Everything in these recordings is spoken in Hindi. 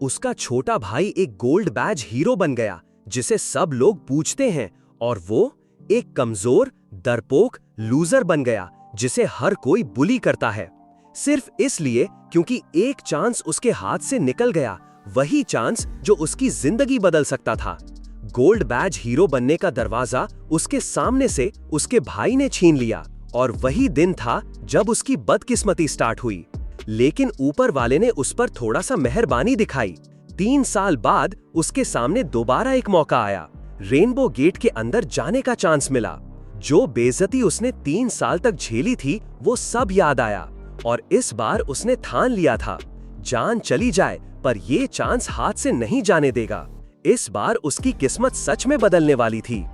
उसका छोटा भाई एक गोल्ड बैज हीरो बन गया जिसे सब लोग पूछते हैं, और वो एक कमजोर, डरपोक लूजर बन गया जिसे हर कोई बुली करता है, सिर्फ इसलिए क्योंकि एक चांस उसके हाथ से निकल गया, वही चांस जो उसकी जिंदगी बदल सकता था। गोल्ड बैज हीरो बनने का दरवाजा उसके सामने से उसके भाई ने छीन लिया, और वही दिन था जब उसकी बदकिस्मती स्टार्ट हुई। लेकिन ऊपर वाले ने उस पर थोड़ा सा मेहरबानी दिखाई। 3 साल बाद उसके सामने दोबारा एक मौका आया। रेनबो गेट के अंदर जाने का चांस मिला। जो बेइज्जती उसने 3 साल तक झेली थी वो सब याद आया, और इस बार उसने ठान लिया था, जान चली जाए पर ये चांस हाथ से नहीं जाने देगा। इस बार उसकी किस्मत सच में बदलने वाली थी।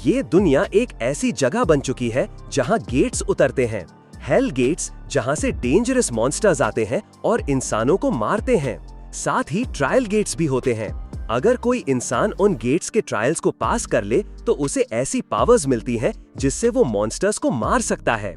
ये दुनिया एक ऐसी जगह बन चुकी है जहां गेट्स उतरते हैं, हेल गेट्स, जहां से डेंजरस मॉन्स्टर्स आते हैं और इंसानों को मारते हैं। साथ ही ट्रायल गेट्स भी होते हैं। अगर कोई इंसान उन गेट्स के ट्रायल्स को पास कर ले तो उसे ऐसी पावर्स मिलती हैं जिससे वो मॉन्स्टर्स को मार सकता है।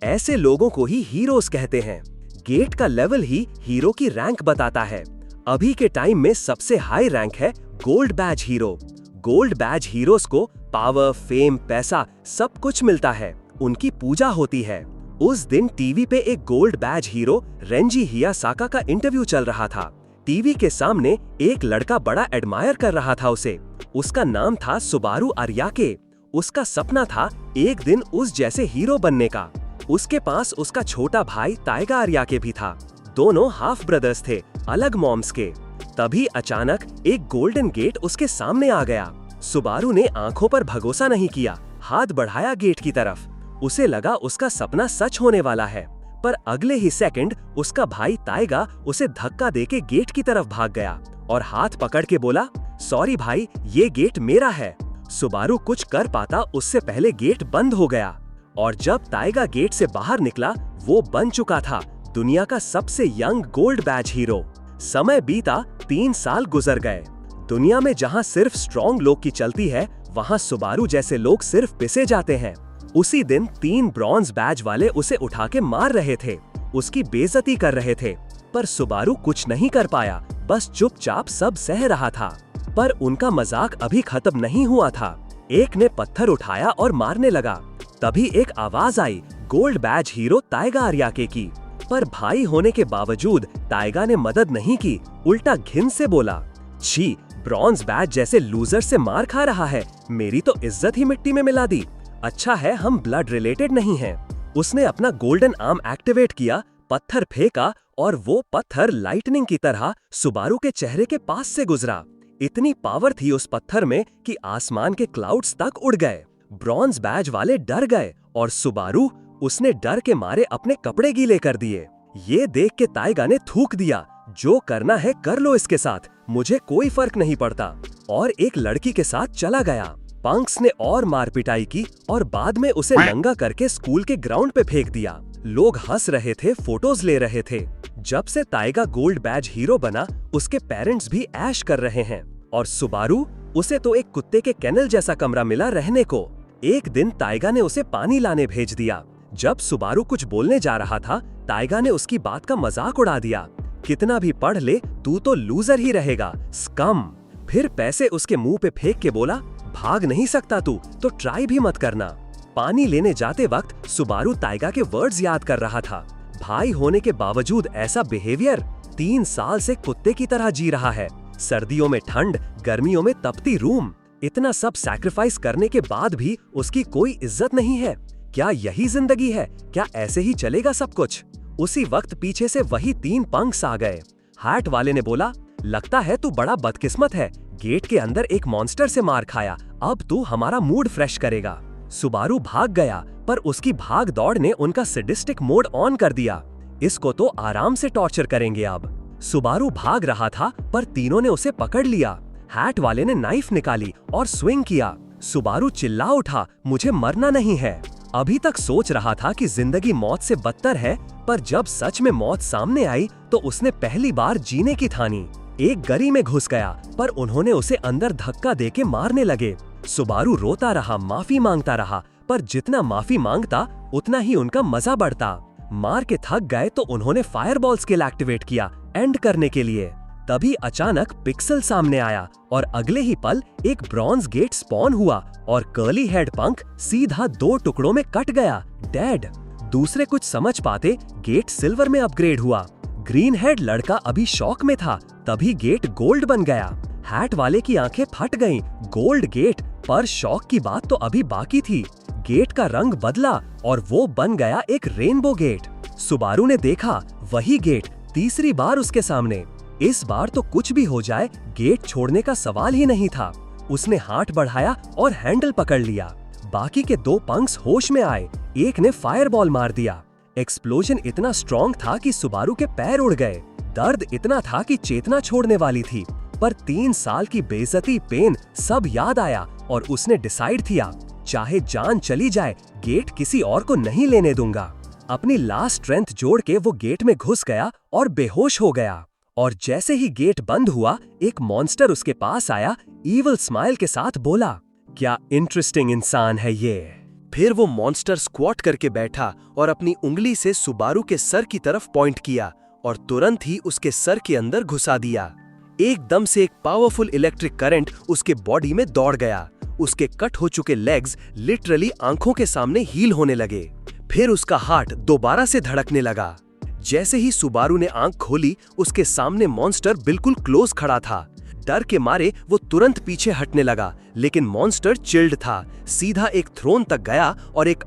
ऐसे लोगों को ही हीरोज कहते हैं। गेट का लेवल ही हीरो की रैंक बताता है। अभी के टाइम में सबसे हाई रैंक है gold badge hero. Gold badge heroes को पावर, फेम, पैसा सब कुछ मिलता है, उनकी पूजा होती है। उस दिन टीवी पे एक गोल्ड बैज हीरो रेंजी हियासाका का इंटरव्यू चल रहा था। टीवी के सामने एक लड़का बड़ा एडमायर कर रहा था उसे। उसका नाम था सुबारू अरियाके। उसका सपना था एक दिन उस जैसे हीरो बनने का। उसके पास उसका छोटा भाई ताइगा अरियाके भी था। दोनों हाफ ब्रदर्स थे, अलग मॉम्स के। तभी अचानक एक गोल्डन गेट उसके सामने आ गया। सुबारू ने आंखों पर भरोसा नहीं किया, हाथ बढ़ाया गेट की तरफ। उसे लगा उसका सपना सच होने वाला है, पर अगले ही सेकंड उसका भाई ताइगा उसे धक्का देके गेट की तरफ भाग गया और हाथ पकड़ के बोला, सॉरी भाई, ये गेट मेरा है। सुबारू कुछ कर पाता उससे पहले गेट बंद हो गया, और जब ताइगा गेट से बाहर निकला वो बन चुका था दुनिया का सबसे यंग गोल्ड बैज हीरो। समय बीता, 3 साल गुजर गए। दुनिया में जहां सिर्फ स्ट्रॉन्ग लोग की चलती है, वहां सुबारू जैसे लोग सिर्फ पिसे जाते हैं। उसी दिन 3 ब्रॉन्ज बैज वाले उसे उठा के मार रहे थे, उसकी बेइज्जती कर रहे थे, पर सुबारू कुछ नहीं कर पाया, बस चुपचाप सब सह रहा था। पर उनका मजाक अभी खत्म नहीं हुआ था। एक ने पत्थर उठाया और मारने लगा। तभी एक आवाज आई गोल्ड बैज हीरो ताइगा अरियाके की। पर भाई होने के बावजूद ताइगा ने मदद नहीं की, उल्टा घिन से बोला, छी, ब्रॉन्ज बैज जैसे लूजर से मार खा रहा है, मेरी तो इज्जत ही मिट्टी में मिला दी। अच्छा है हम ब्लड रिलेटेड नहीं हैं। उसने अपना गोल्डन आर्म एक्टिवेट किया, पत्थर फेंका, और वो पत्थर लाइटनिंग की तरह सुबारू के चेहरे के पास से गुजरा। इतनी पावर थी उस पत्थर में कि आसमान के क्लाउड्स तक उड़ गए। ब्रॉन्ज बैज वाले डर गए, और सुबारू, उसने डर के मारे अपने कपड़े गीले कर दिए। ये देख के ताइगा ने थूक दिया, जो करना है कर लो इसके साथ, मुझे कोई फर्क नहीं पड़ता, और एक लड़की के साथ चला गया। पंक्स ने और मार पिटाई की और बाद में उसे नंगा करके स्कूल के ग्राउंड पे फेंक दिया। लोग हंस रहे थे, फोटोज ले रहे थे। जब से ताइगा गोल्ड बैज हीरो बना, उसके पेरेंट्स भी ऐश कर रहे हैं, और सुबारू, उसे तो एक कुत्ते के केनल जैसा कमरा मिला रहने को। एक दिन ताइगा ने उसे पानी लाने भेज दिया। जब सुबारू कुछ बोलने जा रहा था, ताइगा ने उसकी बात का मजाक उड़ा दिया, कितना भी पढ़ ले तू तो लूजर ही रहेगा, स्कम। फिर पैसे उसके मुंह पे फेंक के बोला, भाग नहीं सकता तू तो ट्राई भी मत करना। पानी लेने जाते वक्त सुबारू ताइगा के वर्ड्स याद कर रहा था। भाई होने के बावजूद ऐसा बिहेवियर, 3 साल से कुत्ते की तरह जी रहा है। सर्दियों में ठंड, गर्मियों में तपती रूम, इतना सब सैक्रिफाइस करने के बाद भी उसकी कोई इज्जत नहीं है। क्या यही जिंदगी है? क्या ऐसे ही चलेगा सब कुछ? उसी वक्त पीछे से वही 3 पंक्स आ गए। हैट वाले ने बोला, लगता है तू बड़ा बदकिस्मत है, गेट के अंदर एक मॉन्स्टर से मार खाया, अब तू हमारा मूड फ्रेश करेगा। सुबारू भाग गया, पर उसकी भाग दौड़ ने उनका सैडिस्टिक मोड ऑन कर दिया। इसको तो आराम से टॉर्चर करेंगे अब। सुबारू भाग रहा था, पर तीनों ने उसे पकड़ लिया। हैट वाले ने नाइफ निकाली और स्विंग किया। सुबारू चिल्ला उठा, मुझे मरना नहीं है। अभी तक सोच रहा था कि जिंदगी मौत से बदतर है, पर जब सच में मौत सामने आई तो उसने पहली बार जीने की ठानी। एक गली में घुस गया, पर उन्होंने उसे अंदर धक्का देके मारने लगे। सुबारू रोता रहा, माफी मांगता रहा, पर जितना माफी मांगता उतना ही उनका मजा बढ़ता। मार के थक गए तो उन्होंने फायरबॉल स्किल एक्टिवेट किया एंड करने के लिए। तभी अचानक पिक्सल सामने आया और अगले ही पल एक ब्रॉन्ज गेट स्पॉन हुआ और कर्ली हेड पंक सीधा 2 टुकड़ों में कट गया, डेड। दूसरे कुछ समझ पाते, गेट सिल्वर में अपग्रेड हुआ। ग्रीन हेड लड़का अभी शॉक में था, तभी गेट गोल्ड बन गया। हैट वाले की आंखें फट गईं, गोल्ड गेट, पर शॉक की बात तो अभी बाकी थी। गेट का रंग बदला और वो बन गया एक रेनबो गेट। सुबारू ने देखा, वही गेट तीसरी बार उसके सामने। इस बार तो कुछ भी हो जाए, गेट छोड़ने का सवाल ही नहीं था। उसने हाथ बढ़ाया और हैंडल पकड़ लिया। बाकी के 2 पंक्स होश में आए, एक ने फायरबॉल मार दिया। एक्सप्लोजन इतना स्ट्रॉन्ग था कि सुबारू के पैर उड़ गए। दर्द इतना था कि चेतना छोड़ने वाली थी, पर 3 साल की बेइज्जती, पेन सब याद आया और उसने डिसाइड किया, चाहे जान चली जाए, गेट किसी और को नहीं लेने दूंगा। अपनी लास्ट स्ट्रेंथ जोड़ के वो गेट में घुस गया और बेहोश हो गया। और जैसे ही गेट बंद हुआ, एक मॉन्स्टर उसके पास आया, ईवल स्माइल के साथ बोला, क्या इंटरेस्टिंग इंसान है ये। फिर वो मॉन्स्टर स्क्वाट करके बैठा और अपनी उंगली से सुबारू के सर की तरफ पॉइंट किया और तुरंत ही उसके सर के अंदर घुसा दिया। एकदम से एक पावरफुल इलेक्ट्रिक करंट उसके बॉडी में दौड़ गया। उसके कट हो चुके लेग्स लिटरली आंखों के सामने हील होने लगे। फिर उसका हार्ट दोबारा से धड़कने लगा। जैसे ही सुबारू ने आंख खोली, उसके सामने मॉन्स्टर बिल्कुल क्लोज खड़ा था। डर के मारे वो तुरंत पीछे हटने लगा, लेकिन मॉन्स्टर चिल्ड था, सीधा एक थ्रोन तक गया और एक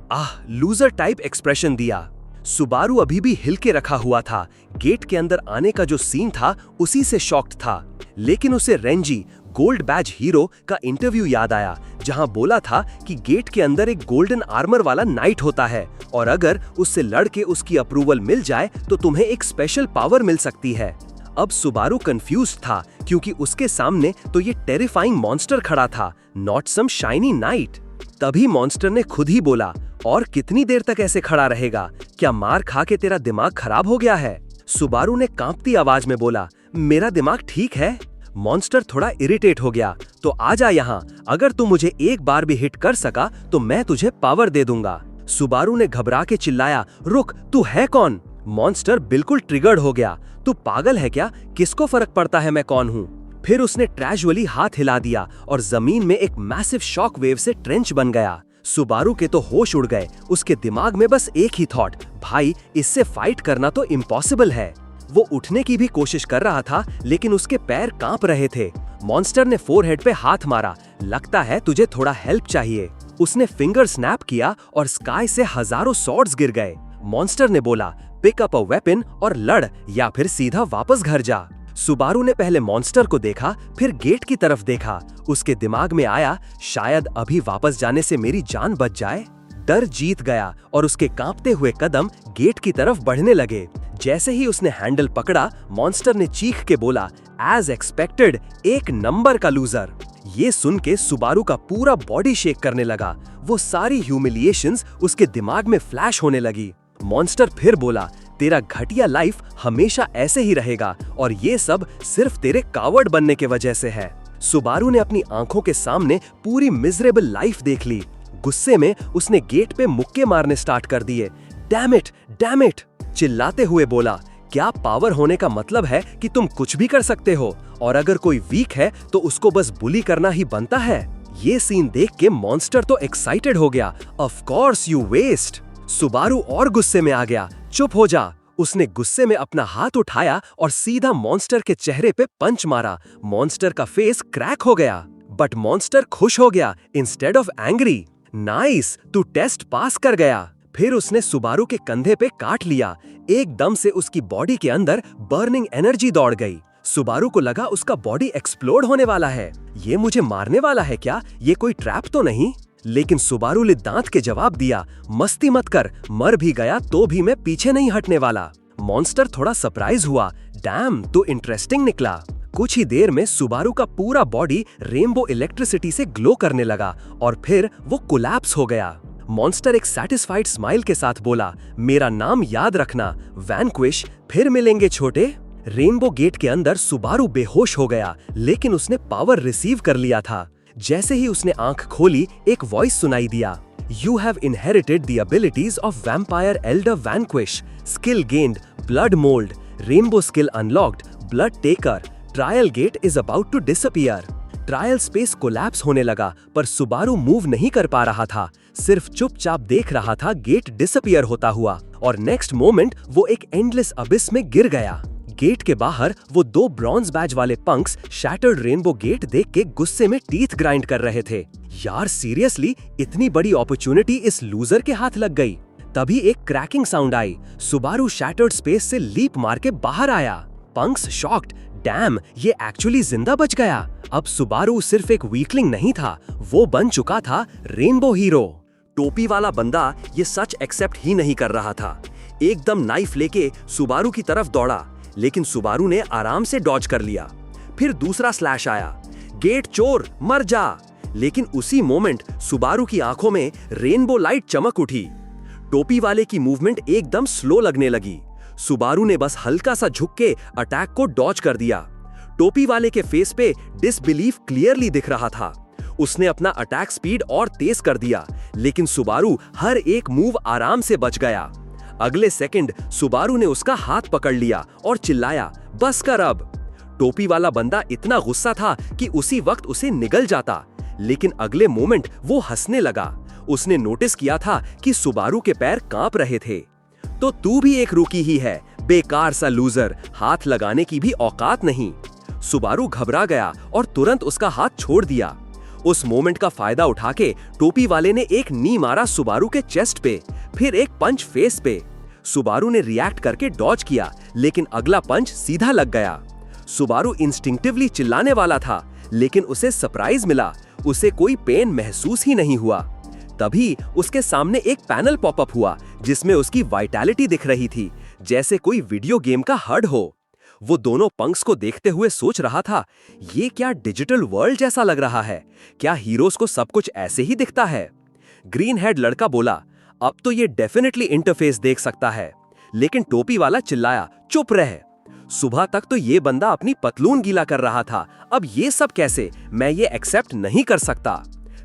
लूजर टाइप एक्सप्रेशन दिया। सुबारू अभी भी हिल के रखा हुआ था। गेट के अंदर आने का जो सीन था, उसी से शॉक्ड था। लेकिन उसे रेंजी, गोल्ड बैज हीरो का इंटरव्यू याद आया, जहां बोला था कि गेट के अंदर एक गोल्डन आर्मर वाला नाइट होता है और अगर उससे लड़के उसकी अप्रूवल मिल जाए तो तुम्हें एक स्पेशल पावर मिल सकती है। अब सुबारू कंफ्यूज था, क्योंकि उसके सामने तो ये टेरिफाइंग मॉन्स्टर खड़ा था, नॉट सम शाइनी नाइट। तभी मॉन्स्टर ने खुद ही बोला, और कितनी देर तक ऐसे खड़ा रहेगा? क्या मार खा के तेरा दिमाग खराब हो गया है? सुबारू ने कांपती आवाज में बोला, मेरा दिमाग ठीक है। मॉन्स्टर थोड़ा इरिटेट हो गया, तो आजा यहाँ, अगर तू मुझे एक बार भी हिट कर सका तो मैं तुझे पावर दे दूंगा। सुबारू ने घबरा के चिल्लाया, रुक, तू है कौन? मॉन्स्टर बिल्कुल ट्रिगर्ड हो गया, तू पागल है क्या? किसको फर्क पड़ता है मैं कौन हूँ? फिर उसने ट्रैजुअली हाथ हिला दिया और जमीन में एक मैसिव शॉक वेव से ट्रेंच बन गया। सुबारू के तो होश उड़ गए। उसके दिमाग में बस एक ही थॉट, भाई इससे फाइट करना तो इम्पॉसिबल है। वो उठने की भी कोशिश कर रहा था, लेकिन उसके पैर कांप रहे थे। मॉन्स्टर ने फोरहेड पे हाथ मारा, लगता है तुझे थोड़ा हेल्प चाहिए। उसने फिंगर स्नैप किया और स्काई से हजारों सॉर्ड्स गिर गए। मॉन्स्टर ने बोला, पिक अप अ वेपन और लड़, या फिर सीधा वापस घर जा। सुबारू ने पहले मॉन्स्टर को देखा, फिर गेट की तरफ देखा। उसके दिमाग में आया, शायद अभी वापस जाने से मेरी जान बच जाए। डर जीत गया और उसके कांपते हुए कदम गेट की तरफ बढ़ने लगे। जैसे ही उसने हैंडल पकड़ा, मॉन्स्टर ने चीख के बोला, एज एक्सपेक्टेड, एक नंबर का लूजर। ये सुन के सुबारू का पूरा बॉडी शेक करने लगा। वो सारी ह्यूमिलिएशंस उसके दिमाग में फ्लैश होने लगी। मॉन्स्टर फिर बोला, तेरा घटिया लाइफ हमेशा ऐसे ही रहेगा और ये सब सिर्फ तेरे कावर्ड बनने के वजह से है। सुबारू ने अपनी आंखों के सामने पूरी मिजरेबल लाइफ देख ली। गुस्से में उसने गेट पे मुक्के मारने स्टार्ट कर दिए। डैम इट, चिल्लाते हुए बोला, क्या पावर होने का मतलब है कि तुम कुछ भी कर सकते हो, और अगर कोई वीक है तो उसको बस बुली करना ही बनता है? ये सीन देख के मॉन्स्टर तो एक्साइटेड हो गया। Of course you waste. Subaru और गुस्से में आ गया। चुप हो जा। उसने गुस्से में अपना हाथ उठाया और सीधा मॉन्स्टर के चेहरे पे पंच मारा। मॉन्स्टर का फेस क्रैक हो गया, बट मॉन्स्टर खुश हो गया इंस्टेड ऑफ एंग्री। नाइस, तू टेस्ट पास कर गया। फिर उसने सुबारू के कंधे पे काट लिया। एकदम से उसकी बॉडी के अंदर बर्निंग एनर्जी दौड़ गई। सुबारू को लगा उसका बॉडी एक्सप्लोड होने वाला है। ये मुझे मारने वाला है क्या? ये कोई ट्रैप तो नहीं? लेकिन सुबारू ने दांत के जवाब दिया, मस्ती मत कर, मर भी गया तो भी मैं पीछे नहीं हटने वाला। मॉन्स्टर थोड़ा सरप्राइज हुआ। डैम, तो इंटरेस्टिंग निकला। कुछ ही देर में सुबारू का पूरा बॉडी रेनबो इलेक्ट्रिसिटी से ग्लो करने लगा और फिर वो कोलैप्स हो गया। मॉन्स्टर एक सैटिस्फाइड स्माइल के साथ बोला, मेरा नाम याद रखना, वैनक्विश, फिर मिलेंगे छोटे। रेनबो गेट के अंदर सुबारू बेहोश हो गया, लेकिन उसने पावर रिसीव कर लिया था। जैसे ही उसने आंख खोली, एक वॉइस सुनाई दिया, you have inherited the abilities of vampire elder Vanquish, skill gained, blood mold, rainbow skill unlocked, blood taker, trial gate is about to disappear. Trial space collapse होने लगा, पर सुबारू मूव नहीं कर पा रहा था, सिर्फ चुपचाप देख रहा था गेट डिसअपियर होता हुआ। और नेक्स्ट मोमेंट वो एक एंडलेस अबिस में गिर गया। गेट के बाहर वो 2 ब्रॉन्ज बैज वाले पंक्स शैटर्ड रेनबो गेट देख के गुस्से में टीथ ग्राइंड कर रहे थे। यार सीरियसली, इतनी बड़ी अपॉर्चुनिटी इस लूजर के हाथ लग गई। तभी एक क्रैकिंग साउंड आई। सुबारू शैटर्ड स्पेस से लीप मार के बाहर आया। पंक्स शॉक्ड, डैम, ये एक्चुअली जिंदा बच गया। अब सुबारू सिर्फ एक वीकलिंग नहीं था, वो बन चुका था रेनबो हीरो। टोपी वाला बंदा ये सच एक्सेप्ट ही नहीं कर रहा था। एकदम नाइफ लेके सुबारू की तरफ दौड़ा, लेकिन सुबारू ने आराम से डॉज कर लिया। फिर दूसरा स्लैश आया, गेट चोर मर जा। लेकिन उसी मोमेंट सुबारू की आंखों में रेनबो लाइट चमक उठी। टोपी वाले की मूवमेंट एकदम स्लो लगने लगी। सुबारू ने बस हल्का सा झुक के अटैक को डॉज कर दिया। टोपी वाले के फेस पे डिसबिलीफ क्लियरली दिख रहा था। उसने अपना अटैक स्पीड और तेज कर दिया, लेकिन सुबारू हर एक मूव आराम से बच गया। अगले सेकंड सुबारू ने उसका हाथ पकड़ लिया और चिल्लाया, बस कर अब। टोपी वाला बंदा इतना गुस्सा था कि उसी वक्त उसे निगल जाता, लेकिन अगले मोमेंट वो हंसने लगा। उसने नोटिस किया था कि सुबारू के पैर कांप रहे थे। तो तू भी एक रूकी ही है, बेकार सा लूजर, हाथ लगाने की भी औकात नहीं। सुबारू घबरा गया और तुरंत उसका हाथ छोड़ दिया। उस मोमेंट का फायदा उठा के टोपी वाले ने एक नी मारा सुबारू के चेस्ट पे, फिर एक पंच फेस पे। सुबारू ने रिएक्ट करके डॉज किया, लेकिन अगला पंच सीधा लग गया। सुबारू इंस्टिंक्टिवली चिल्लाने वाला था, लेकिन उसे सरप्राइज मिला। उसे कोई पेन महसूस ही नहीं हुआ। तभी उसके सामने एक पैनल पॉपअप हुआ, जिसमें उसकी वाइटैलिटी दिख रही थी, जैसे कोई वीडियो गेम का हर्ड हो। वो दोनों पंक्स को देखते हुए सोच रहा था, ये क्या डिजिटल वर्ल्ड जैसा लग रहा है? क्या हीरोज को सब कुछ ऐसे ही दिखता है? ग्रीन हेड लड़का बोला, अब तो ये डेफिनेटली इंटरफेस देख सकता है। लेकिन टोपी वाला चिल्लाया, चुप रह। सुबह तक तो ये बंदा अपनी पतलून गीला कर रहा था, अब ये सब कैसे? मैं ये एक्सेप्ट नहीं कर सकता।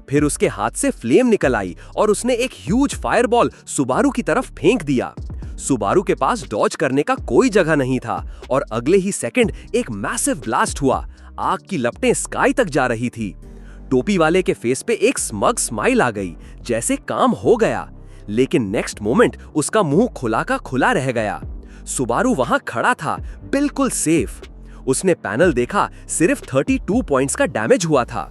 फिर उसके हाथ से फ्लेम निकल आई और उसने एक ह्यूज फायरबॉल सुबारू की तरफ फेंक दिया। सुबारू के पास डॉज करने का कोई जगह नहीं था और अगले ही सेकंड एक मैसिव ब्लास्ट हुआ। आग की लपटें स्काई तक जा रही थी। टोपी वाले के फेस पे एक स्मग स्माइल आ गई, जैसे काम हो गया। लेकिन नेक्स्ट मोमेंट उसका मुंह खुला का खुला रह गया। सुबारू वहां खड़ा था, बिल्कुल सेफ। उसने पैनल देखा, सिर्फ 32 पॉइंट्स का डैमेज हुआ था।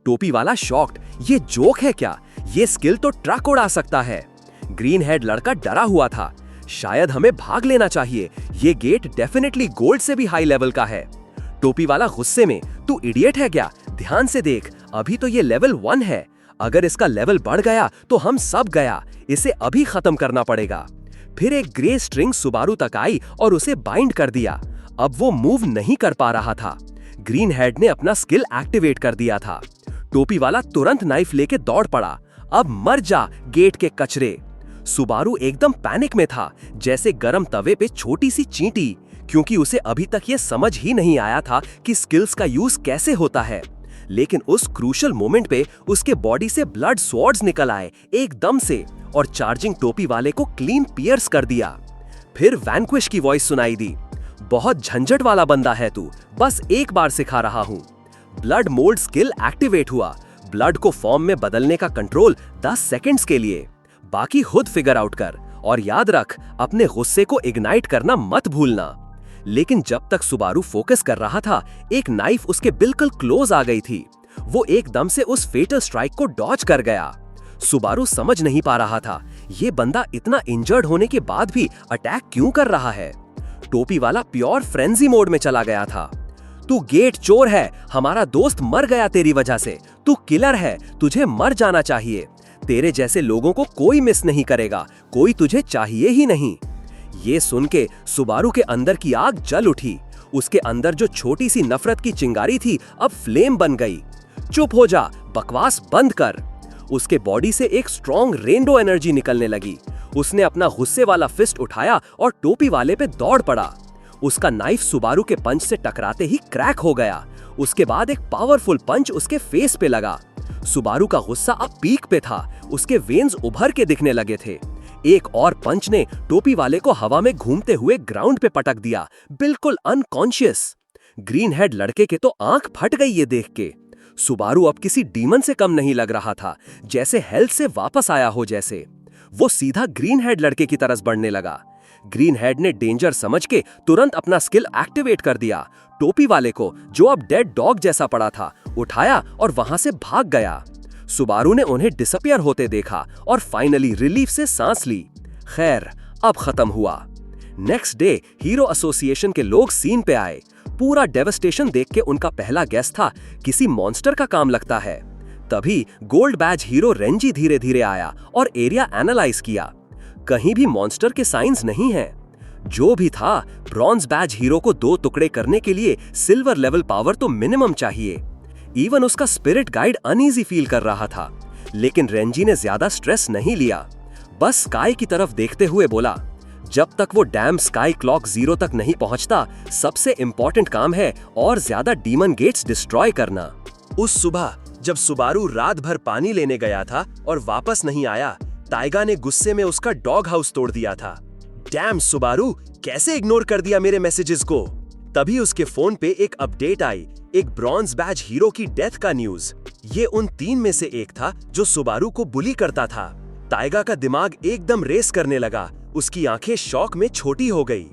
टोपी वाला शॉक्ड, ये जोक है क्या? ये स्किल तो ट्रक उड़ा सकता है। ग्रीन हेड लड़का डरा हुआ था, शायद हमें भाग लेना चाहिए, ये गेट डेफिनेटली गोल्ड से भी हाई लेवल का है। टोपी वाला गुस्से में, तू इडियट है क्या? ध्यान से देख, अभी तो ये लेवल 1 है, अगर इसका लेवल बढ़ गया तो हम सब गया, इसे अभी खत्म करना पड़ेगा। फिर एक ग्रे स्ट्रिंग सुबारू तक आई और उसे बाइंड कर दिया। अब वो मूव नहीं कर पा रहा था। ग्रीन हेड ने अपना स्किल एक्टिवेट कर दिया था। टोपी वाला तुरंत नाइफ लेके दौड़ पड़ा, अब मर जा गेट के कचरे। सुबारू एकदम पैनिक में था, जैसे गरम तवे पे छोटी सी चींटी, क्योंकि उसे अभी तक ये समझ ही नहीं आया था कि स्किल्स का यूज कैसे होता है। लेकिन उस क्रूशियल मोमेंट पे उसके बॉडी से ब्लड स्वॉर्ड्स निकल आए एकदम से और चार्जिंग टोपी वाले को क्लीन पियर्स कर दिया। फिर वैनक्विश की वॉइस सुनाई दी, बहुत झंझट वाला बंदा है तू, बस एक बार सिखा रहा हूँ। ब्लड मोल्ड स्किल एक्टिवेट हुआ। ब्लड को फॉर्म में बदलने का कंट्रोल 10 सेकंड्स के लिए, बाकी खुद फिगर आउट कर। और याद रख, अपने गुस्से को इग्नाइट करना मत भूलना। लेकिन जब तक सुबारू फोकस कर रहा था, एक नाइफ उसके बिल्कुल क्लोज आ गई थी। वो एकदम से उस फेटल स्ट्राइक को डॉज कर गया। सुबारू समझ नहीं पा रहा था, ये बंदा इतना इंजर्ड होने के बाद भी अटैक क्यों कर रहा है। टोपी वाला प्योर फ्रेंजी मोड में चला गया था। तू गेट चोर है, हमारा दोस्त मर गया तेरी वजह से, तू किलर है, तुझे मर जाना चाहिए। तेरे जैसे लोगों को कोई मिस नहीं करेगा, कोई तुझे चाहिए ही नहीं। ये सुन के सुबारू के अंदर की आग जल उठी। उसके अंदर जो छोटी सी नफरत की चिंगारी थी, अब फ्लेम बन गई। चुप हो जा, बकवास बंद कर। उसके बॉडी से एक स्ट्रॉन्ग रेनबो एनर्जी निकलने लगी। उसने अपना गुस्से वाला फिस्ट उठाया और टोपी वाले पे दौड़ पड़ा। उसका नाइफ सुबारू के पंच से टकराते ही क्रैक हो गया। उसके बाद एक पावरफुल पंच उसके फेस पे लगा। सुबारू का गुस्सा अब पीक पे था, उसके वेन्स उभर के दिखने लगे थे। एक और पंच ने टोपी वाले को हवा में घूमते हुए ग्राउंड पे पटक दिया, बिल्कुल अनकॉन्शियस। ग्रीन हेड लड़के के तो आंख फट गई ये देख के। सुबारू अब किसी डीमन से कम नहीं लग रहा था, जैसे हेल्थ से वापस आया हो जैसे। वो सीधा ग्रीन हेड लड़के की तरफ बढ़ने लगा। ग्रीन हेड ने डेंजर समझ के तुरंत अपना स्किल एक्टिवेट कर दिया। टोपी वाले को, जो अब डेड डॉग जैसा पड़ा था, उठाया और वहां से भाग गया। सुबारू ने उन्हें डिसअपियर होते देखा और फाइनली रिलीफ से सांस ली। खैर, अब खत्म हुआ। नेक्स्ट डे हीरो एसोसिएशन के लोग सीन पे आए। पूरा डेवस्टेशन देख के उनका पहला गेस था किसी मॉन्स्टर का काम लगता है। तभी गोल्ड बैज हीरो रेंजी धीरे धीरे आया और एरिया एनालाइज किया। कहीं भी मॉन्स्टर के साइंस नहीं हैं। जो भी था, ब्रॉन्ज बैज हीरो को 2 टुकड़े करने के लिए सिल्वर लेवल पावर तो मिनिमम चाहिए। इवन उसका स्पिरिट गाइड अनईजी फील कर रहा था, लेकिन रेंजी ने ज्यादा स्ट्रेस नहीं लिया। बस स्काई की तरफ देखते हुए बोला, जब तक वो डैम स्काई क्लॉक 0 तक नहीं पहुंचता, सबसे इंपॉर्टेंट काम है और ज्यादा डीमन गेट्स डिस्ट्रॉय करना। उस सुबह जब सुबारू रात भर पानी लेने गया था और वापस नहीं आया, टाइगा ने गुस्से में उसका डॉग हाउस तोड़ दिया था। डैम सुबारू, कैसे इग्नोर कर दिया मेरे मैसेजेस को। तभी उसके फोन पे एक अपडेट आई, एक ब्रॉन्ज बैज हीरो की डेथ का न्यूज। ये उन 3 में से एक था जो सुबारू को बुली करता था। टाइगा का दिमाग एकदम रेस करने लगा। उसकी आंखें शॉक में छोटी हो गई।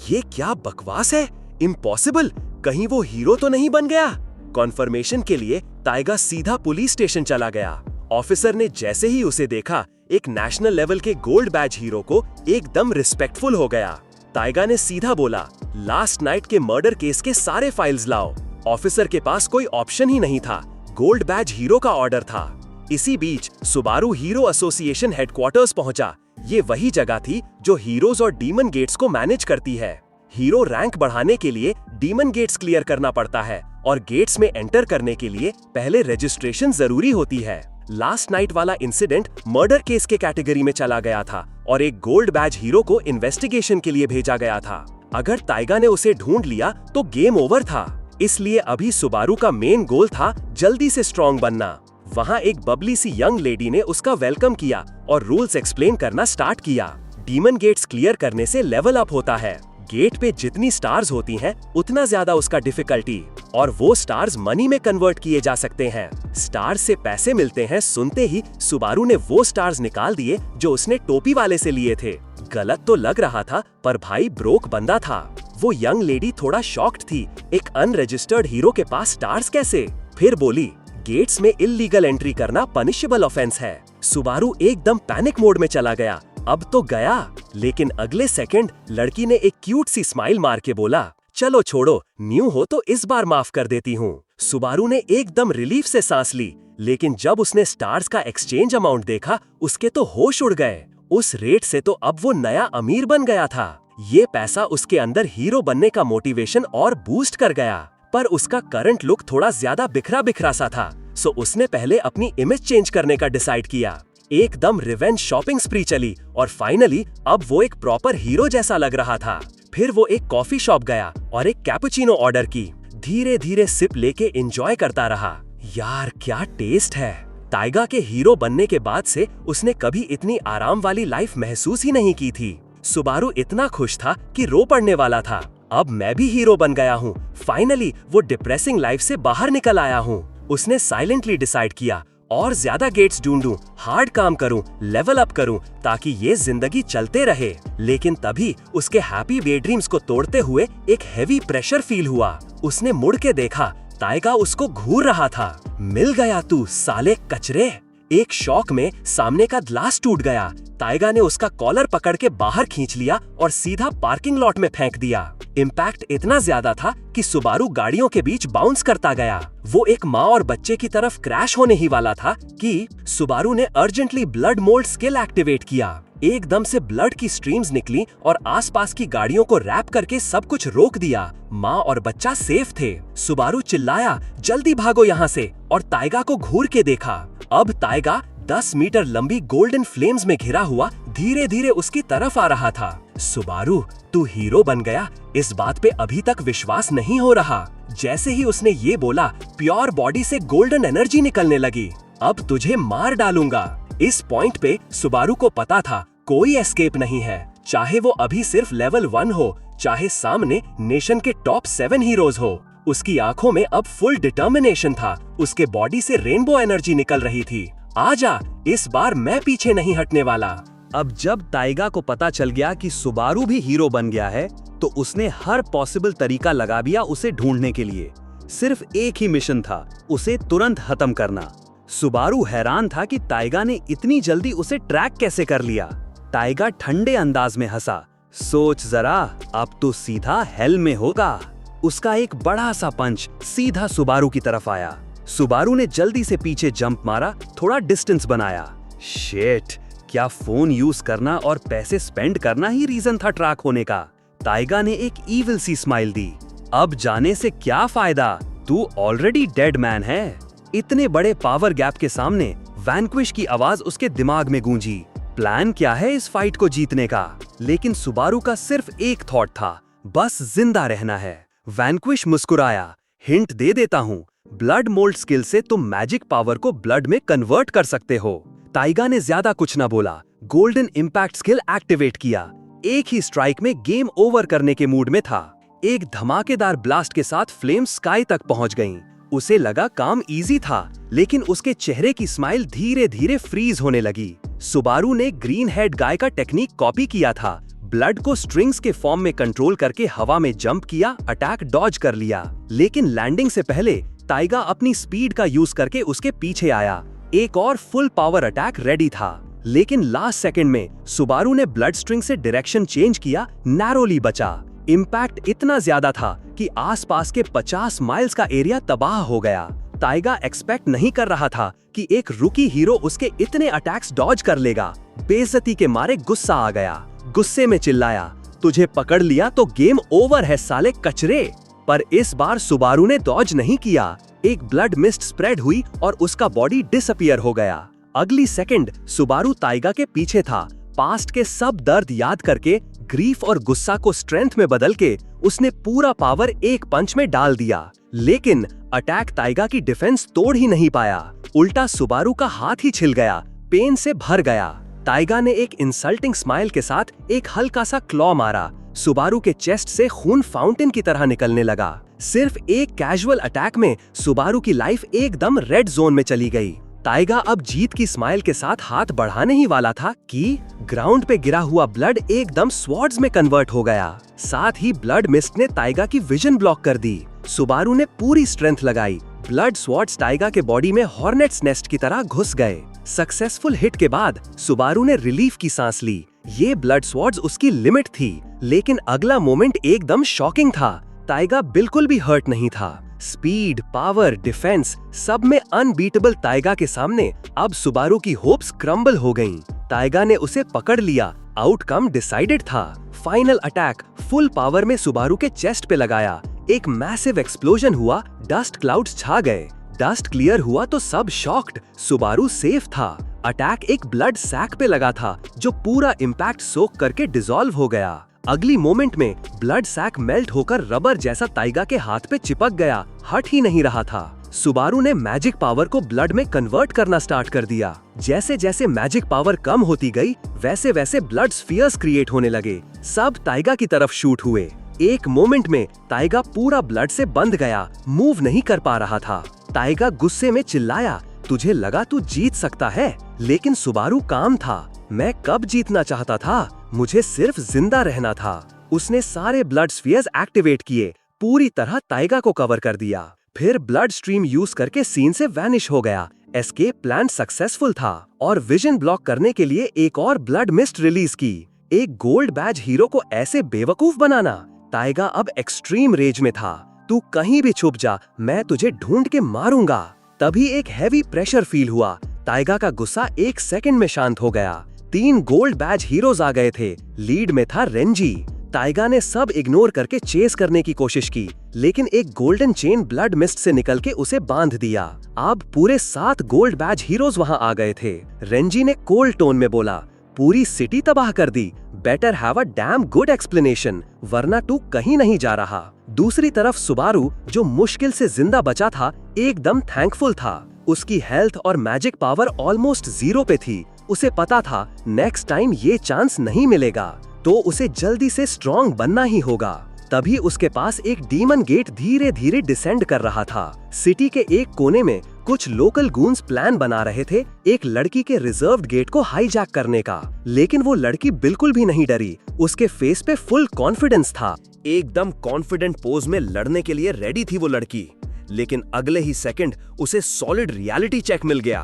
ये क्या बकवास है, इम्पॉसिबल, कहीं वो हीरो तो नहीं बन गया। कॉन्फर्मेशन के लिए टाइगा सीधा पुलिस स्टेशन चला गया। ऑफिसर ने जैसे ही उसे देखा, एक नेशनल लेवल के गोल्ड बैज हीरो को एकदम रिस्पेक्टफुल हो गया। टाइगा ने सीधा बोला, लास्ट नाइट के मर्डर केस के सारे फाइल्स लाओ। ऑफिसर के पास कोई ऑप्शन ही नहीं था, गोल्ड बैज हीरो का ऑर्डर था। इसी बीच सुबारू हीरो एसोसिएशन हेडक्वार्टर्स पहुंचा। ये वही जगह थी जो हीरोज और डीमन गेट्स को मैनेज करती है। हीरो रैंक बढ़ाने के लिए डीमन गेट्स क्लियर करना पड़ता है और गेट्स में एंटर करने के लिए पहले रजिस्ट्रेशन जरूरी होती है। लास्ट नाइट वाला इंसिडेंट मर्डर केस के कैटेगरी में चला गया था और एक गोल्ड बैज हीरो को इन्वेस्टिगेशन के लिए भेजा गया था। अगर टाइगा ने उसे ढूंढ लिया तो गेम ओवर था। इसलिए अभी सुबारू का मेन गोल था जल्दी से स्ट्रॉन्ग बनना। वहाँ एक बबली सी यंग लेडी ने उसका वेलकम किया और रूल्स एक्सप्लेन करना स्टार्ट किया। डीमन गेट्स क्लियर करने से लेवल अप होता है। गेट पे जितनी स्टार्स होती हैं, उतना ज्यादा उसका डिफिकल्टी, और वो स्टार्स मनी में कन्वर्ट किए जा सकते हैं। स्टार्स से पैसे मिलते हैं सुनते ही सुबारू ने वो स्टार्स निकाल दिए जो उसने टोपी वाले से लिए थे। गलत तो लग रहा था, पर भाई ब्रोक बंदा था। वो यंग लेडी थोड़ा शॉक्ड थी, एक अनरजिस्टर्ड हीरो के पास स्टार्स कैसे। फिर बोली, गेट्स में इल्लीगल एंट्री करना पनिशेबल ऑफेंस है। सुबारू एकदम पैनिक मोड में चला गया। अब तो गया, लेकिन अगले सेकंड लड़की ने एक क्यूट सी स्माइल मार के बोला, चलो छोड़ो, न्यू हो तो इस बार माफ कर देती हूँ। सुबारू ने एकदम रिलीफ से सांस ली, लेकिन जब उसने स्टार्स का एक्सचेंज अमाउंट देखा, उसके तो होश उड़ गए। उस रेट से तो अब वो नया अमीर बन गया था। ये पैसा उसके अंदर हीरो बनने का मोटिवेशन और बूस्ट कर गया। पर उसका करंट लुक थोड़ा ज्यादा बिखरा बिखरा सा था, सो उसने पहले अपनी इमेज चेंज करने का डिसाइड किया। एकदम रिवेंज शॉपिंग स्प्री चली और फाइनली अब वो एक प्रॉपर हीरो जैसा लग रहा था। फिर वो एक कॉफी शॉप गया और एक कैपुचिनो ऑर्डर की। धीरे धीरे सिप लेके एंजॉय करता रहा। यार क्या टेस्ट है। टाइगा के हीरो बनने के बाद से उसने कभी इतनी आराम वाली लाइफ महसूस ही नहीं की थी। सुबारू इतना खुश था कि रो पड़ने वाला था। अब मैं भी हीरो बन गया हूँ। फाइनली वो डिप्रेसिंग लाइफ से बाहर निकल आया हूँ। उसने साइलेंटली डिसाइड किया, और ज्यादा गेट्स ढूंढूं, हार्ड काम करूं, लेवल अप करूं, ताकि ये जिंदगी चलते रहे। लेकिन तभी उसके हैप्पी डे ड्रीम्स को तोड़ते हुए एक हेवी प्रेशर फील हुआ। उसने मुड़ के देखा, टाइगा उसको घूर रहा था। मिल गया तू साले कचरे। एक शॉक में सामने का ग्लास टूट गया। टाइगा ने उसका कॉलर पकड़ के बाहर खींच लिया और सीधा पार्किंग लॉट में फेंक दिया। इम्पैक्ट इतना ज्यादा था कि सुबारू गाड़ियों के बीच बाउंस करता गया। वो एक माँ और बच्चे की तरफ क्रैश होने ही वाला था कि सुबारू ने urgently blood mould skill activate किया। एकदम से ब्लड की स्ट्रीम्स निकली और आसपास की गाड़ियों को रैप करके सब कुछ रोक दिया। माँ और बच्चा सेफ थे। सुबारू चिल्लाया, जल्दी भागो यहाँ से, और टाइगा को घूर के देखा। अब टाइगा 10 मीटर लंबी गोल्डन फ्लेम्स में घिरा हुआ धीरे धीरे उसकी तरफ आ रहा था। सुबारू, तू हीरो बन गया, इस बात पे अभी तक विश्वास नहीं हो रहा। जैसे ही उसने ये बोला, प्योर बॉडी से गोल्डन एनर्जी निकलने लगी। अब तुझे मार डालूंगा। इस पॉइंट पे सुबारू को पता था कोई एस्केप नहीं है। चाहे वो अभी सिर्फ लेवल 1 हो, चाहे सामने नेशन के टॉप 7 हीरोज हो, उसकी आंखों में अब फुल डिटर्मिनेशन था। उसके बॉडी से रेनबो एनर्जी निकल रही थी। आजा, इस बार मैं पीछे नहीं हटने वाला। अब जब ताइगा को पता चल गया कि सुबारू भी हीरो बन गया है, तो उसने हर पॉसिबल तरीका लगा दिया उसे ढूंढने के लिए। सिर्फ एक ही मिशन था, उसे तुरंत खत्म करना। सुबारू हैरान था कि ताइगा ने इतनी जल्दी उसे ट्रैक कैसे कर लिया। ताइगा ठंडे अंदाज में हंसा, सोच जरा, अब तो सीधा हेल में होगा। उसका एक बड़ा सा पंच सीधा सुबारू की तरफ आया। सुबारू ने जल्दी से पीछे जंप मारा, थोड़ा डिस्टेंस बनाया। शिट, क्या फोन यूज करना और पैसे स्पेंड करना ही रीजन था ट्रैक होने का? ताइगा ने एक ईविल सी स्माइल दी। अब जाने से क्या फायदा, तू ऑलरेडी डेड मैन है। इतने बड़े पावर गैप के सामने वैनक्विश की आवाज उसके दिमाग में गूंजी। प्लान क्या है इस फाइट को जीतने का? लेकिन सुबारू का सिर्फ एक थॉट था, बस जिंदा रहना है। वैनक्विश मुस्कुराया, हिंट दे देता हूँ, ब्लड मोल्ड स्किल से तुम मैजिक पावर को ब्लड में कन्वर्ट कर सकते हो। ताइगा ने ज्यादा कुछ ना बोला, गोल्डन इंपैक्ट स्किल एक्टिवेट किया। एक ही स्ट्राइक में गेम ओवर करने के मूड में था। एक धमाकेदार ब्लास्ट के साथ फ्लेम स्काई तक पहुंच गईं। उसे लगा काम इजी था, लेकिन उसके चेहरे की स्माइल धीरे धीरे फ्रीज होने लगी। सुबारू ने ग्रीन हेड गाय का टेक्निक कॉपी किया था। ब्लड को स्ट्रिंग्स के फॉर्म में कंट्रोल करके हवा में जंप किया, अटैक डॉज कर लिया। लेकिन लैंडिंग से पहले ताइगा अपनी स्पीड का यूज करके उसके पीछे आया। एक और फुल पावर अटैक रेडी था, लेकिन लास्ट सेकंड में सुबारू ने ब्लड स्ट्रिंग से डायरेक्शन चेंज किया, नैरोली बचा। इम्पैक्ट इतना ज्यादा था कि आसपास के 50 माइल्स का एरिया तबाह हो गया। ताइगा एक्सपेक्ट नहीं कर रहा था कि एक रुकी हीरो उसके इतने अटैक्स डॉज कर लेगा। बेइज्जती के मारे गुस्सा आ गया। गुस्से में चिल्लाया, तुझे पकड़ लिया तो गेम ओवर है साले कचरे। पर इस बार सुबारू ने डॉज नहीं किया। एक ब्लड मिस्ट स्प्रेड हुई और उसका बॉडी डिसअपीयर हो गया। अगली सेकंड सुबारू ताइगा के पीछे था। पास्ट के सब दर्द याद करके, ग्रीफ और गुस्सा को स्ट्रेंथ में बदल के उसने पूरा पावर एक पंच में डाल दिया। लेकिन अटैक ताइगा की डिफेंस तोड़ ही नहीं पाया। उल्टा सुबारू का हाथ ही छिल गया, पेन से भर गया। ताइगा ने एक इंसल्टिंग स्माइल के साथ एक हल्का सा क्लॉ मारा। सुबारू के चेस्ट से खून फाउंटेन की तरह निकलने लगा। सिर्फ एक कैजुअल अटैक में सुबारू की लाइफ एकदम रेड जोन में चली गई। ताइगा अब जीत की स्माइल के साथ हाथ बढ़ाने ही वाला था कि ग्राउंड पे गिरा हुआ ब्लड एकदम स्वॉर्ड्स में कन्वर्ट हो गया। साथ ही ब्लड मिस्ट ने ताइगा की विजन ब्लॉक कर दी। सुबारू ने पूरी स्ट्रेंथ लगाई। ब्लड स्वॉर्ड्स टाइगा के बॉडी में हॉर्नेट्स नेस्ट की तरह घुस गए। सक्सेसफुल हिट के बाद सुबारू ने रिलीफ की सांस ली। ये ब्लड स्वॉर्ड्स उसकी लिमिट थी, लेकिन अगला मोमेंट एकदम शॉकिंग था। टाइगा बिल्कुल भी हर्ट नहीं था। स्पीड, पावर, डिफेंस सब में अनबीटेबल टाइगा के सामने अब सुबारू की होप्स क्रम्बल हो गईं। टाइगा ने उसे पकड़ लिया। आउटकम डिसाइडेड था। फाइनल अटैक फुल पावर में सुबारू के चेस्ट पे लगाया। एक मैसिव एक्सप्लोजन हुआ, डस्ट क्लाउड्स छा गए। डस्ट क्लियर हुआ तो सब शॉक्ड। सुबारू सेफ था। अटैक एक ब्लड सैक पे लगा था जो पूरा इम्पैक्ट सोक करके डिसॉल्व हो गया। अगली मोमेंट में ब्लड सैक मेल्ट होकर रबर जैसा टाइगा के हाथ पे चिपक गया, हट ही नहीं रहा था। सुबारू ने मैजिक पावर को ब्लड में कन्वर्ट करना स्टार्ट कर दिया। जैसे जैसे मैजिक पावर कम होती गई, वैसे वैसे ब्लड स्फीयर्स क्रिएट होने लगे। सब टाइगा की तरफ शूट हुए। एक मोमेंट में टाइगा पूरा ब्लड से बंध गया, मूव नहीं कर पा रहा था। टाइगा गुस्से में चिल्लाया, तुझे लगा तू जीत सकता है, लेकिन सुबारू काम था। मैं कब जीतना चाहता था, मुझे सिर्फ जिंदा रहना था। उसने सारे ब्लड स्फीयर्स एक्टिवेट किए, पूरी तरह टाइगा को कवर कर दिया। फिर ब्लड स्ट्रीम यूज करके सीन से वैनिश हो गया। एस्केप प्लान सक्सेसफुल था और विजन ब्लॉक करने के लिए एक और ब्लड मिस्ट रिलीज की। एक गोल्ड बैज हीरो को ऐसे बेवकूफ बनाना। टाइगा अब एक्सट्रीम रेज में था। तू कहीं भी छुप जा, मैं तुझे ढूंढ के मारूंगा। तभी एक हैवी प्रेशर फील हुआ। टाइगा का गुस्सा एक सेकंड में शांत हो गया। 3 गोल्ड बैज हीरोज आ गए थे। लीड में था रेंजी। टाइगा ने सब इग्नोर करके चेस करने की कोशिश की, लेकिन एक गोल्डन चेन ब्लड मिस्ट से निकल के उसे बांध दिया। अब पूरे 7 गोल्ड बैज हीरोज वहां आ गए थे। रेंजी ने कोल्ड टोन में बोला, पूरी सिटी तबाह कर दी। Better have a damn good explanation, वरना तू कहीं नहीं जा रहा। दूसरी तरफ सुबारू, जो मुश्किल से जिंदा बचा था, एकदम थैंकफुल था। उसकी हेल्थ और मैजिक पावर ऑलमोस्ट 0 पे थी। उसे पता था नेक्स्ट टाइम ये चांस नहीं मिलेगा, तो उसे जल्दी से स्ट्रॉन्ग बनना ही होगा। तभी उसके पास एक डीमन गेट धीरे धीरे डिसेंड कर रहा था। सिटी के एक कोने में कुछ लोकल गूंस प्लान बना रहे थे एक लड़की के रिजर्व्ड गेट को हाईजैक करने का, लेकिन वो लड़की बिल्कुल भी नहीं डरी। उसके फेस पे फुल कॉन्फिडेंस था, एकदम कॉन्फिडेंट पोज में लड़ने के लिए रेडी थी वो लड़की। लेकिन अगले ही सेकंड उसे सॉलिड रियलिटी चेक मिल गया।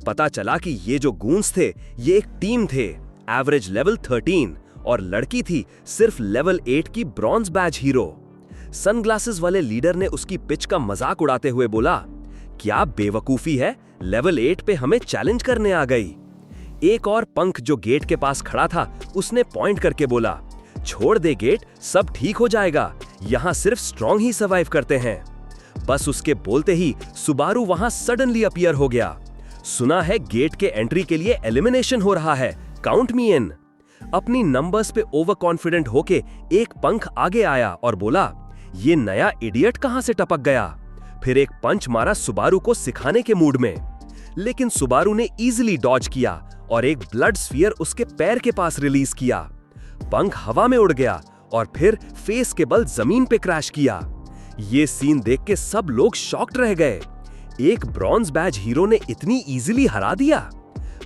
पता चला कि ये जो गूंस थे ये एक टीम थे, एवरेज लेवल 13, और लड़की थी सिर्फ लेवल 8 की ब्रॉन्ज बैज हीरो। सनग्लासेस वाले लीडर ने उसकी पिच का मजाक उड़ाते हुए बोला, क्या बेवकूफी है, लेवल 8 पे हमें चैलेंज करने आ गई। एक और पंख जो गेट के पास खड़ा था उसने पॉइंट करके बोला, छोड़ दे गेट, सब ठीक हो जाएगा, यहाँ सिर्फ स्ट्रॉन्ग ही सर्वाइव करते हैं। बस उसके बोलते ही सुबारू वहां सडनली अपीयर हो गया। सुना है गेट के एंट्री के लिए एलिमिनेशन हो रहा है, काउंट मी इन। अपनी नंबर्स पे ओवर कॉन्फिडेंट होके एक पंख आगे आया और बोला, ये नया इडियट कहां से टपक गया। फिर एक पंच मारा सुबारू को सिखाने के मूड में, लेकिन सुबारू ने इजीली डॉज किया और एक ब्लड स्फीयर उसके पैर के पास रिलीज किया। पंख हवा में उड़ गया और फिर फेस के बल जमीन पे क्रैश किया। ये सीन देख के सब लोग शॉक्ड रह गए। एक ब्रॉन्ज बैज हीरो ने इतनी इजीली हरा दिया।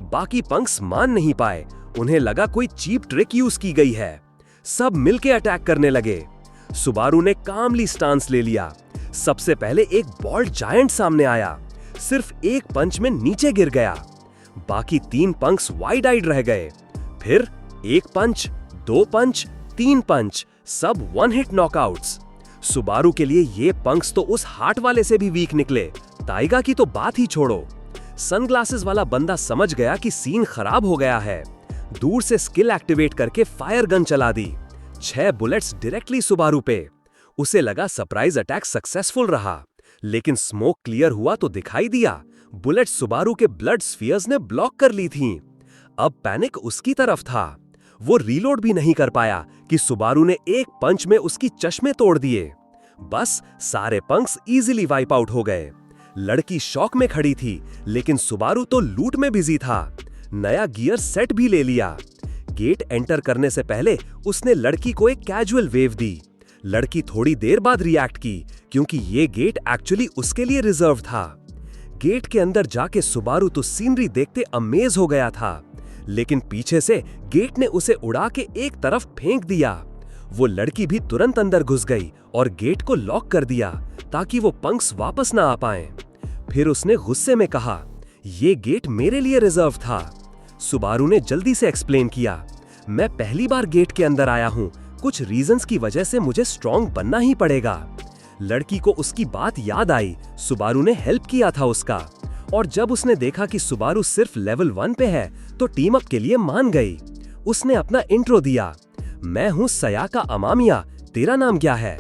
बाकी पंक्स मान नहीं पाए, उन्हें लगा कोई चीप ट्रिक यूज की गई है। सब मिलके अटैक करने लगे। सुबारू ने कामली स्टांस ले लिया। सबसे पहले एक बॉल्ड जायंट सामने आया, सिर्फ एक पंच में नीचे गिर गया। बाकी 3 पंक्स वाइड आइड रह गए। फिर 1 पंच, 2 पंच, 3 पंच, सब 1 हिट नॉकआउट्स। सुबारू के लिए ये पंक्स तो उस हार्ट वाले से भी वीक निकले, टाइगा की तो बात ही छोड़ो। सनग्लासेस वाला बंदा समझ गया कि सीन खराब हो गया है। दूर से स्किल एक्टिवेट करके फायर गन चला दी। 6 बुलेट्स डायरेक्टली सुबारू पे। उसे लगा सरप्राइज अटैक सक्सेसफुल रहा, लेकिन स्मोक क्लियर हुआ तो दिखाई दिया बुलेट सुबारू के ब्लड स्फीयर्स ने ब्लॉक कर ली थीं। अब पैनिक उसकी तरफ था। वो रीलोड भी नहीं कर पाया कि सुबारू ने एक पंच में उसकी चश्मे तोड़ दिए। बस सारे पंक्स इजीली वाइप आउट हो गए। लड़की शॉक में खड़ी थी, लेकिन सुबारू तो लूट में बिजी था। नया गियर सेट भी ले लिया। गेट एंटर करने से पहले उसने लड़की को एक कैजुअल वेव दी। लड़की थोड़ी देर बाद रिएक्ट की, क्योंकि ये गेट एक्चुअली उसके लिए रिजर्व था। गेट के अंदर जाके सुबारू तो सीनरी देखते अमेज हो गया था, लेकिन पीछे से गेट ने उसे उड़ा के एक तरफ फेंक दिया। वो लड़की भी तुरंत अंदर घुस गई और गेट को लॉक कर दिया ताकि वो पंक्स वापस ना आ पाएं। फिर उसने गुस्से में कहा, ये गेट मेरे लिए रिजर्व था। सुबारू ने जल्दी से एक्सप्लेन किया, मैं पहली बार गेट के अंदर आया हूं, कुछ रीजंस की वजह से मुझे स्ट्रॉन्ग बनना ही पड़ेगा। लड़की को उसकी बात याद आई, सुबारू ने हेल्प किया था उसका, और जब उसने देखा कि सुबारू सिर्फ लेवल 1 पे है तो टीम अप के लिए मान गई। उसने अपना इंट्रो दिया, मैं हूं सयाका अमामिया, तेरा नाम क्या है।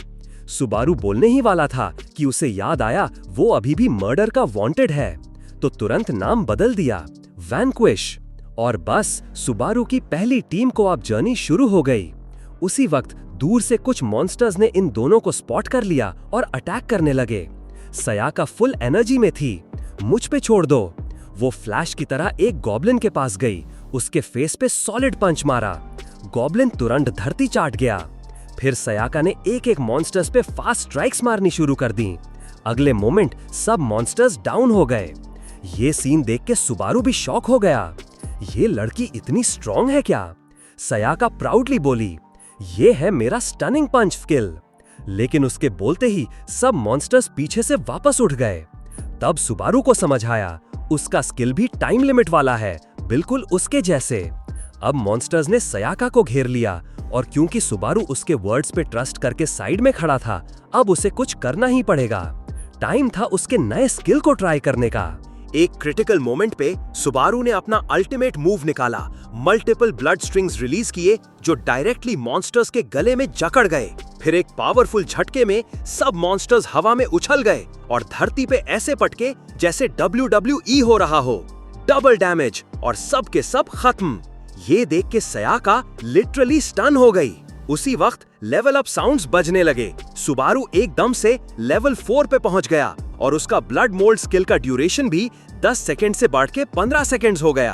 सुबारू बोलने ही वाला था कि उसे याद आया वो अभी भी मर्डर का वांटेड है, तो तुरंत नाम बदल दिया, वैनक्विश। और बस सुबारू की पहली टीम को अब जर्नी शुरू हो गई। उसी वक्त दूर से कुछ मॉन्स्टर्स ने इन दोनों को स्पॉट कर लिया और अटैक करने लगे। सयाका फुल एनर्जी में थी, मुझ पे छोड़ दो। वो फ्लैश की तरह एक गॉब्लिन के पास गई, उसके फेस पे सॉलिड पंच मारा। गॉब्लिन तुरंत धरती चाट गया। फिर सयाका ने एक एक मॉन्स्टर्स पे फास्ट स्ट्राइक्स मारनी शुरू कर दी। अगले मोमेंट सब मॉन्स्टर्स डाउन हो गए। ये सीन देख के सुबारू भी शॉक हो गया। ये लड़की इतनी स्ट्रॉन्ग है क्या? सयाका प्राउडली बोली, ये है मेरा स्टनिंग पंच स्किल। लेकिन उसके बोलते ही सब मॉन्स्टर्स पीछे से वापस उठ गए। तब सुबारू को समझ आया, उसका स्किल भी टाइम लिमिट वाला है, बिल्कुल उसके जैसे। अब मॉन्स्टर्स ने सयाका को घेर लिया, और क्योंकि सुबारू उसके वर्ड्स पे ट्रस्ट करके साइड में खड़ा था, अब उसे कुछ करना ही पड़ेगा। टाइम था उसके नए स्किल को ट्राई करने का। एक क्रिटिकल मोमेंट पे सुबारू ने अपना अल्टीमेट मूव निकाला, मल्टीपल ब्लड स्ट्रिंग्स रिलीज किए जो डायरेक्टली मॉन्स्टर्स के गले में जकड़ गए। फिर एक पावरफुल झटके में सब मॉन्स्टर्स हवा में उछल गए और धरती पे ऐसे पटके जैसे WWE हो रहा हो। डबल डैमेज और सब के सब खत्म। ये देख के सयाका लिटरली स्टन हो गई। उसी वक्त लेवल अप साउंड्स बजने लगे। सुबारू एकदम से लेवल 4 पे पहुंच गया और उसका ब्लड मोल्ड स्किल का ड्यूरेशन भी 10 सेकंड से बढ़ के 15 सेकंड्स हो गया।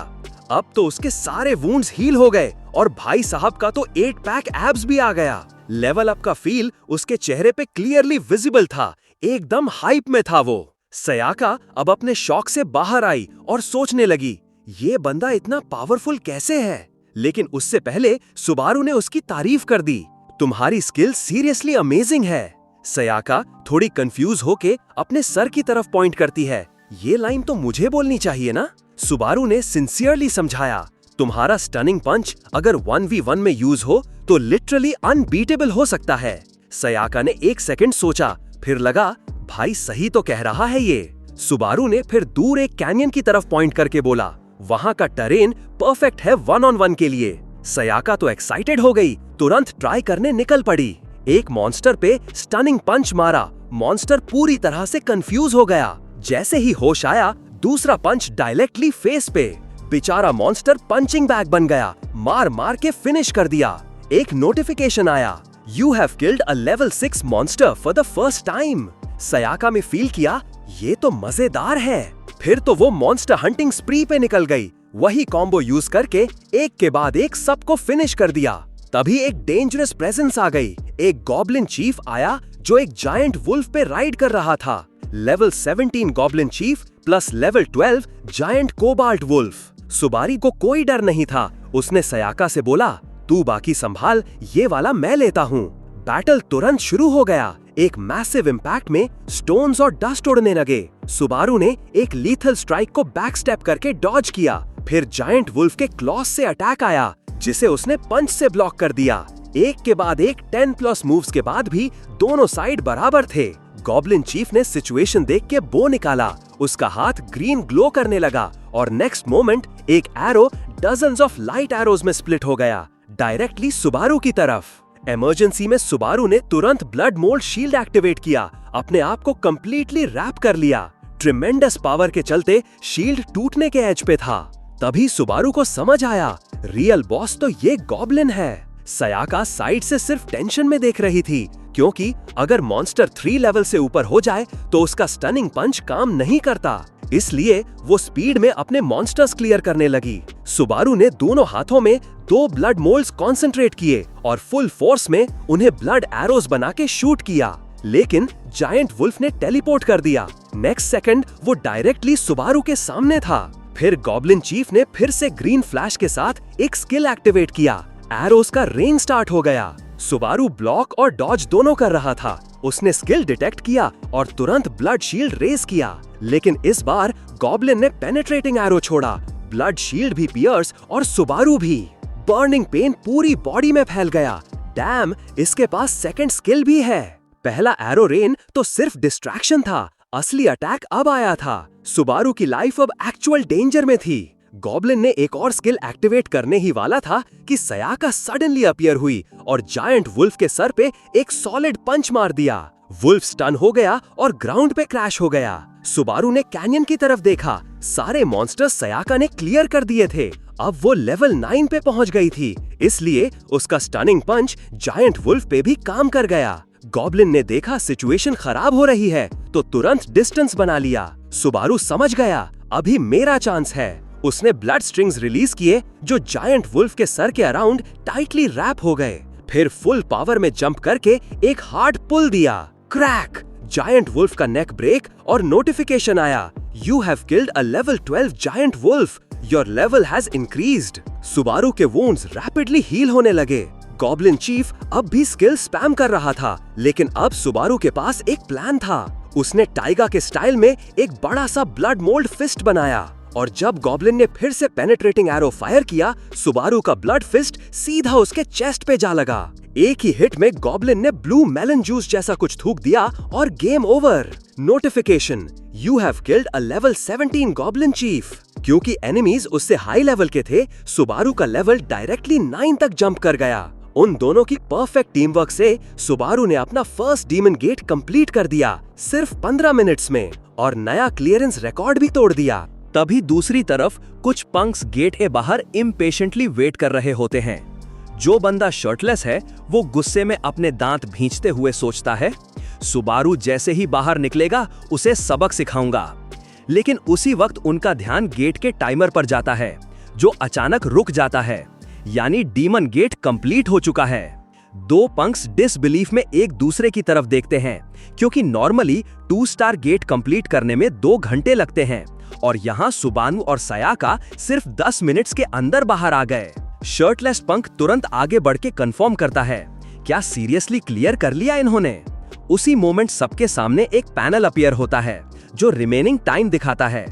अब तो उसके सारे वुंड्स हील हो गए और भाई साहब का तो 8 पैक एब्स भी आ गया। लेवल अप का फील उसके चेहरे पे क्लियरली विजिबल था। एकदम हाइप में था वो। सयाका अब अपने शॉक से बाहर आई और सोचने लगी, ये बंदा इतना पावरफुल कैसे है? लेकिन उससे पहले सुबारू ने उसकी तारीफ कर दी। तुम्हारी स्किल सीरियसली अमेजिंग है। सयाका थोड़ी कंफ्यूज होके अपने सर की तरफ पॉइंट करती है। ये लाइन तो मुझे बोलनी चाहिए ना? सुबारू ने सिंसियरली समझाया, तुम्हारा स्टनिंग पंच अगर 1v1 में यूज हो तो लिटरली अनबीटेबल हो सकता है। सयाका ने एक सेकंड सोचा, फिर लगा भाई सही तो कह रहा है ये। सुबारू ने फिर दूर एक कैनियन की तरफ पॉइंट करके बोला, वहां का टेरेन परफेक्ट है 1-on-1 के लिए। सयाका तो एक्साइटेड हो गई, तुरंत ट्राई करने निकल पड़ी। एक मॉन्स्टर पे स्टनिंग पंच मारा। मॉन्स्टर पूरी तरह से कंफ्यूज हो गया। जैसे ही होश आया, दूसरा पंच डायरेक्टली फेस पे। बेचारा मॉन्स्टर पंचिंग बैग बन गया, मार मार के फिनिश कर दिया। एक नोटिफिकेशन आया, you have killed a level 6 monster for the first time. Sayaka में फील किया, ये तो मजेदार है। फिर तो वो मॉन्स्टर हंटिंग स्प्री पे निकल गई। वही कॉम्बो यूज करके एक के बाद एक सबको फिनिश कर दिया। तभी एक डेंजरस प्रेजेंस आ गई। एक गॉब्लिन चीफ आया जो एक जायंट वुल्फ पे राइड कर रहा था। Level 17 goblin chief plus level 12 giant cobalt wolf. Subaru को कोई डर नहीं था। उसने सयाका से बोला, तू बाकी संभाल, ये वाला मैं लेता हूँ। बैटल तुरंत शुरू हो गया। एक मैसिव इम्पैक्ट में स्टोन्स और डस्ट उड़ने लगे। सुबारू ने एक लीथल स्ट्राइक को बैक स्टेप करके डॉज किया। फिर जायंट वुल्फ के क्लॉस से अटैक आया, जिसे उसने पंच से ब्लॉक कर दिया। एक के बाद एक 10+ मूव्स के बाद भी दोनों साइड बराबर थे। गॉब्लिन चीफ ने सिचुएशन देख के बो निकाला। उसका हाथ ग्रीन ग्लो करने लगा और नेक्स्ट मोमेंट एक arrow dozens of light arrows में स्प्लिट हो गया, डायरेक्टली सुबारू की तरफ। इमरजेंसी में सुबारू ने तुरंत ब्लड मोल्ड शील्ड एक्टिवेट किया, अपने आप को कंप्लीटली रैप कर लिया। ट्रिमेंडस पावर के चलते शील्ड टूटने के एज पे था। तभी सुबारू को समझ आया, रियल बॉस तो ये गॉब्लिन है। सयाका साइड से सिर्फ टेंशन में देख रही थी, क्योंकि अगर मॉन्स्टर 3 लेवल से ऊपर हो जाए तो उसका स्टनिंग पंच काम नहीं करता। इसलिए वो स्पीड में अपने मॉन्स्टर्स क्लियर करने लगी। सुबारू ने दोनों हाथों में 2 ब्लड मोल्ड्स कॉन्सेंट्रेट किए और फुल फोर्स में उन्हें ब्लड एरोज बना के शूट किया। लेकिन जायंट वुल्फ ने टेलीपोर्ट कर दिया। नेक्स्ट सेकंड वो डायरेक्टली सुबारू के सामने था। फिर गॉब्लिन चीफ ने फिर से ग्रीन फ्लैश के साथ एक स्किल एक्टिवेट किया। एरोज का रेन स्टार्ट हो गया। सुबारू ब्लॉक और डॉज दोनों कर रहा था। उसने स्किल डिटेक्ट किया और तुरंत ब्लड शील्ड रेज किया। लेकिन इस बार गॉब्लिन ने पेनिट्रेटिंग एरो छोड़ा। ब्लड शील्ड भी पियर्स और सुबारू भी। बर्निंग पेन पूरी बॉडी में फैल गया। डैम, इसके पास सेकंड स्किल भी है। पहला एरो रेन तो सिर्फ डिस्ट्रैक्शन था, असली अटैक अब आया था। सुबारू की लाइफ अब एक्चुअल डेंजर में थी। गॉब्लिन ने एक और स्किल एक्टिवेट करने ही वाला था कि सयाका सडनली अपीयर हुई और जायंट वुल्फ के सर पे एक सॉलिड पंच मार दिया। वुल्फ स्टन हो गया और ग्राउंड पे क्रैश हो गया। सुबारू ने कैनियन की तरफ देखा। सारे मॉन्स्टर्स सयाका ने क्लियर कर दिए थे। अब वो लेवल 9 पे पहुंच गई थी, इसलिए उसका स्टनिंग पंच जायंट वुल्फ पे भी काम कर गया। गॉब्लिन ने देखा सिचुएशन खराब हो रही है तो तुरंत डिस्टेंस बना लिया। सुबारू समझ गया, अभी मेरा चांस है। उसने ब्लड स्ट्रिंग्स रिलीज किए जो जायंट वुल्फ के सर के अराउंड टाइटली रैप हो गए। फिर फुल पावर में जंप करके एक हार्ड पुल दिया। क्रैक! जायंट वुल्फ का नेक ब्रेक और नोटिफिकेशन आया, you have killed a level 12 giant wolf, your level has increased. Subaru के वुंड्स रैपिडली हील होने लगे। गॉब्लिन चीफ अब भी स्किल स्पैम कर रहा था, लेकिन अब सुबारू के पास एक प्लान था। उसने टाइगा के स्टाइल में एक बड़ा सा ब्लड मोल्ड फिस्ट बनाया और जब गॉब्लिन ने फिर से पेनिट्रेटिंग एरो फायर किया, सुबारू का ब्लड फिस्ट सीधा उसके चेस्ट पे जा लगा। एक ही हिट में गॉब्लिन ने ब्लू मेलन जूस जैसा कुछ थूक दिया और game over. Notification, you have killed a level 17 goblin chief. क्योंकि एनिमीज उससे हाई लेवल के थे, सुबारू का लेवल डायरेक्टली 9 तक जंप कर गया। उन दोनों की परफेक्ट टीम वर्क से सुबारू ने अपना फर्स्ट डीमन गेट कंप्लीट कर दिया, सिर्फ 15 मिनट्स में, और नया क्लियरेंस रिकॉर्ड भी तोड़ दिया। तभी दूसरी तरफ कुछ पंक्स गेट के बाहर इम्पेशेंटली वेट कर रहे होते हैं। जो बंदा शर्टलेस है वो गुस्से में अपने दांत भींचते हुए सोचता है, सुबारू जैसे ही बाहर निकलेगा उसे सबक सिखाऊंगा। लेकिन उसी वक्त उनका ध्यान गेट के टाइमर पर जाता है, जो अचानक रुक जाता है, यानी डीमन गेट कंप्लीट हो चुका है। दो पंक्स डिसबिलीफ में एक दूसरे की तरफ देखते हैं, क्योंकि नॉर्मली 2 स्टार गेट कंप्लीट करने में 2 घंटे लगते हैं और यहाँ सुबारू और सयाका सिर्फ 10 मिनट्स के अंदर बाहर आ गए। शर्टलेस पंक तुरंत आगे बढ़ के कंफर्म करता है, क्या सीरियसली क्लियर कर लिया इन्होंने? उसी मोमेंट सबके सामने एक पैनल अपीयर होता है जो रिमेनिंग टाइम दिखाता है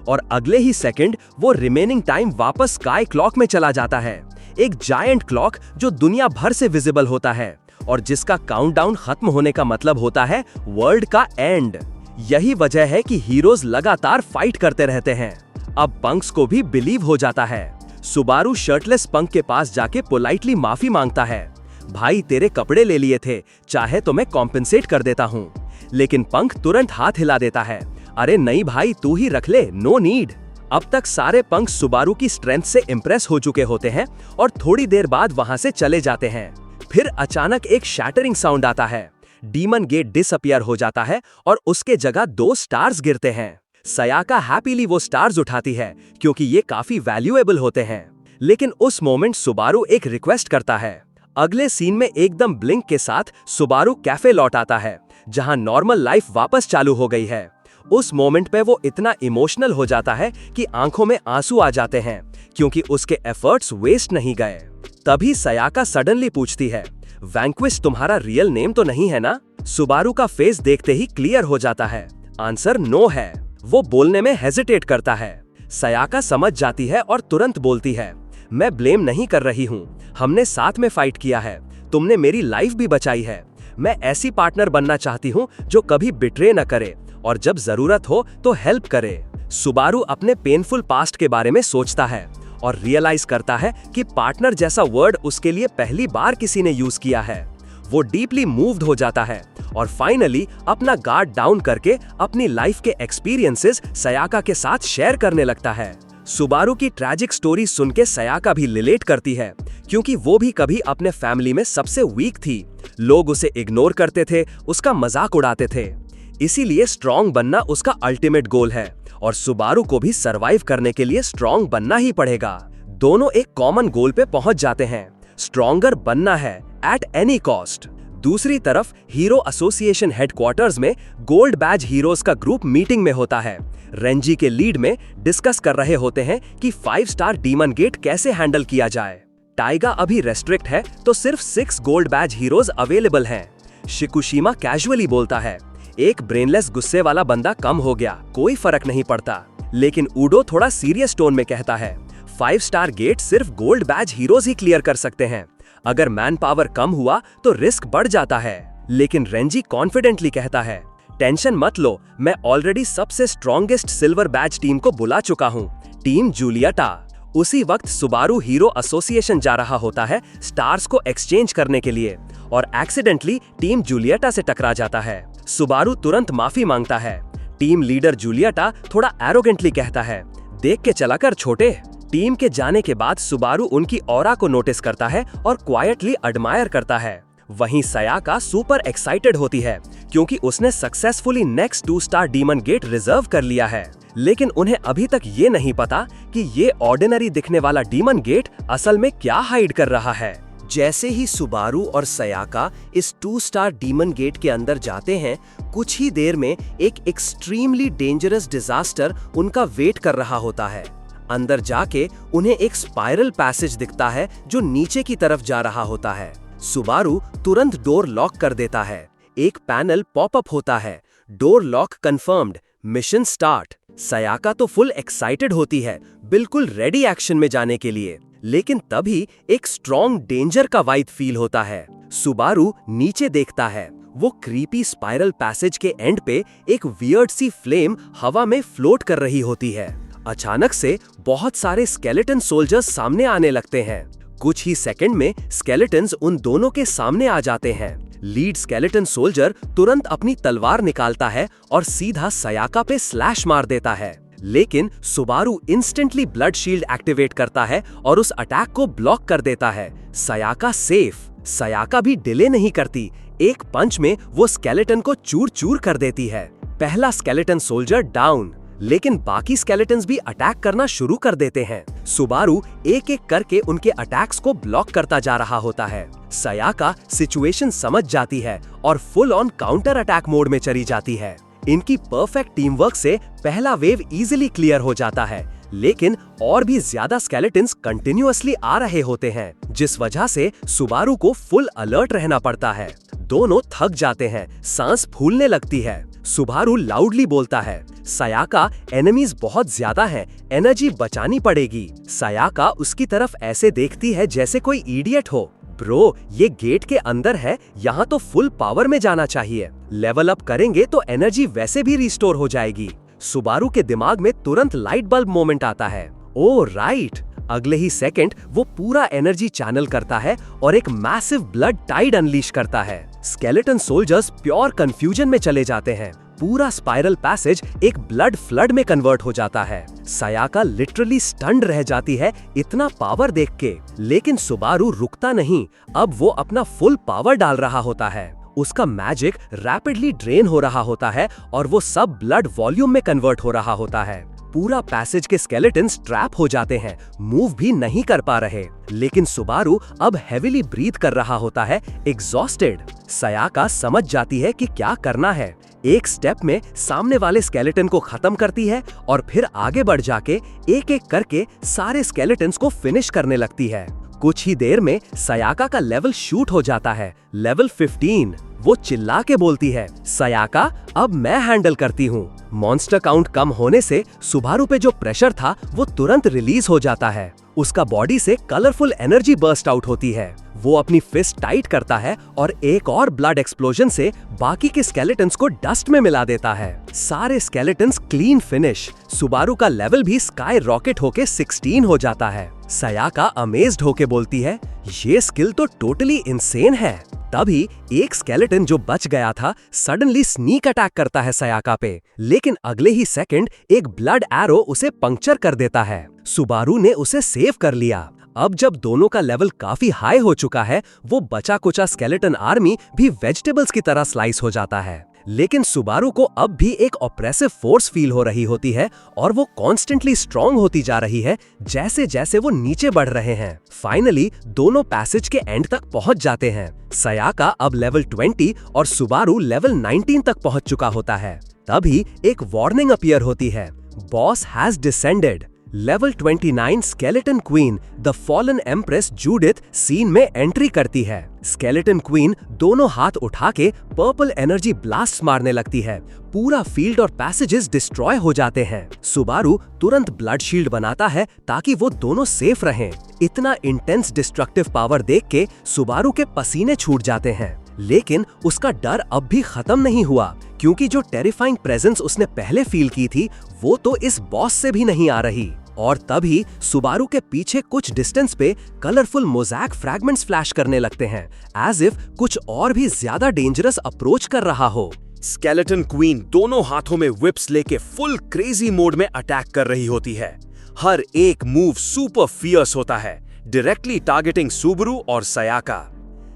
और अगले ही सेकंड वो रिमेनिंग टाइम वापस स्काई क्लॉक में चला जाता है, एक जायंट क्लॉक जो दुनिया भर से विजिबल होता है और जिसका काउंटडाउन खत्म होने का मतलब होता है वर्ल्ड का एंड। यही वजह है कि हीरोज लगातार फाइट करते रहते हैं। अब पंक्स को भी बिलीव हो जाता है। सुबारू शर्टलेस पंक के पास जाके पोलाइटली माफी मांगता है, भाई तेरे कपड़े ले लिए थे, चाहे तो मैं कॉम्पेंसेट कर देता हूँ। लेकिन पंक तुरंत हाथ हिला देता है, अरे नहीं भाई तू ही रख ले, नो नीड। अब तक सारे पंक सुबारू की स्ट्रेंथ से इम्प्रेस हो चुके होते हैं और थोड़ी देर बाद वहां से चले जाते हैं। फिर अचानक एक शैटरिंग साउंड आता है, डीमन गेट डिसअपियर हो जाता है और उसके जगह 2 स्टार्स गिरते हैं। सयाका हैप्पीली वो स्टार्स उठाती है क्योंकि ये काफी वैल्यूएबल होते हैं। लेकिन उस मोमेंट सुबारू एक रिक्वेस्ट करता है। अगले सीन में एकदम ब्लिंक के साथ सुबारू कैफे लौट आता है जहां नॉर्मल लाइफ वापस चालू हो गई है। उस मोमेंट पे वो इतना इमोशनल हो जाता है कि आंखों में आंसू आ जाते हैं क्योंकि उसके एफर्ट्स वेस्ट नहीं गए। तभी सयाका सडनली पूछती है, वैंक्विश तुम्हारा रियल नेम तो नहीं है ना? सुबारू का फेस देखते ही क्लियर हो जाता है, आंसर नो है। वो बोलने में हेजिटेट करता है। सयाका समझ जाती है और तुरंत बोलती है, मैं ब्लेम नहीं कर रही हूँ, हमने साथ में फाइट किया है, तुमने मेरी लाइफ भी बचाई है। मैं ऐसी पार्टनर बनना चाहती हूँ जो कभी बिट्रे न करे और जब जरूरत हो तो हेल्प करे। सुबारू अपने पेनफुल पास्ट के बारे में सोचता है और रियलाइज करता है कि पार्टनर जैसा वर्ड उसके लिए पहली बार किसी ने यूज किया है। वो डीपली मूव्ड हो जाता है और फाइनली अपना गार्ड डाउन करके अपनी लाइफ के एक्सपीरियंसेस सयाका के साथ शेयर करने लगता है। सुबारू की ट्रैजिक स्टोरी सुन के सयाका भी रिलेट करती है क्योंकि वो भी कभी अपने फैमिली में सबसे वीक थी। लोग उसे इग्नोर करते थे, उसका मजाक उड़ाते थे। इसीलिए स्ट्रॉन्ग बनना उसका अल्टीमेट गोल है और सुबारू को भी सरवाइव करने के लिए स्ट्रॉन्ग बनना ही पड़ेगा। दोनों एक कॉमन गोल पे पहुंच जाते हैं, स्ट्रॉन्गर बनना है एट एनी कॉस्ट। दूसरी तरफ हीरो एसोसिएशन हेडक्वार्टर्स में गोल्ड बैज हीरोज का ग्रुप मीटिंग में होता है। रेंजी के लीड में डिस्कस कर रहे होते हैं कि 5 स्टार डीमन गेट कैसे हैंडल किया जाए। टाइगा अभी रेस्ट्रिक्ट है तो सिर्फ 6 गोल्ड बैज हीरोज अवेलेबल हैं। शिकुशिमा कैजुअली बोलता है, एक ब्रेनलेस गुस्से वाला बंदा कम हो गया, कोई फर्क नहीं पड़ता। लेकिन ऊडो थोड़ा सीरियस टोन में कहता है, 5 स्टार गेट सिर्फ गोल्ड बैज हीरोज ही क्लियर कर सकते हैं, अगर मैन पावर कम हुआ तो रिस्क बढ़ जाता है। लेकिन रेंजी कॉन्फिडेंटली कहता है, टेंशन मत लो, मैं ऑलरेडी सबसे स्ट्रॉन्गेस्ट सिल्वर बैज टीम को बुला चुका हूँ, टीम जूलियटा। उसी वक्त सुबारू हीरो एसोसिएशन जा रहा होता है स्टार्स को एक्सचेंज करने के लिए और एक्सीडेंटली टीम जूलियटा से टकरा जाता है। सुबारू तुरंत माफी मांगता है। टीम लीडर जूलियटा थोड़ा एरोगेंटली कहता है, देख के चला कर छोटे। टीम के जाने के बाद सुबारू उनकी ऑरा को नोटिस करता है और क्वाइटली एडमायर करता है। वहीं सयाका सुपर एक्साइटेड होती है क्योंकि उसने successfully next 2 star demon gate reserve कर लिया है। लेकिन उन्हें अभी तक ये नहीं पता कि ये ऑर्डिनरी दिखने वाला डीमन गेट असल में क्या हाइड कर रहा है। जैसे ही सुबारू और सयाका इस 2 स्टार डीमन गेट के अंदर जाते हैं, कुछ ही देर में एक एक्सट्रीमली डेंजरस डिजास्टर उनका वेट कर रहा होता है। अंदर जाके उन्हें एक स्पाइरल पैसेज दिखता है जो नीचे की तरफ जा रहा होता है। सुबारू तुरंत डोर लॉक कर देता है। एक पैनल पॉपअप होता है, door lock confirmed, mission start. Sayaka तो फुल एक्साइटेड होती है, बिल्कुल रेडी एक्शन में जाने के लिए। लेकिन तभी एक स्ट्रॉन्ग डेंजर का वाइब फील होता है। सुबारू नीचे देखता है, वो क्रीपी स्पाइरल पैसेज के एंड पे एक वियर्ड सी फ्लेम हवा में फ्लोट कर रही होती है। अचानक से बहुत सारे स्केलेटन सोल्जर्स सामने आने लगते हैं। कुछ ही सेकंड में स्केलेटन्स उन दोनों के सामने आ जाते हैं। लीड स्केलेटन सोल्जर तुरंत अपनी तलवार निकालता है और सीधा सयाका पे स्लैश मार देता है। लेकिन Subaru instantly blood shield activate करता है और उस अटैक को ब्लॉक कर देता है। सयाका सेफ। सयाका भी डिले नहीं करती, एक पंच में वो स्केलेटन को चूर चूर कर देती है। पहला स्केलेटन सोल्जर डाउन। लेकिन बाकी स्केलेटन्स भी अटैक करना शुरू कर देते हैं। सुबारू एक एक करके उनके अटैक्स को ब्लॉक करता जा रहा होता है। सयाका सिचुएशन समझ जाती है और full on counter attack mode में चली जाती है। इनकी परफेक्ट टीम वर्क से पहला वेव इजीली क्लियर हो जाता है, लेकिन और भी ज्यादा स्केलेटन्स कंटिन्यूअसली आ रहे होते हैं, जिस वजह से सुबारू को फुल अलर्ट रहना पड़ता है। दोनों थक जाते हैं, सांस फूलने लगती है। सुबारू लाउडली बोलता है, सयाका एनिमीज बहुत ज्यादा हैं, एनर्जी बचानी पड़ेगी। सयाका उसकी तरफ ऐसे देखती है जैसे कोई इडियट हो। ब्रो, ये गेट के अंदर है, यहाँ तो फुल पावर में जाना चाहिए। लेवल अप करेंगे तो एनर्जी वैसे भी रिस्टोर हो जाएगी। सुबारू के दिमाग में तुरंत लाइट बल्ब मोमेंट आता है। ओह राइट, अगले ही सेकंड वो पूरा एनर्जी चैनल करता है और एक मैसिव ब्लड टाइड अनलीश करता है। स्केलेटन सोल्जर्स प्योर कंफ्यूजन में चले जाते हैं। पूरा स्पाइरल पैसेज एक ब्लड फ्लड में कन्वर्ट हो जाता है। सयाका लिटरली स्टन्ड रह जाती है इतना पावर देख के, लेकिन सुबारू रुकता नहीं। अब वो अपना फुल पावर डाल रहा होता है। उसका मैजिक रैपिडली ड्रेन हो रहा होता है और वो सब ब्लड वॉल्यूम में कन्वर्ट हो रहा होता है। पूरा पैसेज के स्केलेटन्स ट्रैप हो जाते हैं, मूव भी नहीं कर पा रहे। लेकिन सुबारू अब हेविली ब्रीथ कर रहा होता है, एग्जॉस्टेड। सयाका समझ जाती है कि क्या करना है। एक स्टेप में सामने वाले स्केलेटन को खत्म करती है और फिर आगे बढ़ जाके एक एक करके सारे स्केलेटन्स को फिनिश करने लगती है। कुछ ही देर में सयाका का लेवल शूट हो जाता है, लेवल 15। वो चिल्ला के बोलती है, सयाका अब मैं हैंडल करती हूँ। मॉन्स्टर काउंट कम होने से सुबारू पे जो प्रेशर था वो तुरंत रिलीज हो जाता है। उसका बॉडी से कलरफुल एनर्जी बर्स्ट आउट होती है। वो अपनी फिस्ट टाइट करता है और एक और ब्लड एक्सप्लोजन से बाकी के स्केलेटन्स को डस्ट में मिला देता है। सारे स्केलेटन्स क्लीन फिनिश। सुबारू का लेवल भी स्काई रॉकेट होके 16 हो जाता है। सयाका अमेज्ड होके बोलती है, ये स्किल तो टोटली इंसेन है। तभी एक स्केलेटन जो बच गया था सडनली स्नीक अटैक करता है सयाका पे, लेकिन अगले ही सेकंड एक ब्लड एरो उसे पंक्चर कर देता है। सुबारू ने उसे सेव कर लिया। अब जब दोनों का लेवल काफी हाई हो चुका है, वो बचा कुचा स्केलेटन आर्मी भी वेजिटेबल्स की तरह स्लाइस हो जाता है। लेकिन सुबारू को अब भी एक ऑप्रेसिव फोर्स फील हो रही होती है और वो कॉन्स्टेंटली स्ट्रॉन्ग होती जा रही है जैसे जैसे वो नीचे बढ़ रहे हैं। फाइनली दोनों पैसेज के एंड तक पहुंच जाते हैं। सयाका अब लेवल 20 और सुबारू लेवल 19 तक पहुंच चुका होता है। तभी एक वार्निंग अपीयर होती है, boss has descended. Level 29 skeleton queen the fallen empress Judith scene में एंट्री करती है। स्केलेटन क्वीन दोनों हाथ उठा के पर्पल एनर्जी ब्लास्ट मारने लगती है। पूरा फील्ड और पैसेजेस डिस्ट्रॉय हो जाते हैं। सुबारू तुरंत ब्लड शील्ड बनाता है ताकि वो दोनों सेफ रहें। इतना इंटेंस डिस्ट्रक्टिव पावर देख के सुबारू के पसीने छूट जाते हैं, लेकिन उसका डर अब भी खत्म नहीं हुआ, क्योंकि जो टेरिफाइंग प्रेजेंस उसने पहले फील की थी वो तो इस बॉस से भी नहीं आ रही। और तभी सुबारू के पीछे कुछ डिस्टेंस पे कलरफुल मोज़ैक फ्रैगमेंट्स फ्लैश करने लगते हैं, एज इफ कुछ और भी ज्यादा डेंजरस अप्रोच कर रहा हो। स्केलेटन क्वीन दोनों हाथों में व्हिप्स लेके फुल क्रेजी मोड में अटैक कर रही होती है। हर एक मूव सुपर फियर्स होता है, डायरेक्टली टारगेटिंग सुबारू और सयाका।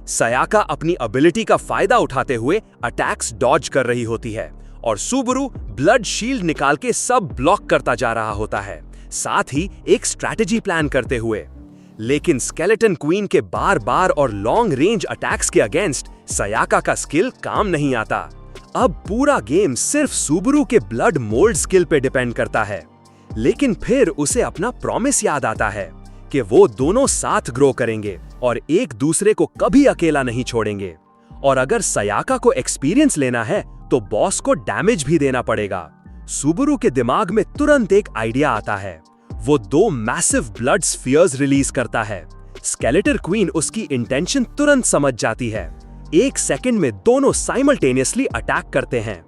सयाका अपनी एबिलिटी का फायदा उठाते हुए अटैक्स डॉज कर रही होती है और सुबारू ब्लड शील्ड निकाल के सब ब्लॉक करता जा रहा होता है, साथ ही एक स्ट्रैटेजी प्लान करते हुए। लेकिन स्केलेटन क्वीन के बार बार और लॉन्ग रेंज अटैक्स के अगेंस्ट सयाका का स्किल काम नहीं आता। अब पूरा गेम सिर्फ सुबारू के ब्लड मोल्ड स्किल पे डिपेंड करता है। लेकिन फिर उसे अपना प्रॉमिस याद आता है कि वो दोनों साथ ग्रो करेंगे और एक दूसरे को कभी अकेला नहीं छोड़ेंगे। और अगर सयाका को एक्सपीरियंस लेना है तो बॉस को डैमेज भी देना पड़ेगा। सुबारू के दिमाग में तुरंत एक आइडिया आता है। वो 2 मैसिव ब्लड स्फीयर्स रिलीज करता है। स्केलेटन क्वीन उसकी इंटेंशन तुरंत समझ जाती है। एक सेकंड में दोनों साइमल्टेनियसली अटैक करते हैं।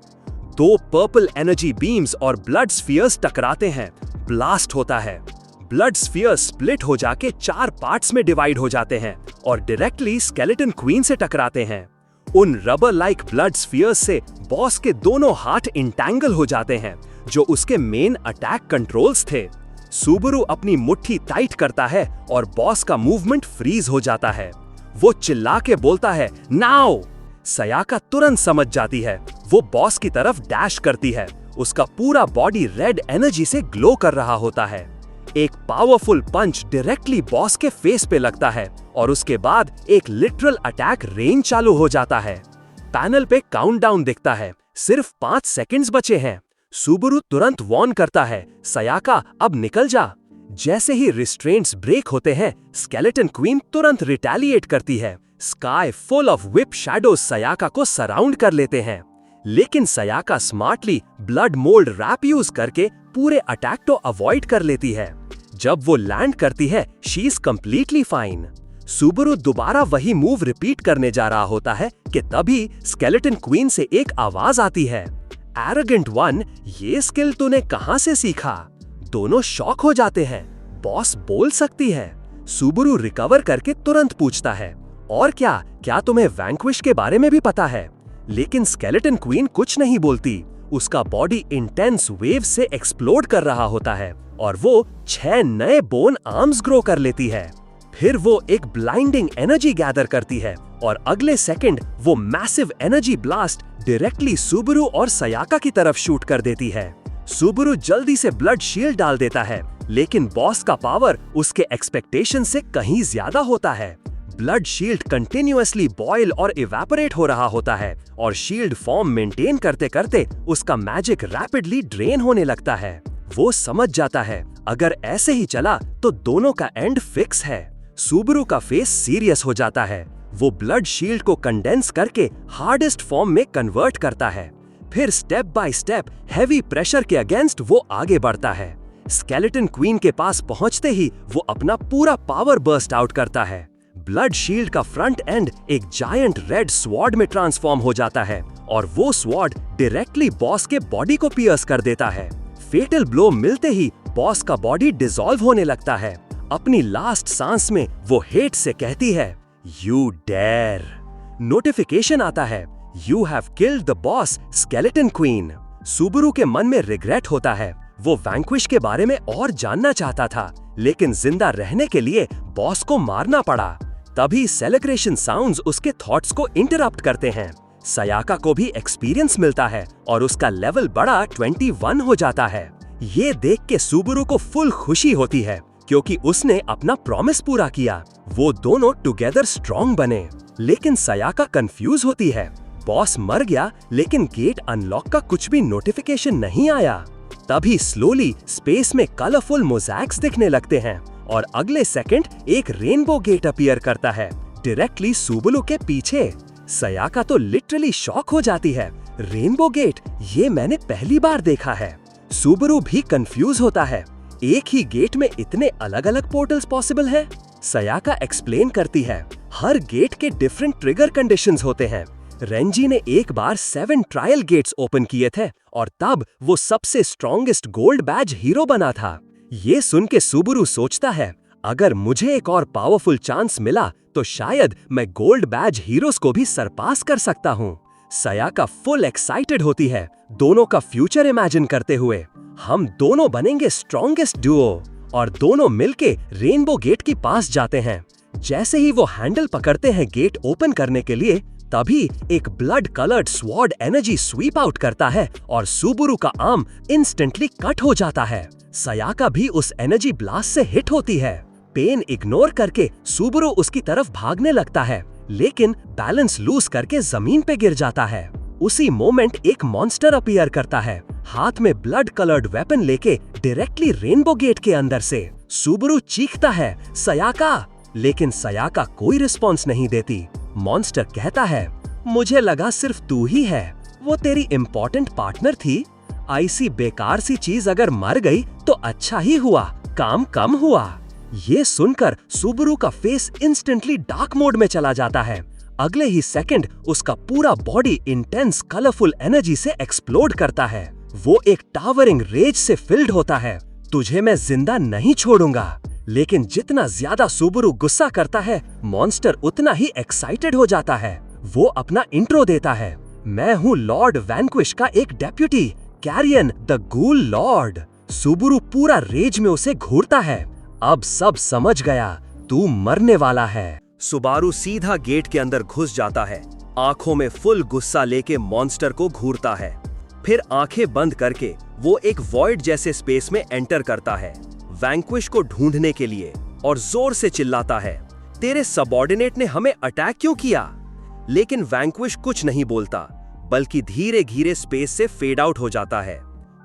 2 पर्पल एनर्जी बीम्स और ब्लड स्फीयर्स टकराते हैं। ब्लास्ट होता है। ब्लड स्फीयर्स स्प्लिट हो जाके 4 पार्ट्स में डिवाइड हो जाते हैं और डायरेक्टली स्केलेटन क्वीन से टकराते हैं। उन रबर लाइक ब्लड स्फीयर्स से बॉस के दोनों हाथ इंटैंगल हो जाते हैं, जो उसके मेन अटैक कंट्रोल्स थे। सुबारू अपनी मुट्ठी टाइट करता है और बॉस का मूवमेंट फ्रीज हो जाता है। वो चिल्ला के बोलता है, नाउ। सयाका तुरंत समझ जाती है। वो बॉस की तरफ डैश करती है उसका पूरा बॉडी रेड एनर्जी से ग्लो कर रहा होता है। एक पावरफुल पंच डायरेक्टली बॉस के फेस पे लगता है और उसके बाद एक लिटरल अटैक रेंज चालू हो जाता है। पैनल पे काउंटडाउन दिखता है, सिर्फ 5 सेकंड्स बचे हैं। सुबुरु तुरंत वॉर्न करता है, सयाका अब निकल जा। जैसे ही रिस्ट्रेंट्स ब्रेक होते हैं, स्केलेटन क्वीन तुरंत रिटेलिएट करती है। Sky full of whip shadows Sayaka को सराउंड कर लेते हैं, लेकिन Sayaka smartly blood mold wrap use करके पूरे अटैक को अवॉइड कर लेती है। जब वो लैंड करती है, शी इज कंप्लीटली फाइन। सुबुरु दोबारा वही मूव रिपीट करने जा रहा होता है कि तभी स्केलेटन क्वीन से एक आवाज आती है, एरोगेंट वन, ये स्किल तूने कहां से सीखा? दोनों शॉक हो जाते हैं, बॉस बोल सकती है। सुबुरु रिकवर करके तुरंत पूछता है, और क्या तुम्हें वैंक्विश के बारे में भी पता है? लेकिन स्केलेटन क्वीन कुछ नहीं बोलती। उसका बॉडी इंटेंस वेव से एक्सप्लोड कर रहा होता है और वो 6 नए बोन आर्म्स ग्रो कर लेती है। फिर वो एक ब्लाइंडिंग एनर्जी गैदर करती है और अगले सेकंड वो मैसिव एनर्जी ब्लास्ट डायरेक्टली सुबुरु और सयाका की तरफ शूट कर देती है। सुबुरु जल्दी से ब्लड शील्ड डाल देता है, लेकिन बॉस का पावर उसके एक्सपेक्टेशन से कहीं ज्यादा होता है। ब्लड शील्ड कंटिन्यूअसली बॉयल और इवेपोरेट हो रहा होता है और शील्ड फॉर्म मेंटेन करते करते उसका मैजिक रैपिडली ड्रेन होने लगता है। वो समझ जाता है, अगर ऐसे ही चला तो दोनों का एंड फिक्स है। सुबुरु का फेस सीरियस हो जाता है। वो ब्लड शील्ड को कंडेंस करके हार्डेस्ट फॉर्म में कन्वर्ट करता है। फिर step by step heavy pressure के अगेंस्ट वो आगे बढ़ता है। स्केलेटन क्वीन के पास पहुंचते ही वो अपना पूरा पावर बर्स्ट आउट करता है। ब्लड शील्ड का फ्रंट एंड एक जायंट रेड स्वॉर्ड में ट्रांसफॉर्म हो जाता है और वो स्वॉर्ड डायरेक्टली बॉस के बॉडी को पियर्स कर देता है। फेटल ब्लो मिलते ही बॉस का बॉडी डिसॉल्व होने लगता है। अपनी लास्ट सांस में वो हेट से कहती है, यू डेयर। नोटिफिकेशन आता है, you have killed the boss skeleton queen. Subaru के मन में रिग्रेट होता है। वो वैंक्विश के बारे में और जानना चाहता था, लेकिन जिंदा रहने के लिए बॉस को मारना पड़ा। तभी सेलिब्रेशन साउंड्स उसके थॉट्स को इंटरप्ट करते हैं। सयाका को भी एक्सपीरियंस मिलता है और उसका लेवल बढ़ा 21 हो जाता है। ये देख के सुबुरु को फुल खुशी होती है, क्योंकि उसने अपना प्रॉमिस पूरा किया। वो दोनों टुगेदर स्ट्रॉन्ग बने। लेकिन सयाका कंफ्यूज होती है। बॉस मर गया, लेकिन गेट अनलॉक का कुछ भी नोटिफिकेशन नहीं आया। तभी स्लोली स्पेस में कलरफुल मोज़ैक्स दिखने लगते हैं और अगले सेकंड एक रेनबो गेट अपीयर करता है डायरेक्टली सुबुरु के पीछे। सयाका तो लिटरली शॉक हो जाती है। रेनबो गेट, ये मैंने पहली बार देखा है। सुबुरु भी कंफ्यूज होता है, एक ही गेट में इतने अलग अलग पोर्टल्स पॉसिबल हैं? सयाका एक्सप्लेन करती है, हर गेट के डिफरेंट ट्रिगर कंडीशंस होते हैं। रेंजी ने एक बार 7 ट्रायल गेट्स ओपन किए थे और तब वो सबसे स्ट्रॉन्गेस्ट गोल्ड बैज हीरो बना था। ये सुन के सुबुरु सोचता है, अगर मुझे एक और पावरफुल चांस मिला तो शायद मैं गोल्ड बैज हीरोज को भी सरपास कर सकता हूँ। सयाका फुल एक्साइटेड होती है, दोनों का फ्यूचर इमेजिन करते हुए। हम दोनों बनेंगे स्ट्रॉन्गेस्ट डुओ, और दोनों मिलके रेनबो गेट के पास जाते हैं। जैसे ही वो हैंडल पकड़ते हैं गेट ओपन करने के लिए, तभी एक blood coloured sword energy SVEEP out करता है और सुबुरु का आर्म इंस्टेंटली कट हो जाता है। सयाका भी उस एनर्जी ब्लास्ट से हिट होती है। पेन इग्नोर करके सुबुरु उसकी तरफ भागने लगता है, लेकिन बैलेंस लूज करके जमीन पे गिर जाता है। उसी मोमेंट एक मॉन्स्टर अपीयर करता है, हाथ में ब्लड कलर्ड वेपन लेके डायरेक्टली रेनबो गेट के अंदर से। सुबुरु चीखता है, सयाका, लेकिन सयाका कोई रिस्पॉन्स नहीं देती। मॉन्स्टर कहता है, मुझे लगा सिर्फ तू ही है, वो तेरी इम्पोर्टेंट पार्टनर थी। ऐसी बेकार सी चीज अगर मर गई तो अच्छा ही हुआ, काम कम हुआ। ये सुनकर सुबुरु का फेस इंस्टेंटली डार्क मोड में चला जाता है। अगले ही सेकंड उसका पूरा बॉडी इंटेंस कलरफुल एनर्जी से एक्सप्लोड करता है। वो एक टावरिंग रेज से फिल्ड होता है, तुझे मैं जिंदा नहीं छोड़ूंगा। लेकिन जितना ज्यादा सुबुरु गुस्सा करता है, मॉन्स्टर उतना ही एक्साइटेड हो जाता है। वो अपना इंट्रो देता है, मैं हूँ लॉर्ड वैंक्विश का एक deputy, Carrion the ghoul lord. Subaru पूरा रेज में उसे घूरता है, अब सब समझ गया, तू मरने वाला है। सुबारू सीधा गेट के अंदर घुस जाता है, आंखों में फुल गुस्सा लेके मॉन्स्टर को घूरता है। फिर आंखें बंद करके वो एक वॉइड जैसे स्पेस में एंटर करता है वैंक्विश को ढूंढने के लिए और जोर से चिल्लाता है, तेरे सबऑर्डिनेट ने हमें अटैक क्यों किया? लेकिन वैंक्विश कुछ नहीं बोलता, बल्कि धीरे धीरे स्पेस से फेड आउट हो जाता है।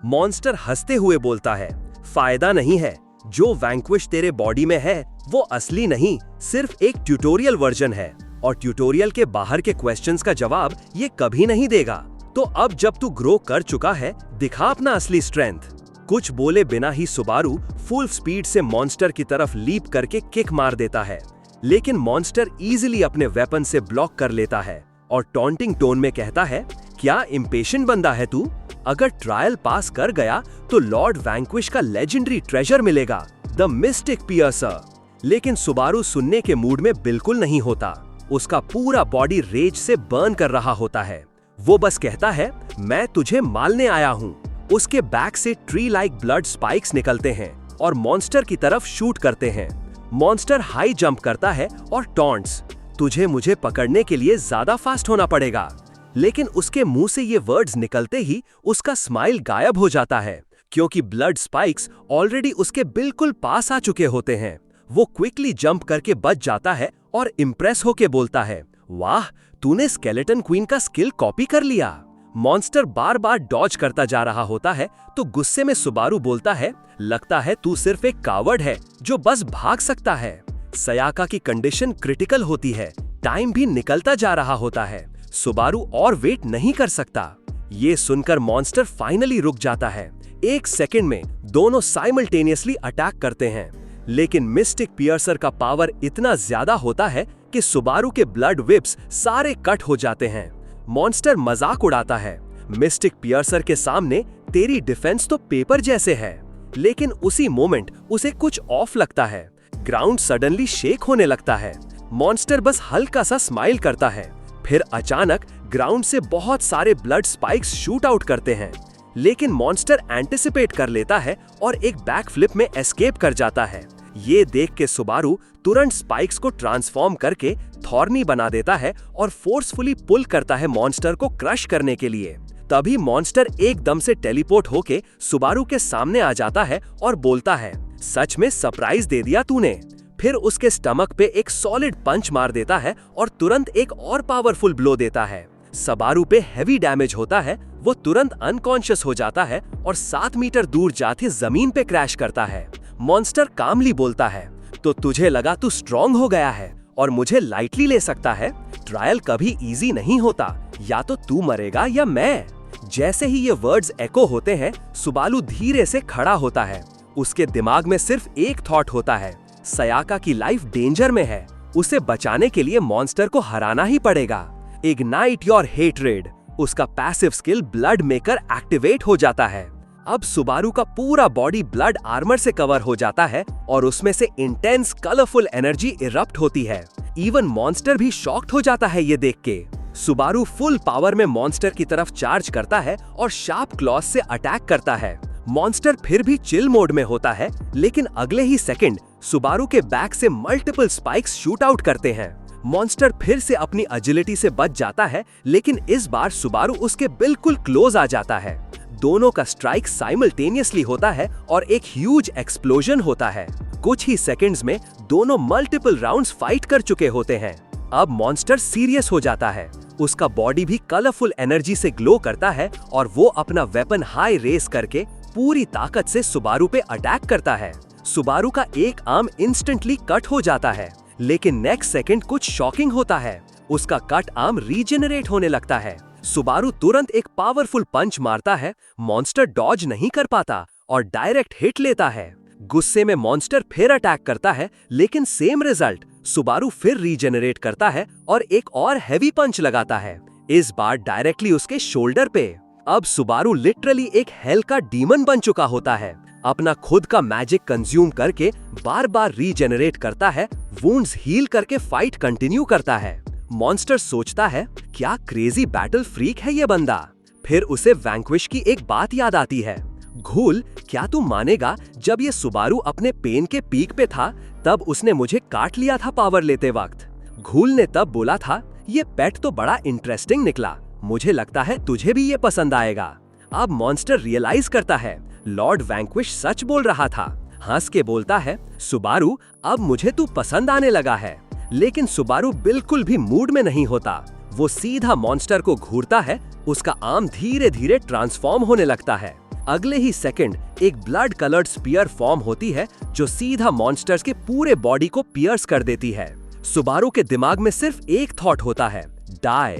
मॉन्स्टर हंसते हुए बोलता है, फायदा नहीं है, जो वैंक्विश तेरे बॉडी में है वो असली नहीं, सिर्फ एक ट्यूटोरियल वर्जन है और ट्यूटोरियल के बाहर के क्वेश्चंस का जवाब ये कभी नहीं देगा। तो अब जब तू ग्रो कर चुका है, दिखा अपना असली स्ट्रेंथ। कुछ बोले बिना ही सुबारू फुल स्पीड से मॉन्स्टर की तरफ लीप करके किक मार देता है, लेकिन मॉन्स्टर इजीली अपने वेपन से ब्लॉक कर लेता है और टॉन्टिंग टोन में कहता है, क्या इम्पेशेंट बंदा है तू? अगर ट्रायल पास कर गया तो लॉर्ड वैंक्विश का लेजेंडरी ट्रेजर मिलेगा, द मिस्टिक पियर्सर। लेकिन सुबारू सुनने के मूड में बिल्कुल नहीं होता। उसका पूरा बॉडी रेज से बर्न कर रहा होता है। वो बस कहता है, मैं तुझे मारने आया हूँ। उसके बैक से ट्री लाइक ब्लड स्पाइक्स निकलते हैं और मॉन्स्टर की तरफ शूट करते हैं। मॉन्स्टर हाई जंप करता है और टॉन्ट्स, तुझे मुझे पकड़ने के लिए ज्यादा फास्ट होना पड़ेगा। लेकिन उसके मुंह से ये वर्ड्स निकलते ही उसका स्माइल गायब हो जाता है, क्योंकि ब्लड स्पाइक्स ऑलरेडी उसके बिल्कुल पास आ चुके होते हैं। वो क्विकली जंप करके बच जाता है और इम्प्रेस होके बोलता है, वाह, तूने स्केलेटन क्वीन का स्किल कॉपी कर लिया। मॉन्स्टर बार बार डॉज करता जा रहा होता है तो गुस्से में सुबारू बोलता है, लगता है तू सिर्फ एक कावर्ड है जो बस भाग सकता है। सयाका की कंडीशन क्रिटिकल होती है, टाइम भी निकलता जा रहा होता है। सुबारू और वेट नहीं कर सकता। ये सुनकर मॉन्स्टर फाइनली रुक जाता है। एक सेकंड में दोनों साइमल्टेनियसली अटैक करते हैं, लेकिन मिस्टिक पियर्सर का पावर इतना ज्यादा होता है कि सुबारू के ब्लड विप्स सारे कट हो जाते हैं। मॉन्स्टर मजाक उड़ाता है, मिस्टिक पियर्सर के सामने तेरी डिफेंस तो पेपर जैसे है। लेकिन उसी मोमेंट उसे कुछ ऑफ लगता है। ग्राउंड सडनली शेक होने लगता है। मॉन्स्टर बस हल्का सा स्माइल करता है, फिर अचानक ग्राउंड से बहुत सारे ब्लड स्पाइक्स शूट आउट करते हैं। लेकिन मॉन्स्टर एंटिसिपेट कर लेता है और एक बैक फ्लिप में एस्केप कर जाता है। ये देख के सुबारू तुरंत स्पाइक्स को ट्रांसफॉर्म करके थॉर्नी बना देता है और फोर्सफुली पुल करता है मॉन्स्टर को क्रश करने के लिए। तभी मॉन्स्टर एकदम से टेलीपोर्ट होके सुबारू के सामने आ जाता है और बोलता है, सच में सरप्राइज दे दिया तूने। फिर उसके स्टमक पे एक सॉलिड पंच मार देता है और तुरंत एक और पावरफुल ब्लो देता है। सुबारू पे हेवी डैमेज होता है, वो तुरंत अनकॉन्शियस हो जाता है और 7 मीटर दूर जाके जमीन पे क्रैश करता है। मॉन्स्टर कामली बोलता है, तो तुझे लगा तू स्ट्रॉन्ग हो गया है और मुझे लाइटली ले सकता है? ट्रायल कभी इजी नहीं होता, या तो तू मरेगा या मैं। जैसे ही ये वर्ड्स एको होते हैं, सुबारू धीरे से खड़ा होता है। उसके दिमाग में सिर्फ एक थॉट होता है, सयाका की लाइफ डेंजर में है, उसे बचाने के लिए मॉन्स्टर को हराना ही पड़ेगा। इग्नाइट योर हेट्रेड, उसका passive skill blood maker activate हो जाता है। अब सुबारू का पूरा बॉडी ब्लड आर्मर से कवर हो जाता है और उसमें से इंटेंस कलरफुल एनर्जी इरप्ट होती है। इवन मॉन्स्टर भी शॉक्ड हो जाता है ये देख के। सुबारू फुल पावर में मॉन्स्टर की तरफ चार्ज करता है और शार्प क्लॉस से अटैक करता है। मॉन्स्टर फिर भी चिल मोड में होता है, लेकिन अगले ही सेकंड सुबारू के बैक से मल्टीपल स्पाइक्स शूट आउट करते हैं। मॉन्स्टर फिर से अपनी एजिलिटी से बच जाता है, लेकिन इस बार सुबारू उसके बिल्कुल क्लोज आ जाता है। दोनों का स्ट्राइक साइमल्टेनियसली होता है और एक ह्यूज एक्सप्लोजन होता है। कुछ ही सेकंड्स में दोनों मल्टीपल राउंड्स फाइट कर चुके होते हैं। अब मॉन्स्टर सीरियस हो जाता है। उसका बॉडी भी कलरफुल एनर्जी से ग्लो करता है और वो अपना वेपन हाई रेस करके पूरी ताकत से सुबारू पे अटैक करता है। सुबारू का एक आर्म इंस्टेंटली कट हो जाता है, लेकिन नेक्स्ट सेकंड कुछ शॉकिंग होता है। उसका कट आर्म रीजेनरेट होने लगता है। सुबारू तुरंत एक पावरफुल पंच मारता है। मॉन्स्टर डॉज नहीं कर पाता और डायरेक्ट हिट लेता है। गुस्से में मॉन्स्टर फिर अटैक करता है, लेकिन सेम रिजल्ट। सुबारू फिर रीजेनरेट करता है और एक और हैवी पंच लगाता है, इस बार डायरेक्टली उसके शोल्डर पे। अब सुबारू लिटरली एक हेल का डीमन बन चुका होता है। अपना खुद का मैजिक कंज्यूम करके बार बार रीजेनरेट करता है, वुंड्स हील करके फाइट कंटिन्यू करता है। मॉन्स्टर सोचता है, क्या क्रेजी बैटल फ्रीक है ये बंदा। फिर उसे वैंक्विश की एक बात याद आती है, घूल, क्या तू मानेगा, जब ये सुबारू अपने पेन के पीक पे था तब उसने मुझे काट लिया था पावर लेते वक्त। घूल ने तब बोला था, ये पेट तो बड़ा इंटरेस्टिंग निकला, मुझे लगता है तुझे भी ये पसंद आएगा। अब मॉन्स्टर रियलाइज करता है लॉर्ड वैंक्विश सच बोल रहा था। हंस के बोलता है, सुबारू अब मुझे तू पसंद आने लगा है। लेकिन सुबारू बिल्कुल भी मूड में नहीं होता। वो सीधा मॉन्स्टर को घूरता है, उसका आर्म धीरे धीरे ट्रांसफॉर्म होने लगता है। अगले ही सेकंड एक ब्लड कलर्ड स्पीयर फॉर्म होती है जो सीधा मॉन्स्टर्स के पूरे बॉडी को पियर्स कर देती है। सुबारू के दिमाग में सिर्फ एक थॉट होता है, डाई।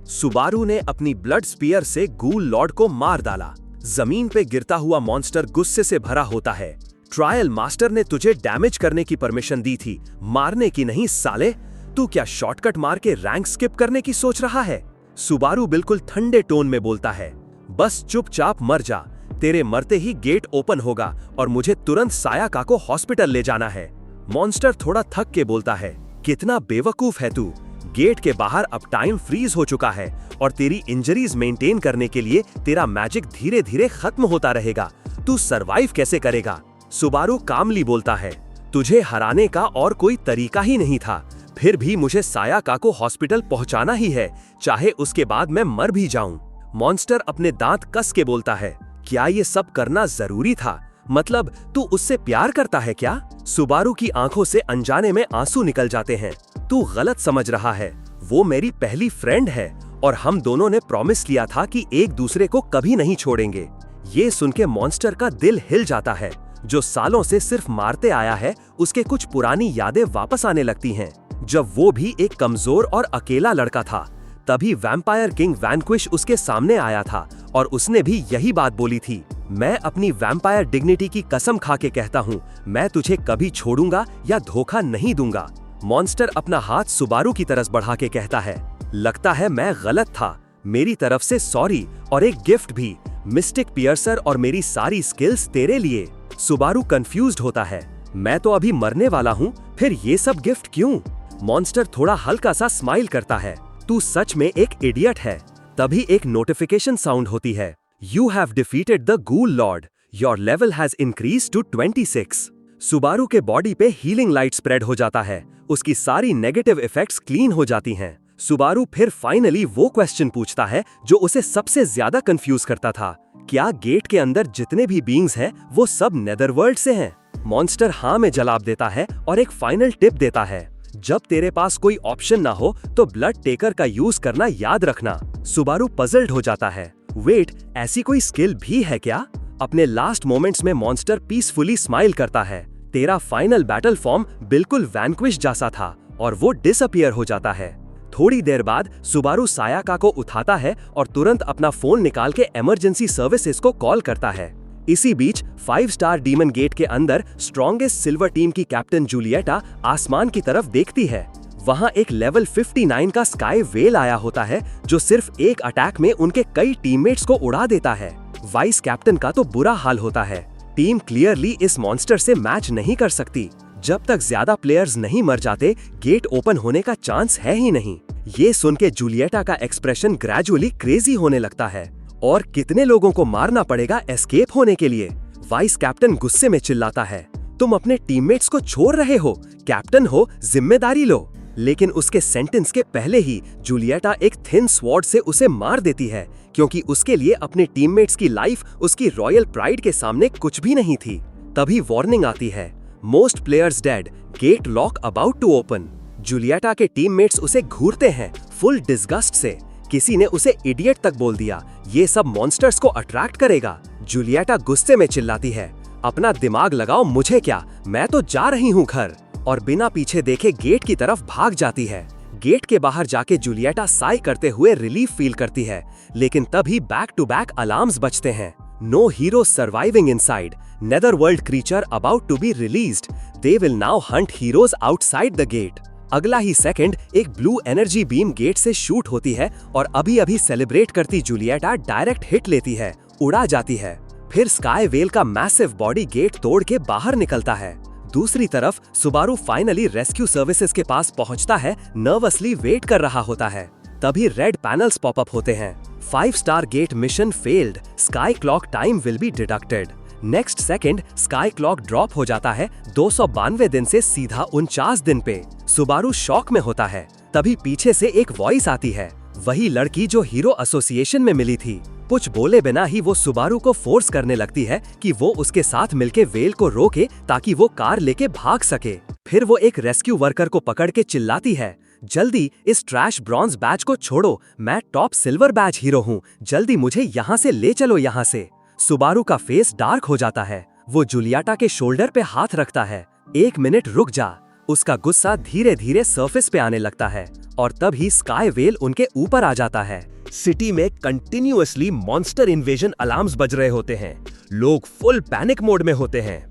सुबारू ने अपनी ब्लड स्पीयर से गूल लॉर्ड को मार डाला। जमीन पे गिरता हुआ मॉन्स्टर गुस्से से भरा होता है। ट्रायल मास्टर ने तुझे डैमेज करने की परमिशन दी थी, मारने की नहीं साले। तू क्या शॉर्टकट मार के रैंक स्किप करने की सोच रहा है? सुबारू बिल्कुल ठंडे टोन में बोलता है, बस चुपचाप मर जा। तेरे मरते ही गेट ओपन होगा और मुझे तुरंत सायाका को हॉस्पिटल ले जाना है। मॉन्स्टर थोड़ा थक के बोलता है, कितना बेवकूफ है तू। गेट के बाहर अब टाइम फ्रीज हो चुका है और तेरी इंजरीज मेंटेन करने के लिए तेरा मैजिक धीरे धीरे खत्म होता रहेगा। तू सरवाइव कैसे करेगा? सुबारू कामली बोलता है, तुझे हराने का और कोई तरीका ही नहीं था। फिर भी मुझे सायाका को हॉस्पिटल पहुंचाना ही है, चाहे उसके बाद मैं मर भी जाऊं। मॉन्स्टर अपने दांत कस के बोलता है, क्या ये सब करना जरूरी था? मतलब तू उससे प्यार करता है क्या? सुबारू की आंखों से अनजाने में आंसू निकल जाते हैं। तू गलत समझ रहा है, वो मेरी पहली फ्रेंड है और हम दोनों ने प्रॉमिस किया था कि एक दूसरे को कभी नहीं छोड़ेंगे। ये सुन के मॉन्स्टर का दिल हिल जाता है। जो सालों से सिर्फ मारते आया है, उसके कुछ पुरानी यादें वापस आने लगती हैं। जब वो भी एक कमजोर और अकेला लड़का था, तभी वैम्पायर किंग वैंक्विश उसके सामने आया था और उसने भी यही बात बोली थी, मैं अपनी वैम्पायर डिग्निटी की कसम खा के कहता हूँ, मैं तुझे कभी छोड़ूंगा या धोखा नहीं दूंगा। मॉन्स्टर अपना हाथ सुबारू की तरफ बढ़ा के कहता है, लगता है मैं गलत था, मेरी तरफ से सॉरी और एक गिफ्ट भी, मिस्टिक पियर्सर और मेरी सारी स्किल्स तेरे लिए। सुबारू कंफ्यूज्ड होता है, मैं तो अभी मरने वाला हूँ, फिर ये सब गिफ्ट क्यों? मॉन्स्टर थोड़ा हल्का सा स्माइल करता है, तू सच में एक इडियट है। तभी एक नोटिफिकेशन साउंड होती है, you have defeated the ghoul lord, your level has increase to 26। Subaru के बॉडी पे हीलिंग लाइट स्प्रेड हो जाता है, उसकी सारी नेगेटिव इफेक्ट्स क्लीन हो जाती हैं। सुबारू फिर फाइनली वो क्वेश्चन पूछता है जो उसे सबसे ज्यादा कंफ्यूज करता था, क्या गेट के अंदर जितने भी बीइंग्स हैं वो सब नेदरवर्ल्ड से हैं? मॉन्स्टर हाँ में जवाब देता है और एक फाइनल टिप देता है, जब तेरे पास कोई ऑप्शन ना हो तो ब्लड टेकर का यूज करना याद रखना। सुबारू पजल्ड हो जाता है, वेट, ऐसी कोई स्किल भी है क्या? अपने लास्ट मोमेंट्स में मॉन्स्टर पीसफुली स्माइल करता है, तेरा फाइनल बैटल फॉर्म बिल्कुल वैंक्विश जैसा था और वो डिसअपियर हो जाता है। थोड़ी देर बाद सुबारू सायाका को उठाता है और तुरंत अपना फोन निकाल के इमरजेंसी सर्विसेज को कॉल करता है। इसी बीच 5 स्टार डीमन गेट के अंदर स्ट्रॉन्गेस्ट सिल्वर टीम की कैप्टन जूलिएटा आसमान की तरफ देखती है। वहां एक लेवल 59 का स्काई वेल आया होता है जो सिर्फ एक अटैक में उनके कई टीममेट्स को उड़ा देता है। वाइस कैप्टन का तो बुरा हाल होता है, टीम क्लियरली इस मॉन्स्टर से मैच नहीं कर सकती। जब तक ज्यादा प्लेयर्स नहीं मर जाते, गेट ओपन होने का चांस है ही नहीं। ये सुन के जूलिएटा का एक्सप्रेशन ग्रेजुअली क्रेजी होने लगता है। और कितने लोगों को मारना पड़ेगा एस्केप होने के लिए? वाइस कैप्टन गुस्से में चिल्लाता है, तुम अपने टीममेट्स को छोड़ रहे हो, कैप्टन हो, जिम्मेदारी लो। लेकिन उसके सेंटेंस के पहले ही जूलिएटा एक थिन स्वॉर्ड से उसे मार देती है, क्योंकि उसके लिए अपने टीममेट्स की लाइफ उसकी रॉयल प्राइड के सामने कुछ भी नहीं थी। तभी वार्निंग आती है, most players dead, gate lock about to open. Julieta के टीममेट्स उसे घूरते हैं फुल डिस्गस्ट से। किसी ने उसे इडियट तक बोल दिया, ये सब मॉन्स्टर्स को अट्रैक्ट करेगा। जूलिएटा गुस्से में चिल्लाती है, अपना दिमाग लगाओ, मुझे क्या, मैं तो जा रही हूँ घर। और बिना पीछे देखे गेट की तरफ भाग जाती है। गेट के बाहर जाके जूलिएटा साई करते हुए रिलीफ फील करती है, लेकिन तभी बैक टू बैक अलार्म्स बजते हैं। No hero surviving inside, netherworld creature about to be released, they will now hunt heroes outside the gate. अगला ही सेकंड एक ब्लू एनर्जी बीम गेट से शूट होती है और अभी अभी सेलिब्रेट करती जूलिएटा डायरेक्ट हिट लेती है, उड़ा जाती है। फिर स्काई वेल का मैसिव बॉडी गेट तोड़ के बाहर निकलता है। दूसरी तरफ सुबारू फाइनली रेस्क्यू सर्विसेज के पास पहुंचता है, नर्वसली वेट कर रहा होता है। तभी रेड पैनल्स पॉपअप होते हैं, 5 star get mission failed, sky clock time will be deducted. Next second sky clock drop हो जाता है 292 दिन से सीधा 49 दिन पे। सुबारू शॉक में होता है। तभी पीछे से एक वॉइस आती है, वही लड़की जो हीरो एसोसिएशन में मिली थी। कुछ बोले बिना ही वो सुबारू को फोर्स करने लगती है कि वो उसके साथ मिलके वेल को रोके ताकि वो कार लेके भाग सके। फिर वो एक रेस्क्यू वर्कर को पकड़ के चिल्लाती है, जल्दी इस ट्रैश ब्रॉन्ज बैच को छोड़ो, मैं टॉप सिल्वर बैच हीरो हूँ, जल्दी मुझे यहाँ से ले चलो यहाँ से। सुबारू का फेस डार्क हो जाता है। वो जूलिएटा के शोल्डर पे हाथ रखता है। 1 मिनट रुक जा। उसका गुस्सा धीरे धीरे सरफेस पे आने लगता है और तभी स्काई वेल उनके ऊपर आ जाता है। सिटी में कंटिन्यूअसली मॉन्स्टर इन्वेजन अलार्म्स बज रहे होते हैं। लोग फुल पैनिक मोड में होते हैं।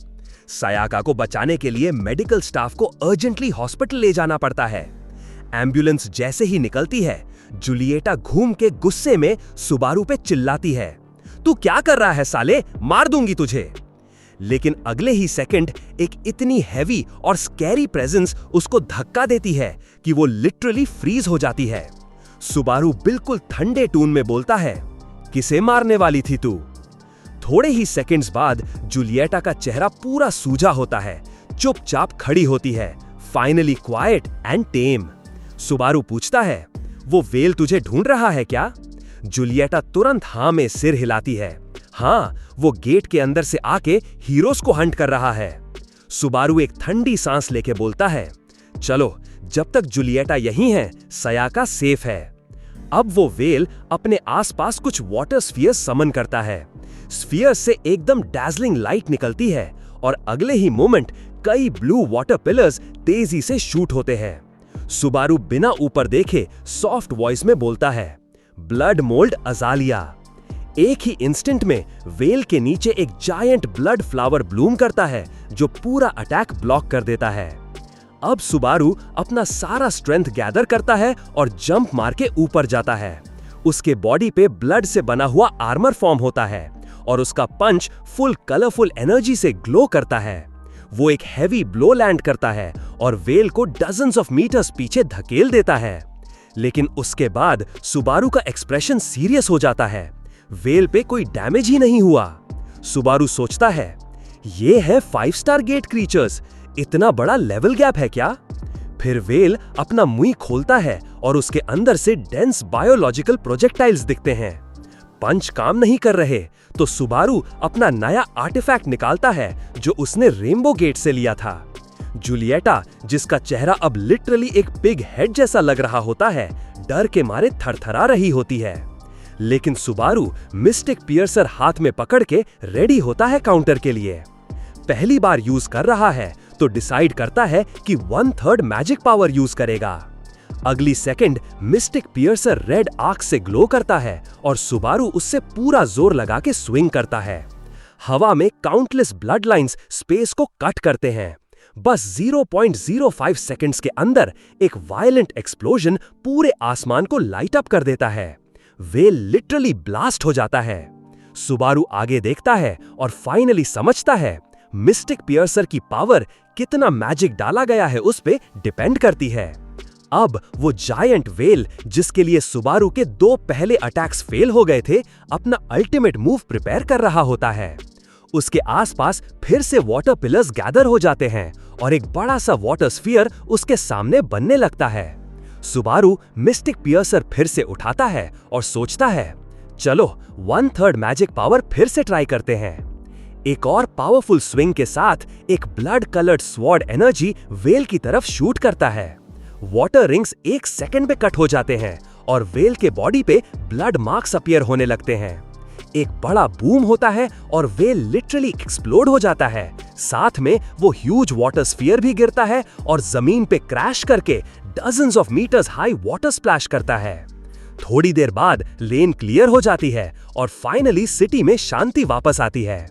सायाका को बचाने के लिए मेडिकल स्टाफ को अर्जेंटली हॉस्पिटल ले जाना पड़ता है। एम्बुलेंस जैसे ही निकलती है, जूलिएटा घूम के गुस्से में सुबारू पे चिल्लाती है, तू क्या कर रहा है साले, मार दूंगी तुझे। लेकिन अगले ही सेकंड एक इतनी हैवी और स्कैरी प्रेजेंस उसको धक्का देती है कि वो लिटरली फ्रीज हो जाती है। सुबारू बिल्कुल ठंडे टून में बोलता है, किसे मारने वाली थी तू? थोड़े ही सेकंड्स बाद जूलिएटा का चेहरा पूरा सूजा होता है, चुपचाप खड़ी होती है, finally quiet and time. Subaru पूछता है, वो वेल तुझे ढूंढ रहा है क्या? जूलिएटा तुरंत हाँ में सिर हिलाती है। हाँ, वो गेट के अंदर से आके हीरोज को हंट कर रहा है। सुबारू एक ठंडी सांस लेके बोलता है, चलो जब तक जूलिएटा यहीं है, सायाका सेफ है। अब वो वेल अपने आसपास कुछ वाटर स्फीयर्स समन करता है। स्फीयर्स से एकदम डैज़लिंग लाइट निकलती है और अगले ही मोमेंट कई ब्लू वाटर पिलर्स तेजी से शूट होते हैं। सुबारू बिना ऊपर देखे सॉफ्ट वॉइस में बोलता है, ब्लड मोल्ड अजालिया। एक ही इंस्टेंट में वेल के नीचे एक जायंट ब्लड फ्लावर ब्लूम करता है जो पूरा अटैक ब्लॉक कर देता है। अब सुबारू अपना सारा स्ट्रेंथ गैदर करता है और जंप मार के ऊपर जाता है। उसके बॉडी पे ब्लड से बना हुआ आर्मर फॉर्म होता है और उसका पंच फुल कलरफुल एनर्जी से ग्लो करता है। वो एक हैवी ब्लो लैंड करता है और वेल को डजन्स ऑफ मीटर्स पीछे धकेल देता है। लेकिन उसके बाद सुबारू का एक्सप्रेशन सीरियस हो जाता है। वेल पे कोई डैमेज ही नहीं हुआ। सुबारू सोचता है, ये है 5 स्टार गेट क्रीचर्स, इतना बड़ा लेवल गैप है क्या? फिर वेल अपना मुंह खोलता है और उसके अंदर से डेंस बायोलॉजिकल प्रोजेक्टाइल्स दिखते हैं। पंच काम नहीं कर रहे तो सुबारू अपना नया आर्टिफैक्ट निकालता है जो उसने रेनबो गेट से लिया था। जूलिएटा, जिसका चेहरा अब लिटरली एक पिग हेड जैसा लग रहा होता है, डर के मारे थरथरा रही होती है। लेकिन सुबारू मिस्टिक पियर्सर हाथ में पकड़ के रेडी होता है काउंटर के लिए। पहली बार यूज कर रहा है तो डिसाइड करता है कि 1/3 मैजिक पावर यूज करेगा। अगली second mistake piercer red arc से ग्लो करता है और सुबारू उससे पूरा जोर लगा के स्विंग करता है। हवा में काउंटलेस ब्लड लाइंस स्पेस को कट करते हैं। बस 0.05 सेकंड्स के अंदर एक वायलेंट एक्सप्लोजन पूरे आसमान को लाइट अप कर देता है। वेल लिटरली ब्लास्ट हो जाता है। सुबारू आगे देखता है और फाइनली समझता है, मिस्टिक पियर्सर की पावर कितना मैजिक डाला गया है उस पे डिपेंड करती है। अब वो जायंट वेल, जिसके लिए सुबारू के 2 पहले अटैक्स फेल हो गए थे, अपना अल्टीमेट मूव प्रिपेयर कर रहा होता है। उसके आसपास फिर से वाटर पिलर्स गैदर हो जाते हैं और एक बड़ा सा वाटर स्फीयर उसके सामने बनने लगता है। सुबारू मिस्टिक पियर्सर फिर से उठाता है और सोचता है, चलो 1/3 मैजिक पावर फिर से ट्राई करते हैं। एक और पावरफुल स्विंग के साथ एक blood coloured sword energy well की तरफ शूट करता है। वाटर रिंग्स 1 सेकंड में कट हो जाते हैं और वेल के बॉडी पे ब्लड मार्क्स अपीयर होने लगते हैं। एक बड़ा बूम होता है और वेल लिटरली एक्सप्लोड हो जाता है। साथ में वो ह्यूज वाटर स्फीयर भी गिरता है और जमीन पे क्रैश करके dozens of meters high water splash करता है। थोड़ी देर बाद लेन क्लियर हो जाती है और फाइनली सिटी में शांति वापस आती है।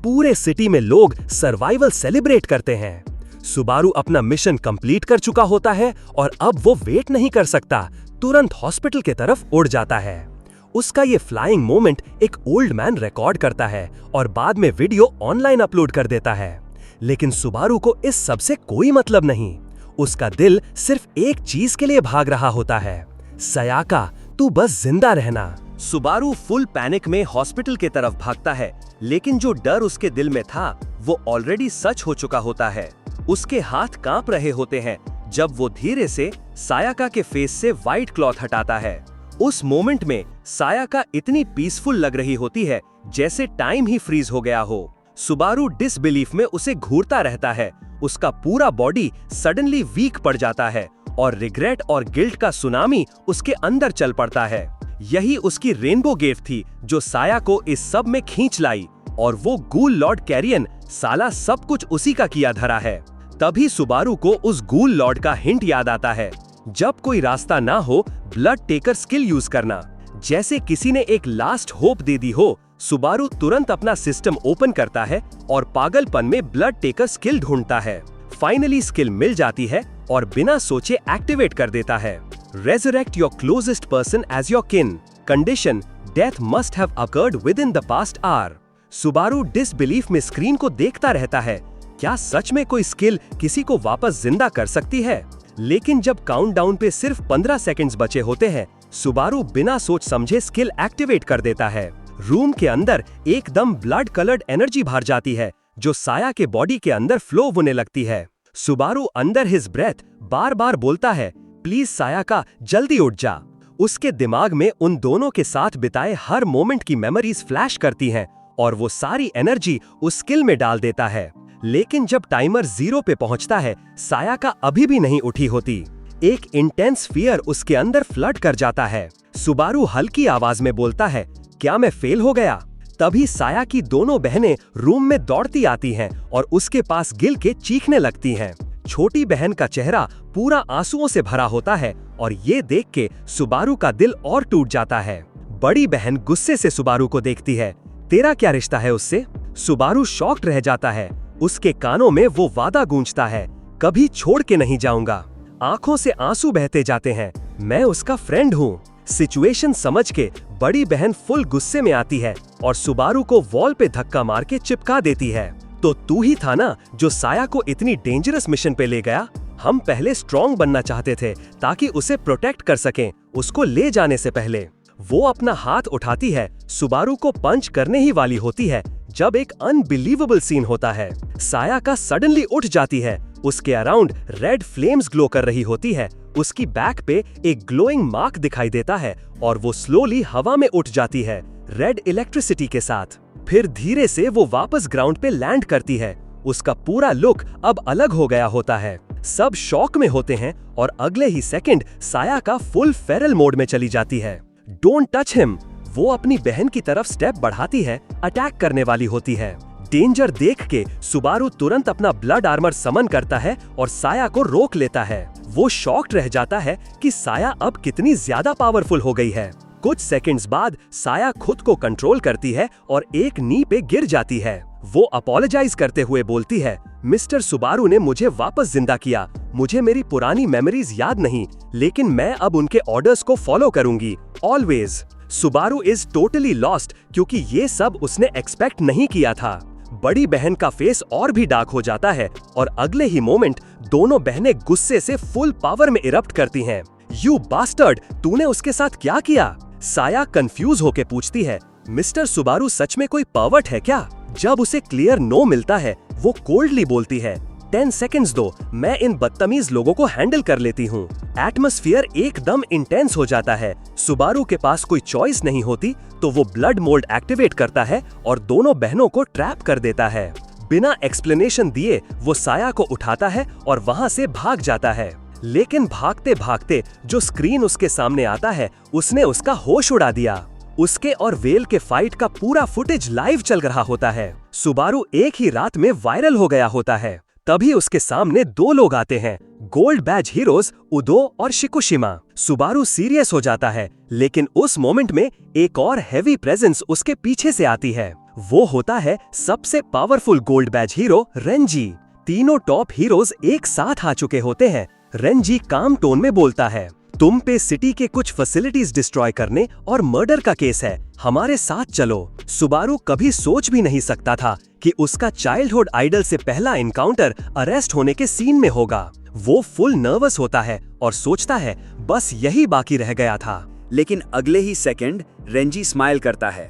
पूरे सिटी में लोग सर्वाइवल सेलिब्रेट करते हैं। सुबारू अपना मिशन कंप्लीट कर चुका होता है और अब वो वेट नहीं कर सकता, तुरंत हॉस्पिटल के तरफ उड़ जाता है। उसका ये फ्लाइंग मोमेंट एक ओल्ड मैन रिकॉर्ड करता है और बाद में वीडियो ऑनलाइन अपलोड कर देता है। लेकिन सुबारू को इस सब से कोई मतलब नहीं। उसका दिल सिर्फ एक चीज के लिए भाग रहा होता है, सायाका, तू बस जिंदा रहना। सुबारू फुल पैनिक में हॉस्पिटल के तरफ भागता है, लेकिन जो डर उसके दिल में था वो ऑलरेडी सच हो चुका होता है। उसके हाथ कांप रहे होते हैं जब वो धीरे से सायाका के फेस से व्हाइट क्लॉथ हटाता है। उस मोमेंट में सायाका इतनी पीसफुल लग रही होती है जैसे टाइम ही फ्रीज हो गया हो। सुबारू डिसबिलीफ में उसे घूरता रहता है। उसका पूरा बॉडी सडनली वीक पड़ जाता है और रिग्रेट और गिल्ट का सुनामी उसके अंदर चल पड़ता है। यही उसकी रेनबो गिफ्ट थी जो साया को इस सब में खींच लाई, और वो गूल लॉर्ड कैरियन साला सब कुछ उसी का किया धरा है। तभी सुबारू को उस गूल लॉर्ड का हिंट याद आता है, जब कोई रास्ता ना हो ब्लड टेकर स्किल यूज करना। जैसे किसी ने एक लास्ट होप दे दी हो, सुबारू तुरंत अपना सिस्टम ओपन करता है और पागलपन में ब्लड टेकर स्किल ढूंढता है। फाइनली स्किल मिल जाती है और बिना सोचे एक्टिवेट कर देता है। Resurrect your closest person as your kin. Condition: death must have occurred within the past hour. Subaru disbelief में स्क्रीन को देखता रहता है। क्या सच में कोई स्किल किसी को वापस जिंदा कर सकती है? लेकिन जब काउंटडाउन पे सिर्फ 15 सेकंड्स बचे होते हैं, सुबारू बिना सोच समझे स्किल एक्टिवेट कर देता है। रूम के अंदर एकदम ब्लड कलर्ड एनर्जी भर जाती है जो साया के बॉडी के अंदर फ्लो होने लगती है। सुबारू अंडर हिज ब्रेथ बार बार बोलता है, प्लीज सायाका जल्दी उठ जा। उसके दिमाग में उन दोनों के साथ बिताए हर मोमेंट की मेमोरीज फ्लैश करती हैं और वो सारी एनर्जी उस स्किल में डाल देता है। लेकिन जब टाइमर 0 पे पहुंचता है, सायाका अभी भी नहीं उठी होती। एक इंटेंस फियर उसके अंदर फ्लड कर जाता है। सुबारू हल्की आवाज में बोलता है, क्या मैं फेल हो गया? तभी साया की दोनों बहनें रूम में दौड़ती आती हैं और उसके पास गिल के चीखने लगती हैं। छोटी बहन का चेहरा पूरा आंसुओं से भरा होता है और ये देख के सुबारू का दिल और टूट जाता है। बड़ी बहन गुस्से से सुबारू को देखती है, तेरा क्या रिश्ता है उससे? सुबारू शॉक्ड रह जाता है। उसके कानों में वो वादा गूंजता है, कभी छोड़ के नहीं जाऊंगा। आंखों से आंसू बहते जाते हैं, मैं उसका फ्रेंड हूँ। सिचुएशन समझ के बड़ी बहन फुल गुस्से में आती है और सुबारू को वॉल पे धक्का मार के चिपका देती है। तो तू ही था ना जो साया को इतनी डेंजरस मिशन पे ले गया? हम पहले स्ट्रॉन्ग बनना चाहते थे ताकि उसे प्रोटेक्ट कर सकें, उसको ले जाने से पहले। वो अपना हाथ उठाती है, सुबारू को पंच करने ही वाली होती है जब एक अनबिलीवेबल सीन होता है। साया का सडनली उठ जाती है। उसके अराउंड रेड फ्लेम्स ग्लो कर रही होती है। उसकी बैक पे एक ग्लोइंग मार्क दिखाई देता है और वो स्लोली हवा में उठ जाती है, रेड इलेक्ट्रिसिटी के साथ। फिर धीरे से वो वापस ग्राउंड पे लैंड करती है। उसका पूरा लुक अब अलग हो गया होता है। सब शॉक में होते हैं और अगले ही सेकंड साया का फुल फेरल मोड में चली जाती है। Don't touch him. वो अपनी बहन की तरफ स्टेप बढ़ाती है, अटैक करने वाली होती है। डेंजर देख के सुबारू तुरंत अपना ब्लड आर्मर समन करता है और साया को रोक लेता है। वो शॉक्ड रह जाता है कि साया अब कितनी ज्यादा पावरफुल हो गई है। कुछ सेकंड्स बाद साया खुद को कंट्रोल करती है और एक नी पे गिर जाती है। वो अपोलोजाइज करते हुए बोलती है, मिस्टर सुबारू ने मुझे वापस जिंदा किया। मुझे मेरी पुरानी मेमोरीज याद नहीं, लेकिन मैं अब उनके ऑर्डर्स को फॉलो करूंगी, always. Subaru is totally lost क्योंकि ये सब उसने एक्सपेक्ट नहीं किया था। बड़ी बहन का फेस और भी डार्क हो जाता है और अगले ही मोमेंट दोनों बहनें गुस्से से फुल पावर में इरप्ट करती हैं। यू बास्टर्ड, तूने उसके साथ क्या किया? साया कंफ्यूज होके पूछती है, मिस्टर सुबारू सच में कोई पर्वर्ट है क्या? जब उसे क्लियर नो मिलता है, वो कोल्डली बोलती है, 10 सेकंड्स दो, मैं इन बदतमीज लोगों को हैंडल कर लेती हूँ। एटमॉस्फेयर एकदम इंटेंस हो जाता है। सुबारू के पास कोई चॉइस नहीं होती तो वो ब्लड मोल्ड एक्टिवेट करता है और दोनों बहनों को ट्रैप कर देता है। बिना एक्सप्लेनेशन दिए वो साया को उठाता है और वहाँ से भाग जाता है। लेकिन भागते भागते जो स्क्रीन उसके सामने आता है, उसने उसका होश उड़ा दिया। उसके और वेल के फाइट का पूरा फुटेज लाइव चल रहा होता है। सुबारू एक ही रात में वायरल हो गया होता है। तभी उसके सामने दो लोग आते हैं, गोल्ड बैज हीरोज उदो और शिकुशिमा। सुबारू सीरियस हो जाता है, लेकिन उस मोमेंट में एक और हैवी प्रेजेंस उसके पीछे से आती है। वो होता है सबसे पावरफुल गोल्ड बैज हीरो रेंजी। तीनों टॉप हीरोज एक साथ आ चुके होते हैं। रेंजी काम टोन में बोलता है, तुम पे सिटी के कुछ फैसिलिटीज डिस्ट्रॉय करने और मर्डर का केस है, हमारे साथ चलो। सुबारू कभी सोच भी नहीं सकता था कि उसका चाइल्डहुड आइडल से पहला एनकाउंटर अरेस्ट होने के सीन में होगा। वो फुल नर्वस होता है और सोचता है बस यही बाकी रह गया था। लेकिन अगले ही सेकंड रेंजी स्माइल करता है,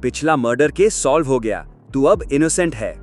पिछला मर्डर केस सॉल्व हो गया, तू अब इनोसेंट है।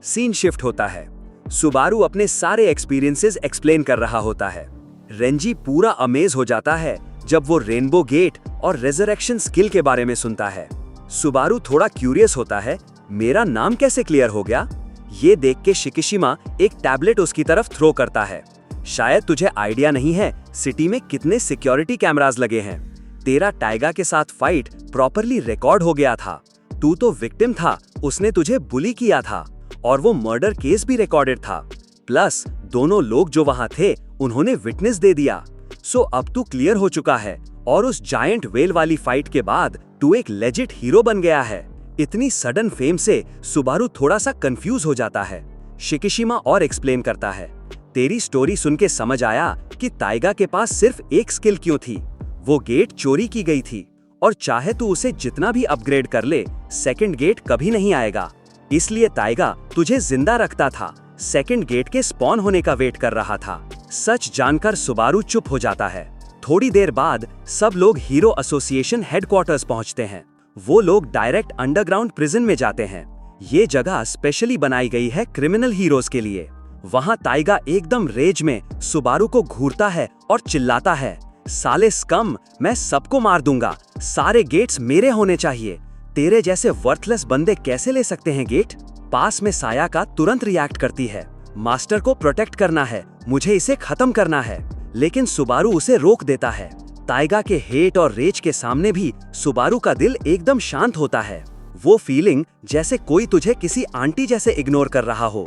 सीन शिफ्ट होता है। सुबारू अपने सारे एक्सपीरियंसेस एक्सप्लेन कर रहा होता है। रेंजी पूरा अमेज हो जाता है जब वो रेनबो गेट और रेजरेक्शन स्किल के बारे में सुनता है। सुबारू थोड़ा क्यूरियस होता है, मेरा नाम कैसे क्लियर हो गया? ये देख के शिकिशिमा एक टैबलेट उसकी तरफ थ्रो करता है। शायद तुझे आइडिया नहीं है सिटी में कितने सिक्योरिटी कैमरास लगे हैं। तेरा टाइगा के साथ फाइट प्रॉपरली रिकॉर्ड हो गया था। तू तो विक्टिम था, उसने तुझे बुली किया था और वो मर्डर केस भी रिकॉर्डेड था। प्लस दोनों लोग जो वहां थे उन्होंने विटनेस दे दिया। सो अब तू क्लियर हो चुका है और उस जायंट वेल वाली फाइट के बाद तू एक लेजिट हीरो बन गया है। इतनी सडन फेम से सुबारू थोड़ा सा कंफ्यूज हो जाता है। शिकिशिमा और एक्सप्लेन करता है, तेरी स्टोरी सुन के समझ आया कि ताइगा के पास सिर्फ एक स्किल क्यों थी। वो गेट चोरी की गई थी और चाहे तू उसे जितना भी अपग्रेड कर ले, सेकंड गेट कभी नहीं आएगा। इसलिए ताइगा तुझे जिंदा रखता था, सेकंड गेट के स्पॉन होने का वेट कर रहा था। सच जानकर सुबारू चुप हो जाता है। थोड़ी देर बाद सब लोग हीरो एसोसिएशन हेडक्वार्टर्स पहुंचते हैं। वो लोग डायरेक्ट अंडरग्राउंड प्रिजन में जाते हैं। ये जगह स्पेशली बनाई गई है क्रिमिनल हीरोज के लिए। वहां ताइगा एकदम रेज में सुबारू को घूरता है और चिल्लाता है, साले स्कम, मैं सबको मार दूंगा, सारे गेट्स मेरे होने चाहिए। तेरे जैसे वर्थलेस बंदे कैसे ले सकते हैं गेट? पास में सायाका तुरंत रिएक्ट करती है, मास्टर को प्रोटेक्ट करना है, मुझे इसे खत्म करना है। लेकिन सुबारू उसे रोक देता है। ताइगा के हेट और रेज के सामने भी सुबारू का दिल एकदम शांत होता है। वो फीलिंग जैसे कोई तुझे किसी आंटी जैसे इग्नोर कर रहा हो,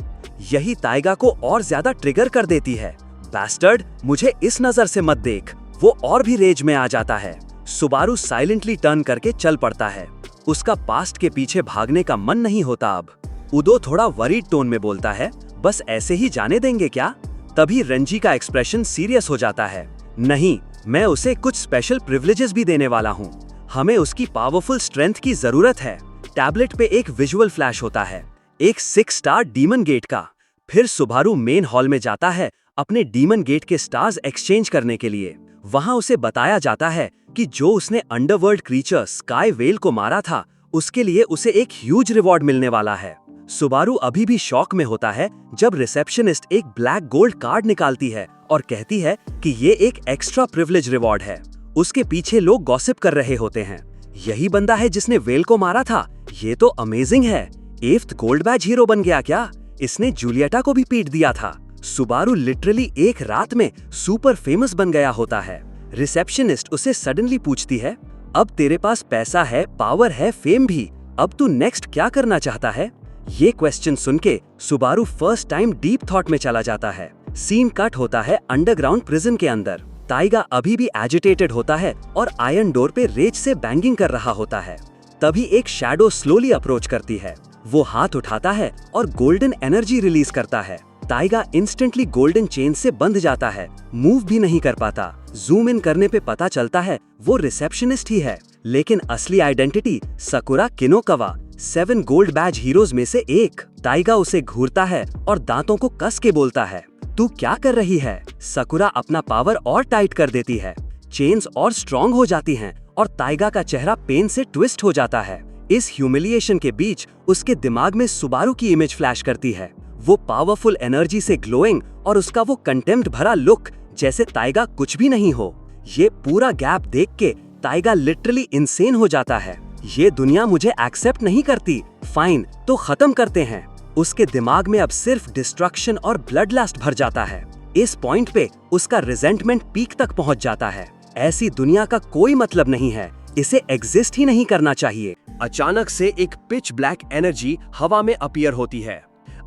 यही ताइगा को और ज्यादा ट्रिगर कर देती है। बैस्टर्ड, मुझे इस नजर से मत देख। वो और भी रेज में आ जाता है। सुबारू साइलेंटली टर्न करके चल पड़ता है। उसका पास्ट के पीछे भागने का मन नहीं होता अब। उदो थोड़ा वरीड टोन में बोलता है, बस ऐसे ही जाने देंगे क्या? तभी रंजी का एक्सप्रेशन सीरियस हो जाता है। नहीं, मैं उसे कुछ स्पेशल प्रिविलेजेस भी देने वाला हूँ। हमें उसकी पावरफुल स्ट्रेंथ की जरूरत है। टैबलेट पे एक विजुअल फ्लैश होता है, एक 6 स्टार डीमन गेट का। फिर सुबारू मेन हॉल में जाता है अपने डीमन गेट के स्टार्स एक्सचेंज करने के लिए। वहां उसे बताया जाता है कि जो उसने अंडरवर्ल्ड क्रीचर स्काई वेल को मारा था, उसके लिए उसे एक ह्यूज रिवॉर्ड मिलने वाला है। सुबारू अभी भी शॉक में होता है जब रिसेप्शनिस्ट एक ब्लैक गोल्ड कार्ड निकालती है और कहती है कि ये एक एक्स्ट्रा प्रिविलेज रिवॉर्ड है। उसके पीछे लोग गॉसिप कर रहे होते हैं, यही बंदा है जिसने वेल को मारा था, ये तो अमेजिंग है। 8th गोल्ड बैज हीरो बन गया क्या? इसने जूलियटा को भी पीट दिया था। सुबारू लिटरली एक रात में सुपर फेमस बन गया होता है। रिसेप्शनिस्ट उसे सडनली पूछती है, अब तेरे पास पैसा है, पावर है, फेम भी, अब तू नेक्स्ट क्या करना चाहता है? ये क्वेश्चन सुन के Subaru first time deep thought में चला जाता है। सीन कट होता है अंडरग्राउंड प्रिजन के अंदर। ताइगा अभी भी एजिटेटेड होता है और आयरन डोर पे रेज से बैंगिंग कर रहा होता है। तभी एक शैडो स्लोली अप्रोच करती है। वो हाथ उठाता है और गोल्डन एनर्जी रिलीज करता है। ताइगा इंस्टेंटली गोल्डन चेन से बंध जाता है, मूव भी नहीं कर पाता। जूम इन करने पे पता चलता है वो रिसेप्शनिस्ट ही है, लेकिन असली identity Sakura Kinokawa, 7 gold badge heroes में से एक। ताइगा उसे घूरता है और दांतों को कस के बोलता है, तू क्या कर रही है? सकुरा अपना पावर और टाइट कर देती है, चेन्स और स्ट्रॉन्ग हो जाती हैं और ताइगा का चेहरा पेन से ट्विस्ट हो जाता है। इस ह्यूमिलिएशन के बीच उसके दिमाग में सुबारू की इमेज फ्लैश करती है। वो पावरफुल एनर्जी से ग्लोइंग और उसका वो कंटेम्प्ट भरा लुक, जैसे ताइगा कुछ भी नहीं हो। ये पूरा गैप देख के ताइगा लिटरली इंसेन हो जाता है। ये दुनिया मुझे एक्सेप्ट नहीं करती, फाइन तो खत्म करते हैं। उसके दिमाग में अब सिर्फ डिस्ट्रक्शन और ब्लड लस्ट भर जाता है। इस पॉइंट पे उसका रिजेंटमेंट पीक तक पहुंच जाता है। ऐसी दुनिया का कोई मतलब नहीं है, इसे एग्जिस्ट ही नहीं करना चाहिए। अचानक से एक पिच ब्लैक एनर्जी हवा में अपीयर होती है।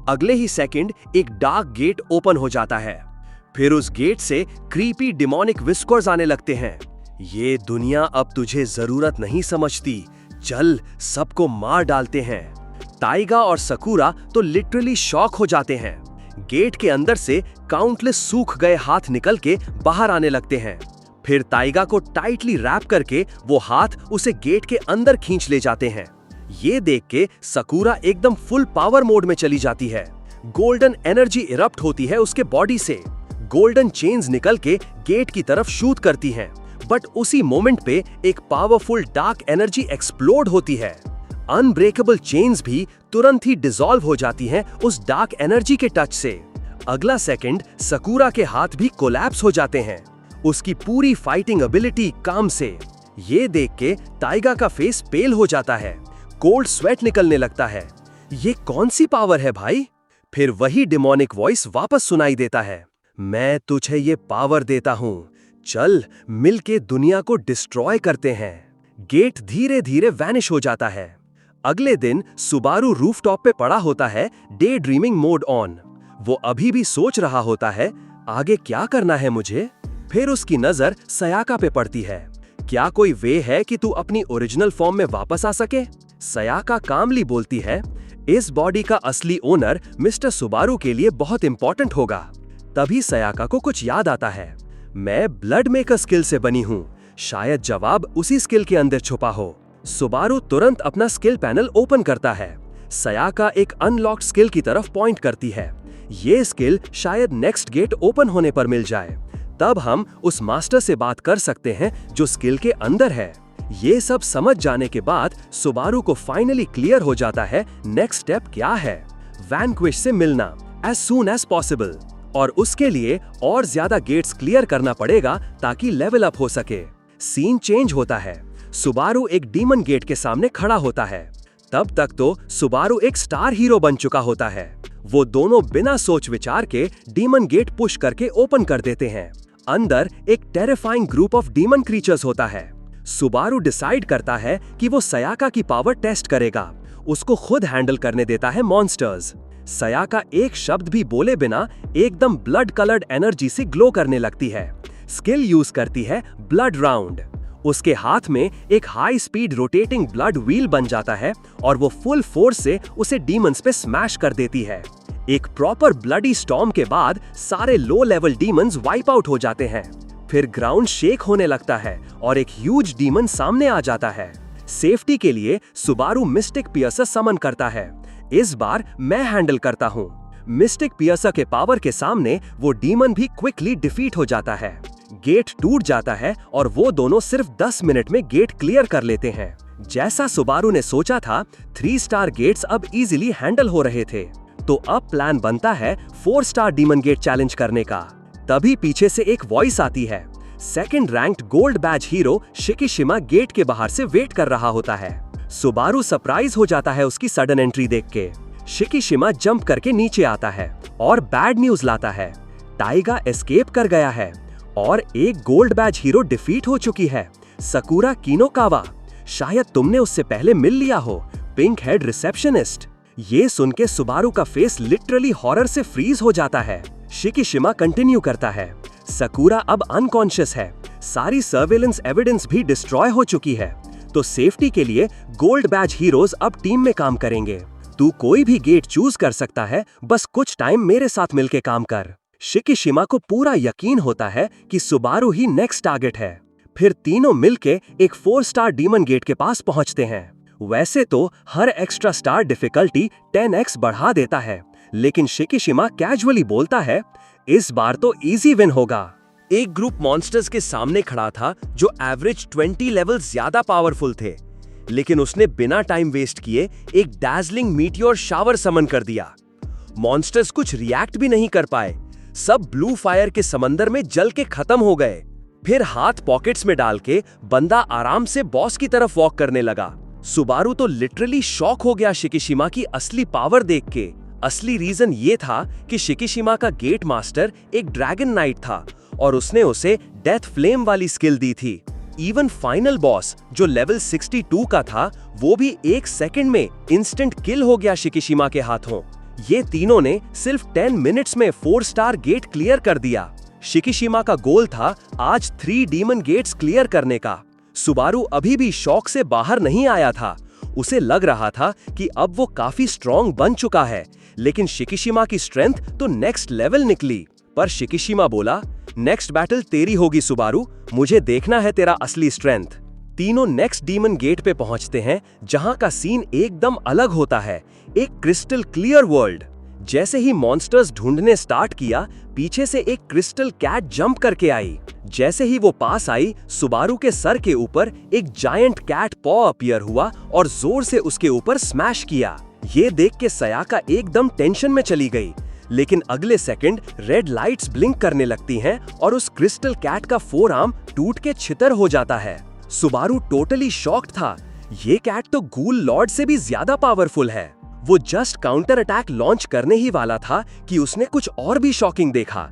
अगले ही सेकंड एक डार्क गेट ओपन हो जाता है। फिर उस गेट से क्रीपी डिमोनिक विस्कर्स आने लगते हैं। ये दुनिया अब तुझे जरूरत नहीं समझती, चल सबको मार डालते हैं। ताइगा और सकुरा तो लिटरली शॉक हो जाते हैं। गेट के अंदर से काउंटलेस सूख गए हाथ निकल के बाहर आने लगते हैं। फिर ताइगा को टाइटली रैप करके वो हाथ उसे गेट के अंदर खींच ले जाते हैं। ये देख के सकुरा एकदम फुल पावर मोड में चली जाती है। गोल्डन एनर्जी इरप्ट होती है उसके बॉडी से। गोल्डन चेन्स निकल के गेट की तरफ शूट करती हैं, बट उसी मोमेंट पे एक पावरफुल डार्क एनर्जी एक्सप्लोड होती है। अनब्रेकेबल चेन्स भी तुरंत ही डिसॉल्व हो जाती हैं उस डार्क एनर्जी के टच से। अगला सेकंड सकुरा के हाथ भी कोलैप्स हो जाते हैं, उसकी पूरी फाइटिंग एबिलिटी काम से। ये देख के टाइगा का फेस पेल हो जाता है, कोल्ड स्वेट निकलने लगता है। ये कौन सी पावर है भाई? फिर वही डिमोनिक वॉइस वापस सुनाई देता है, मैं तुझे ये पावर देता हूं, चल मिलके दुनिया को डिस्ट्रॉय करते हैं। गेट धीरे धीरे वैनिश हो जाता है। अगले दिन सुबारू रूफटॉप पे पड़ा होता है, डे ड्रीमिंग मोड ऑन। वो अभी भी सोच रहा होता है आगे क्या करना है मुझे। फिर उसकी नजर सयाका पे पड़ती है। क्या कोई वे है कि तू अपनी ओरिजिनल फॉर्म में वापस आ सके? सयाका कामली बोलती है, इस बॉडी का असली ओनर मिस्टर सुबारू के लिए बहुत इंपॉर्टेंट होगा। तभी सयाका को कुछ याद आता है, मैं ब्लड मेकर स्किल से बनी हूँ, शायद जवाब उसी स्किल के अंदर छुपा हो। सुबारू तुरंत अपना स्किल पैनल ओपन करता है। सयाका एक अनलॉक्ड स्किल की तरफ पॉइंट करती है, ये स्किल शायद नेक्स्ट गेट ओपन होने पर मिल जाए, तब हम उस मास्टर से बात कर सकते हैं जो स्किल के अंदर है। ये सब समझ जाने के बाद सुबारू को फाइनली क्लियर हो जाता है नेक्स्ट स्टेप क्या है, वैनक्विश से मिलना एज सून एज पॉसिबल, और उसके लिए और ज्यादा गेट्स क्लियर करना पड़ेगा ताकि लेवल अप हो सके। सीन चेंज होता है, सुबारू एक डीमन गेट के सामने खड़ा होता है। तब तक तो सुबारू एक स्टार हीरो बन चुका होता है। वो दोनों बिना सोच विचार के डीमन गेट पुश करके ओपन कर देते हैं। अंदर एक terrifying group of demon creatures होता है। सुबारू डिसाइड करता है कि वो सयाका की पावर टेस्ट करेगा, उसको खुद हैंडल करने देता है मॉन्स्टर्स। सयाका एक शब्द भी बोले बिना एकदम ब्लड कलर्ड एनर्जी से ग्लो करने लगती है। स्किल यूज करती है ब्लड राउंड। उसके हाथ में एक high speed rotating blood wheel बन जाता है और वो फुल फोर्स से उसे डीमंस पे स्मैश कर देती है। एक प्रॉपर ब्लडी स्टॉर्म के बाद सारे low level demons wipe out हो जाते हैं। फिर ग्राउंड शेक होने लगता है और एक ह्यूज डीमन सामने आ जाता है। सेफ्टी के लिए सुबारू मिस्टिक पियर्सर समन करता है। इस बार मैं हैंडल करता हूँ। मिस्टिक पियर्सर के पावर के सामने वो डीमन भी क्विकली डिफीट हो जाता है। गेट टूट जाता है और वो दोनों सिर्फ 10 मिनट में गेट क्लियर कर लेते हैं। जैसा सुबारू ने सोचा था, 3 स्टार गेट्स अब इजीली हैंडल हो रहे थे। तो अब प्लान बनता है 4 स्टार डीमन गेट चैलेंज करने का। तभी पीछे से एक वॉइस आती है। Second ranked gold badge hero Shikishima gate के बाहर से वेट कर रहा होता है। सुबारू सरप्राइज हो जाता है उसकी सडन एंट्री देख के। शिकिशिमा जंप करके नीचे आता है और बैड न्यूज लाता है, टाइगा एस्केप कर गया है और एक गोल्ड बैज हीरो डिफीट हो चुकी है, सकुरा किनोकावा। शायद तुमने उससे पहले मिल लिया हो, पिंक हेड रिसेप्शनिस्ट। ये सुन के सुबारू का फेस लिटरली हॉरर से फ्रीज हो जाता है। शिकिशिमा कंटिन्यू करता है, सकुरा अब अनकॉन्शियस है, सारी सर्वेलेंस एविडेंस भी डिस्ट्रॉय हो चुकी है, तो सेफ्टी के लिए गोल्ड बैज हीरोज अब टीम में काम करेंगे। तू कोई भी गेट चूज कर सकता है, बस कुछ टाइम मेरे साथ मिलके काम कर। शिकिशिमा को पूरा यकीन होता है कि सुबारू ही नेक्स्ट टारगेट है। फिर तीनों मिलके एक 4 स्टार डीमन गेट के पास पहुंचते हैं। वैसे तो हर एक्स्ट्रा स्टार डिफिकल्टी 10x बढ़ा देता है, लेकिन शिकिशिमा कैजुअली बोलता है, इस बार तो इजी विन होगा। एक ग्रुप मॉन्स्टर्स के सामने खड़ा था जो एवरेज 20 लेवल ज्यादा पावरफुल थे, लेकिन उसने बिना टाइम वेस्ट किए एक डैजलिंग मीटियोर शावर समन कर दिया। मॉन्स्टर्स कुछ रिएक्ट भी नहीं कर पाए, सब ब्लू फायर के समंदर में जल के खत्म हो गए। फिर हाथ पॉकेट्स में डाल के बंदा आराम से बॉस की तरफ वॉक करने लगा। सुबारू तो लिटरली शॉक हो गया शिकिशिमा की असली पावर देख के। असली रीजन ये था कि शिकिशिमा का गेट मास्टर एक ड्रैगन नाइट था और उसने उसे डेथ फ्लेम वाली स्किल दी थी। इवन फाइनल बॉस जो लेवल 62 का था, वो भी 1 सेकंड में इंस्टेंट किल हो गया शिकिशिमा के हाथों। ये तीनों ने सिर्फ 10 मिनट्स में 4 स्टार गेट क्लियर कर दिया। शिकिशिमा का गोल था आज 3 डीमन गेट्स क्लियर करने का। सुबारू अभी भी शॉक से बाहर नहीं आया था। उसे लग रहा था कि अब वो काफी स्ट्रॉन्ग बन चुका है, लेकिन शिकिशिमा की स्ट्रेंथ तो नेक्स्ट लेवल निकली। पर शिकिशिमा बोला, नेक्स्ट बैटल तेरी होगी सुबारू, मुझे देखना है तेरा असली स्ट्रेंथ। तीनों नेक्स्ट डीमन गेट पे पहुंचते हैं, जहां का सीन एकदम अलग होता है, एक क्रिस्टल क्लियर वर्ल्ड। जैसे ही मॉन्स्टर्स ढूंढने स्टार्ट किया, पीछे से एक क्रिस्टल कैट जंप करके आई। जैसे ही वो पास आई, सुबारू के सर के ऊपर एक जायंट कैट पॉ अपीयर हुआ और जोर से उसके ऊपर स्मैश किया। ये देख के सयाका एकदम टेंशन में चली गई, लेकिन अगले सेकंड रेड लाइट्स ब्लिंक करने लगती हैं और उस क्रिस्टल कैट का फोर आर्म टूट के छितर हो जाता है। सुबारू टोटली शॉक्ड था। ये कैट तो गूल लॉर्ड से भी ज्यादा पावरफुल है। वो जस्ट काउंटर अटैक लॉन्च करने ही वाला था कि उसने कुछ और भी शॉकिंग देखा।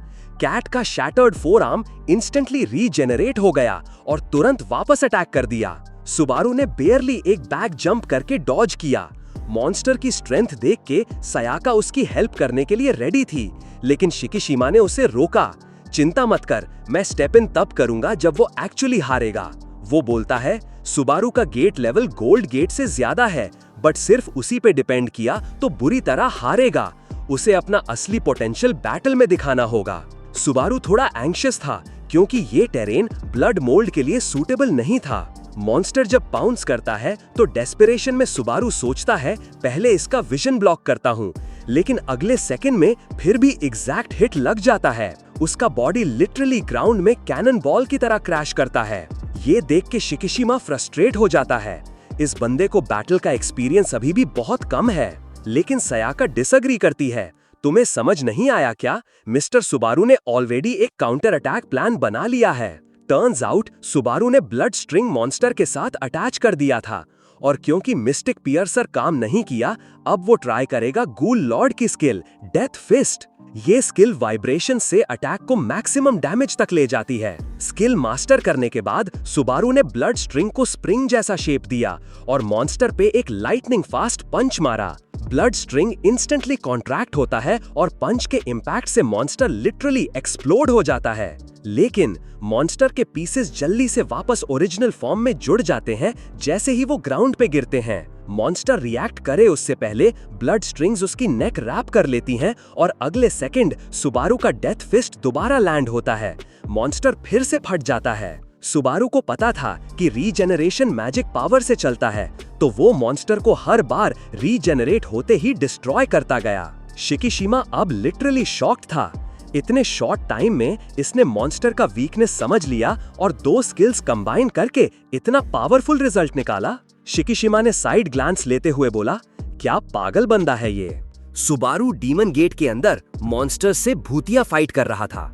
कैट का शैटर्ड फोरआर्म इंस्टेंटली रीजेनरेट हो गया और तुरंत वापस अटैक कर दिया। सुबारू ने बेयरली एक बैक जंप करके डॉज किया। मॉन्स्टर की स्ट्रेंथ देख के सयाका उसकी हेल्प करने के लिए रेडी थी, लेकिन शिकिशिमा ने उसे रोका। चिंता मत कर, मैं स्टेप इन तब करूंगा जब वो एक्चुअली हारेगा। वो बोलता है, सुबारू का गेट लेवल गोल्ड गेट से ज्यादा है, बट सिर्फ उसी पे डिपेंड किया तो बुरी तरह हारेगा। उसे अपना असली पोटेंशियल बैटल में दिखाना होगा। सुबारू थोड़ा एंग्शियस था क्योंकि ये टेरेन ब्लड मोल्ड के लिए सूटेबल नहीं था। मॉन्स्टर जब पाउंस करता है तो डेस्परेशन में सुबारू सोचता है, पहले इसका विजन ब्लॉक करता हूँ, लेकिन अगले सेकंड में फिर भी एग्जैक्ट हिट लग जाता है। उसका बॉडी लिटरली ग्राउंड में कैनन बॉल की तरह क्रैश करता है। ये देख के शिकिशिमा फ्रस्ट्रेट हो जाता है। इस बंदे को बैटल का एक्सपीरियंस अभी भी बहुत कम है। लेकिन सयाका डिसएग्री करती है। तुम्हें समझ नहीं आया क्या? मिस्टर सुबारू ने ऑलरेडी एक काउंटर अटैक प्लान बना लिया है। टर्न्स आउट सुबारू ने ब्लड स्ट्रिंग मॉन्स्टर के साथ अटैच कर दिया था, और क्योंकि मिस्टिक पियर्सर काम नहीं किया, अब वो ट्राई करेगा गूल लॉर्ड की स्किल डेथ फिस्ट। ये स्किल वाइब्रेशन से अटैक को मैक्सिमम डैमेज तक ले जाती है। स्किल मास्टर करने के बाद सुबारू ने ब्लड स्ट्रिंग को स्प्रिंग जैसा शेप दिया और मॉन्स्टर पे एक लाइटनिंग फास्ट पंच मारा। ब्लड स्ट्रिंग इंस्टेंटली कॉन्ट्रैक्ट होता है और पंच के इम्पैक्ट से मॉन्स्टर लिटरली एक्सप्लोड हो जाता है। लेकिन मॉन्स्टर के पीसेस जल्दी से वापस ओरिजिनल फॉर्म में जुड़ जाते हैं जैसे ही वो ग्राउंड पे गिरते हैं। मॉन्स्टर रिएक्ट करे उससे पहले ब्लड स्ट्रिंग्स उसकी नेक रैप कर लेती हैं और अगले सेकंड सुबारू का डेथ फिस्ट दोबारा लैंड होता है। मॉन्स्टर फिर से फट जाता है। सुबारू को पता था कि रीजेनरेशन मैजिक पावर से चलता है, तो वो मॉन्स्टर को हर बार रीजेनरेट होते ही डिस्ट्रॉय करता गया। शिकिशिमा अब लिटरली शॉक्ड था। इतने शॉर्ट टाइम में इसने मॉन्स्टर का वीकनेस समझ लिया और दो स्किल्स कंबाइन करके इतना पावरफुल रिजल्ट निकाला। शिकिशिमा ने साइड ग्लांस लेते हुए बोला, क्या पागल बंदा है ये। सुबारू डीमन गेट के अंदर मॉन्स्टर से भूतिया फाइट कर रहा था।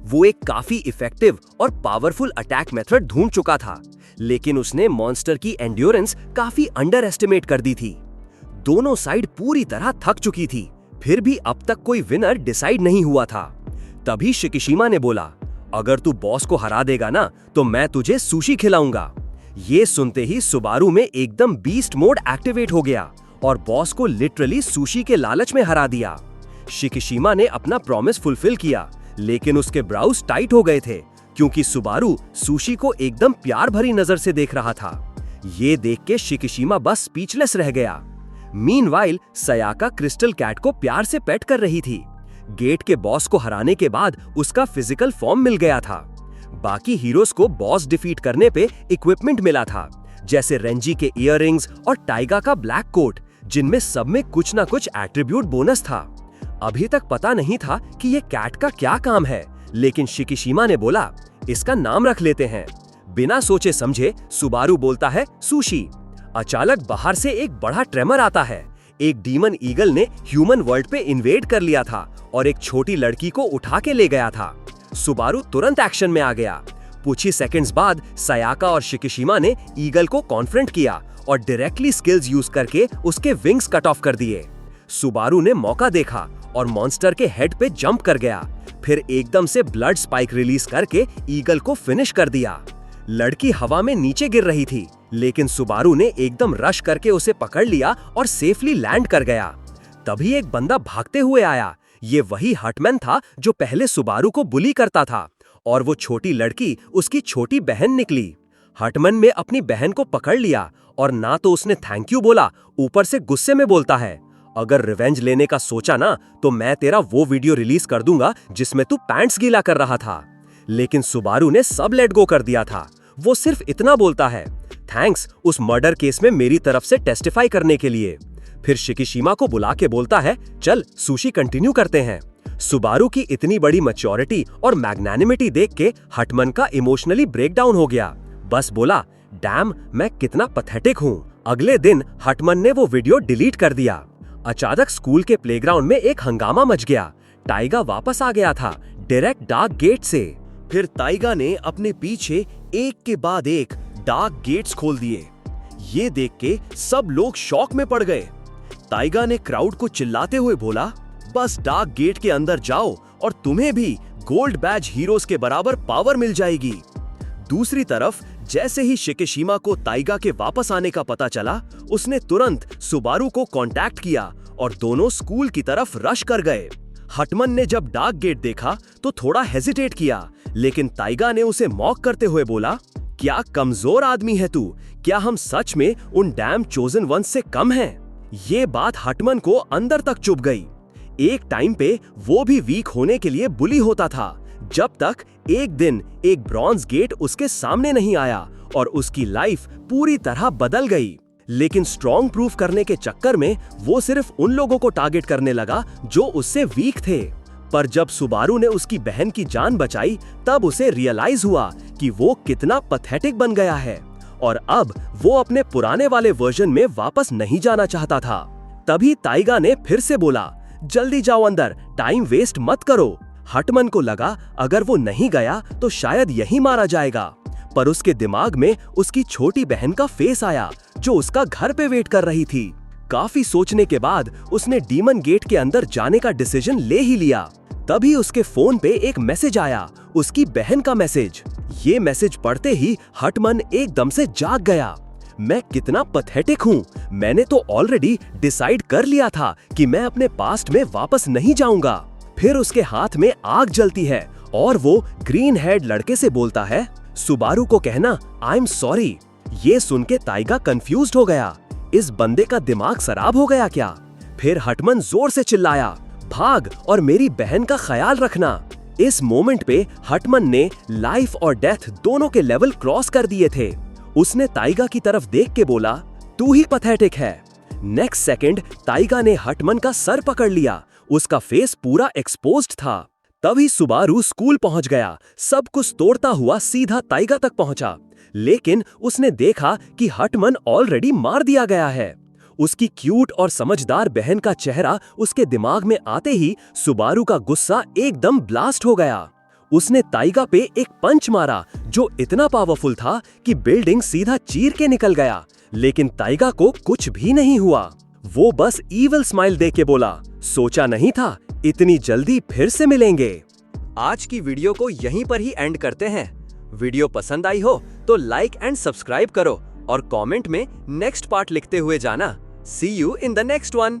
वो एक काफी इफेक्टिव और पावरफुल अटैक मेथड ढूंढ चुका था, लेकिन उसने मॉन्स्टर की एंड्योरेंस काफी अंडर एस्टिमेट कर दी थी। दोनों साइड पूरी तरह थक चुकी थी, फिर भी अब तक कोई विनर डिसाइड नहीं हुआ था। तभी शिकिशिमा ने बोला, अगर तू बॉस को हरा देगा ना, तो मैं तुझे सुशी खिलाऊंगा। ये सुनते ही सुबारू में एकदम बीस्ट मोड एक्टिवेट हो गया और बॉस को लिटरली सुशी के लालच में हरा दिया। शिकिशिमा ने अपना प्रॉमिस फुलफिल किया, लेकिन उसके ब्राउज टाइट हो गए थे क्योंकि सुबारू सुशी को एकदम प्यार भरी नजर से देख रहा था। ये देख के शिकिशिमा बस स्पीचलेस रह गया। मीनवाइल सयाका क्रिस्टल कैट को प्यार से पेट कर रही थी। गेट के बॉस को हराने के बाद उसका फिजिकल फॉर्म मिल गया था। बाकी हीरोज को बॉस डिफीट करने पे इक्विपमेंट मिला था, जैसे रेंजी के इयररिंग्स और टाइगा का ब्लैक कोट, जिनमें सब में कुछ ना कुछ एट्रीब्यूट बोनस था। अभी तक पता नहीं था कि ये कैट का क्या काम है, लेकिन शिकिशिमा ने बोला, इसका नाम रख लेते हैं। बिना सोचे समझे सुबारू बोलता है, सुशी। अचानक बाहर से एक बड़ा ट्रेमर आता है। एक डीमन ईगल ने ह्यूमन वर्ल्ड पे इन्वेड कर लिया था और एक छोटी लड़की को उठा के ले गया था। सुबारू तुरंत एक्शन में आ गया। कुछ ही सेकंड्स बाद सयाका और शिकिशिमा ने ईगल को कॉन्फ्रंट किया और डायरेक्टली स्किल्स यूज करके उसके विंग्स कट ऑफ कर दिए। सुबारू ने मौका देखा और मॉन्स्टर के हेड पे जंप कर गया, फिर एकदम से ब्लड स्पाइक रिलीज करके ईगल को फिनिश कर दिया। लड़की हवा में नीचे गिर रही थी, लेकिन सुबारू ने एकदम रश करके उसे पकड़ लिया और सेफली लैंड कर गया। तभी एक बंदा भागते हुए आया। ये वही हटमैन था जो पहले सुबारू को बुली करता था, और वो छोटी लड़की उसकी छोटी बहन निकली। हटमैन ने अपनी बहन को पकड़ लिया और ना तो उसने थैंक यू बोला, ऊपर से गुस्से में बोलता है, अगर रिवेंज लेने का सोचा ना तो मैं तेरा वो वीडियो रिलीज कर दूंगा जिसमें तू पैंट्स गीला कर रहा था। लेकिन सुबारू ने सब लेट गो कर दिया था। वो सिर्फ इतना बोलता है, थैंक्स उस मर्डर केस में मेरी तरफ से टेस्टिफाई करने के लिए। फिर शिकिशिमा को बुला के बोलता है, चल सुशी कंटिन्यू करते हैं। सुबारू की इतनी बड़ी मैच्योरिटी और मैग्नानिमिटी देख के हटमन का इमोशनली ब्रेकडाउन हो गया। बस बोला, डैम मैं कितना पैथेटिक हूँ। अगले दिन हटमन ने वो वीडियो डिलीट कर दिया। अचानक स्कूल के प्लेग्राउंड में एक हंगामा मच गया। टाइगा वापस आ गया था, डायरेक्ट डार्क गेट से। फिर टाइगा ने अपने पीछे एक के बाद एक डार्क गेट्स खोल दिए। ये देख के सब लोग शॉक में पड़ गए। ताइगा ने क्राउड को चिल्लाते हुए बोला, बस डार्क गेट के अंदर जाओ और तुम्हें भी गोल्ड बैज हीरोज के बराबर पावर मिल जाएगी। दूसरी तरफ जैसे ही शिकिशिमा को ताइगा के वापस आने का पता चला, उसने तुरंत सुबारू को कांटेक्ट किया और दोनों स्कूल की तरफ रश कर गए। हटमन ने जब डार्क गेट देखा तो थोड़ा हेजिटेट किया, लेकिन ताइगा ने उसे मॉक करते हुए बोला, क्या कमजोर आदमी है तू? क्या हम सच में उन डैम चोजन वंस से कम हैं? ये बात हटमन को अंदर तक चुभ गई। एक टाइम पे वो भी वीक होने के लिए बुली होता था, जब तक एक दिन एक ब्रॉन्ज गेट उसके सामने नहीं आया और उसकी लाइफ पूरी तरह बदल गई। लेकिन स्ट्रॉन्ग प्रूफ करने के चक्कर में वो सिर्फ उन लोगों को टारगेट करने लगा जो उससे वीक थे। पर जब सुबारू ने उसकी बहन की जान बचाई, तब उसे रियलाइज हुआ कि वो कितना पैथेटिक बन गया है और अब वो अपने पुराने वाले वर्जन में वापस नहीं जाना चाहता था। तभी ताइगा ने फिर से बोला, जल्दी जाओ अंदर, टाइम वेस्ट मत करो। हटमन को लगा अगर वो नहीं गया तो शायद यही मारा जाएगा, पर उसके दिमाग में उसकी छोटी बहन का फेस आया जो उसका घर पे वेट कर रही थी। काफी सोचने के बाद उसने डीमन गेट के अंदर जाने का डिसीजन ले ही लिया। तभी उसके फोन पे एक मैसेज आया, उसकी बहन का मैसेज। ये मैसेज पढ़ते ही हटमन एकदम से जाग गया। मैं कितना पैथेटिक हूँ, मैंने तो ऑलरेडी डिसाइड कर लिया था कि मैं अपने पास्ट में वापस नहीं जाऊंगा। फिर उसके हाथ में आग जलती है और वो ग्रीन हेड लड़के से बोलता है, सुबारू को कहना आई एम सॉरी। ये सुन के ताइगा कंफ्यूज्ड हो गया, इस बंदे का दिमाग खराब हो गया क्या? फिर हटमन जोर से चिल्लाया, भाग और मेरी बहन का ख्याल रखना। इस मोमेंट पे हटमन ने लाइफ और डेथ दोनों के लेवल क्रॉस कर दिए थे। उसने ताइगा की तरफ देख के बोला, तू ही पैथेटिक है। नेक्स्ट सेकंड ताइगा ने हटमन का सर पकड़ लिया, उसका फेस पूरा एक्सपोज्ड था। तभी सुबारू स्कूल पहुंच गया, सब कुछ तोड़ता हुआ सीधा ताइगा तक पहुंचा, लेकिन उसने देखा कि हटमन ऑलरेडी मार दिया गया है। उसकी क्यूट और समझदार बहन का चेहरा उसके दिमाग में आते ही सुबारू का गुस्सा एकदम ब्लास्ट हो गया। उसने ताइगा पे एक पंच मारा जो इतना पावरफुल था कि बिल्डिंग सीधा चीर के निकल गया, लेकिन ताइगा को कुछ भी नहीं हुआ। वो बस ईविल स्माइल दे के बोला, सोचा नहीं था इतनी जल्दी फिर से मिलेंगे। आज की वीडियो को यहीं पर ही एंड करते हैं। वीडियो पसंद आई हो तो लाइक एंड सब्सक्राइब करो और कमेंट में नेक्स्ट पार्ट लिखते हुए जाना। See you in the next one.